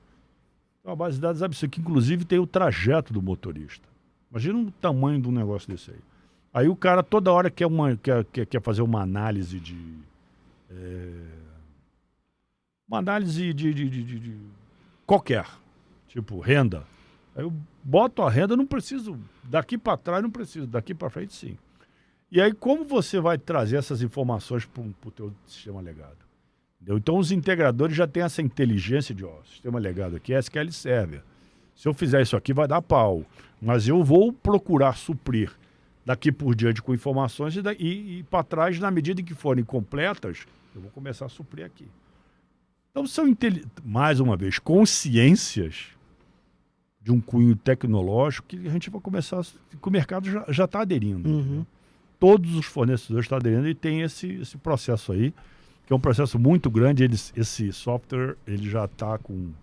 Que inclusive tem o trajeto do motorista. Imagina o tamanho de um negócio desse aí. Aí o cara toda hora quer fazer uma análise de qualquer, tipo renda. Aí eu boto a renda, não preciso, daqui para trás não preciso, daqui para frente sim. E aí como você vai trazer essas informações para o teu sistema legado? Entendeu? Então os integradores já têm essa inteligência de, sistema legado aqui é SQL Server. Se eu fizer isso aqui vai dar pau, mas eu vou procurar suprir daqui por diante com informações e para trás, na medida em que forem completas, eu vou começar a suprir aqui. Então são, mais uma vez, consciências de um cunho tecnológico que a gente vai começar, que o mercado já está aderindo. Todos os fornecedores estão aderindo e tem esse processo aí, que é um processo muito grande. Esse software ele já está com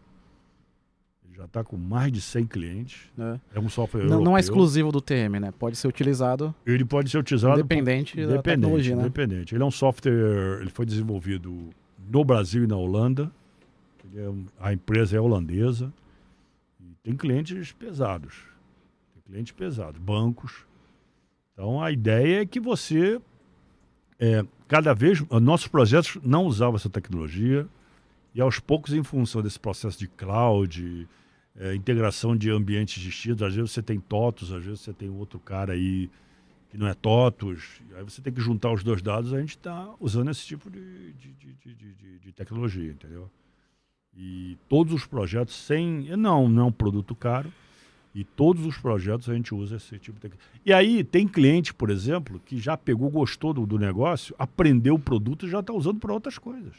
mais de 100 clientes. É um software europeu. Não é exclusivo do TM, né? Pode ser utilizado... Ele pode ser utilizado... Independente da tecnologia, né? Independente. Ele é um software... Ele foi desenvolvido no Brasil e na Holanda. A empresa é holandesa. E tem clientes pesados. Bancos. Então, a ideia é que você... cada vez... Nossos projetos não usavam essa tecnologia. E, aos poucos, em função desse processo de cloud... integração de ambientes distintos, às vezes você tem TOTUS, às vezes você tem outro cara aí que não é TOTUS, aí você tem que juntar os dois dados, a gente está usando esse tipo de tecnologia, entendeu? E todos os projetos não é um produto caro, E todos os projetos a gente usa esse tipo de tecnologia. E aí tem cliente, por exemplo, que já pegou, gostou do negócio, aprendeu o produto e já está usando para outras coisas.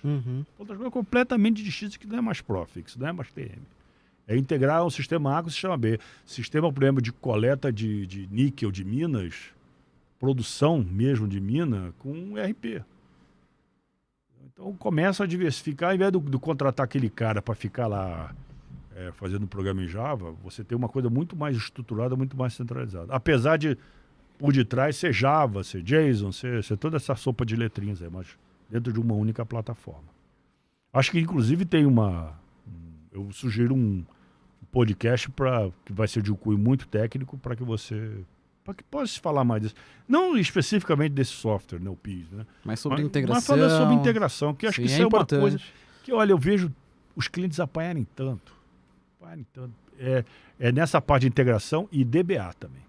Outras coisas completamente distintas, que não é mais Profix, não é mais TM. É integrar um sistema A com o sistema B. Sistema, por exemplo, de coleta de níquel de minas, produção mesmo de mina, com ERP. Então começa a diversificar, ao invés do contratar aquele cara para ficar lá fazendo programa em Java, você tem uma coisa muito mais estruturada, muito mais centralizada. Apesar de, por detrás, ser Java, ser JSON, ser toda essa sopa de letrinhas aí, mas dentro de uma única plataforma. Acho que, inclusive, tem eu sugiro um podcast que vai ser de um cunho muito técnico para que possa falar mais disso. Não especificamente desse software, né, o PIS, né? Mas sobre integração. Mas falando sobre integração, que acho que isso é importante. uma coisa que, olha, eu vejo os clientes apanharem tanto. É nessa parte de integração e DBA também.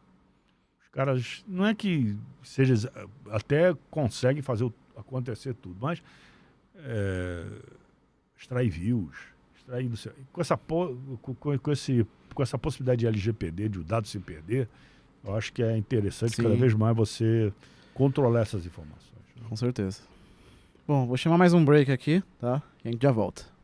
Os caras, não é que seja, até conseguem fazer acontecer tudo, mas extrair views, com essa possibilidade de LGPD, de o dado se perder, eu acho que é interessante cada vez mais você controlar essas informações. Né? Com certeza. Bom, vou chamar mais um break aqui, tá? E a gente já volta.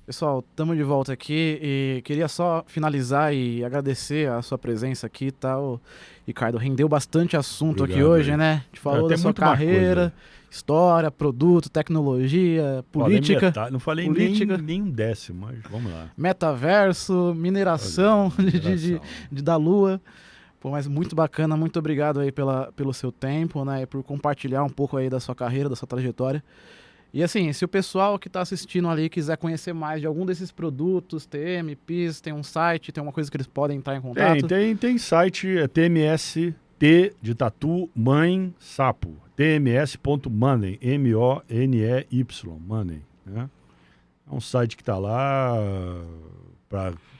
Pessoal, estamos de volta aqui e queria só finalizar e agradecer a sua presença aqui, tá? O Ricardo rendeu bastante assunto aqui hoje, né? A gente falou da sua carreira, história, produto, tecnologia, política. Não falei nem um décimo, mas vamos lá. Metaverso, mineração da Lua. Pô, mas muito bacana, muito obrigado aí pelo seu tempo, né? E por compartilhar um pouco aí da sua carreira, da sua trajetória. E assim, se o pessoal que está assistindo ali quiser conhecer mais de algum desses produtos, TM, PIS, tem um site, tem uma coisa que eles podem entrar em contato? Tem site, TMS, T de tatu, mãe, sapo, tms.money, M-O-N-E-Y, money, né? É um site que está lá,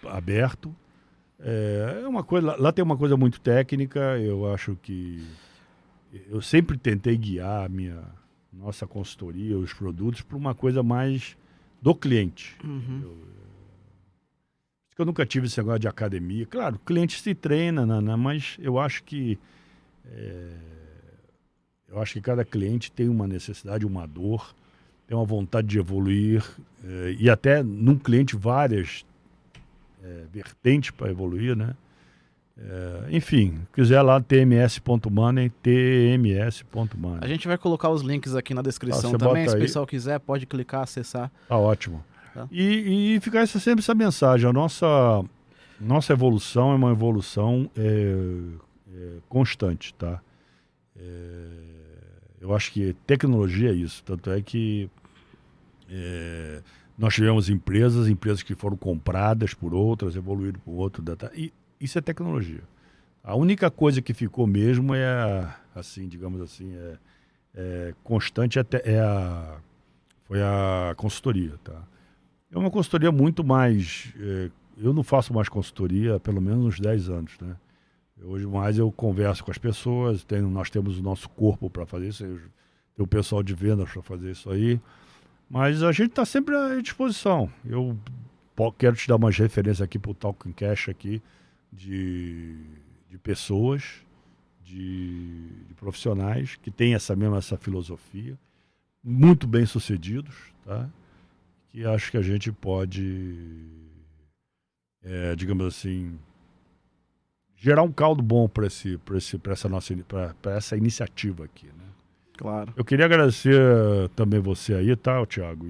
aberto. Uma coisa, lá tem uma coisa muito técnica, eu acho que eu sempre tentei guiar nossa consultoria, os produtos, para uma coisa mais do cliente. Eu nunca tive esse negócio de academia. Claro, o cliente se treina, mas eu acho que cada cliente tem uma necessidade, uma dor, tem uma vontade de evoluir, e até num cliente várias vertentes para evoluir, né? Enfim, quiser lá, tms.money, tms.money. A gente vai colocar os links aqui na descrição também, se o pessoal quiser, pode clicar, acessar. Tá ótimo. Tá. E ficar sempre essa mensagem, a nossa evolução é uma evolução constante, tá? Eu acho que tecnologia é isso, tanto é que nós tivemos empresas que foram compradas por outras, evoluíram por outro, e isso é tecnologia. A única coisa que ficou mesmo constante foi a consultoria, tá? É uma consultoria muito mais... eu não faço mais consultoria há pelo menos uns 10 anos, né? Hoje mais eu converso com as pessoas, nós temos o nosso corpo para fazer isso, tem o pessoal de vendas para fazer isso aí, mas a gente está sempre à disposição. Eu quero te dar umas referências aqui para o Talking Cash aqui, de pessoas, de profissionais que têm essa filosofia, muito bem sucedidos, tá? Que acho que a gente pode, digamos assim, gerar um caldo bom para essa iniciativa aqui, né? Claro. Eu queria agradecer também você aí, tá, Thiago?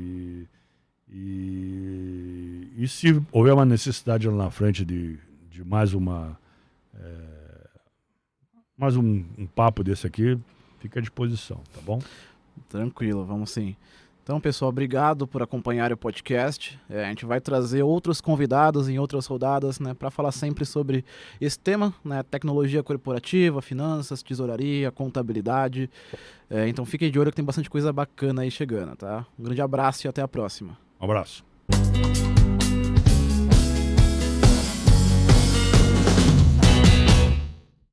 E se houver uma necessidade lá na frente de mais um papo desse aqui, fica à disposição, tá bom? Tranquilo, vamos sim. Então, pessoal, obrigado por acompanhar o podcast. A gente vai trazer outros convidados em outras rodadas, né, para falar sempre sobre esse tema, né, tecnologia corporativa, finanças, tesouraria, contabilidade. Então, fiquem de olho que tem bastante coisa bacana aí chegando, tá? Um grande abraço e até a próxima. Um abraço.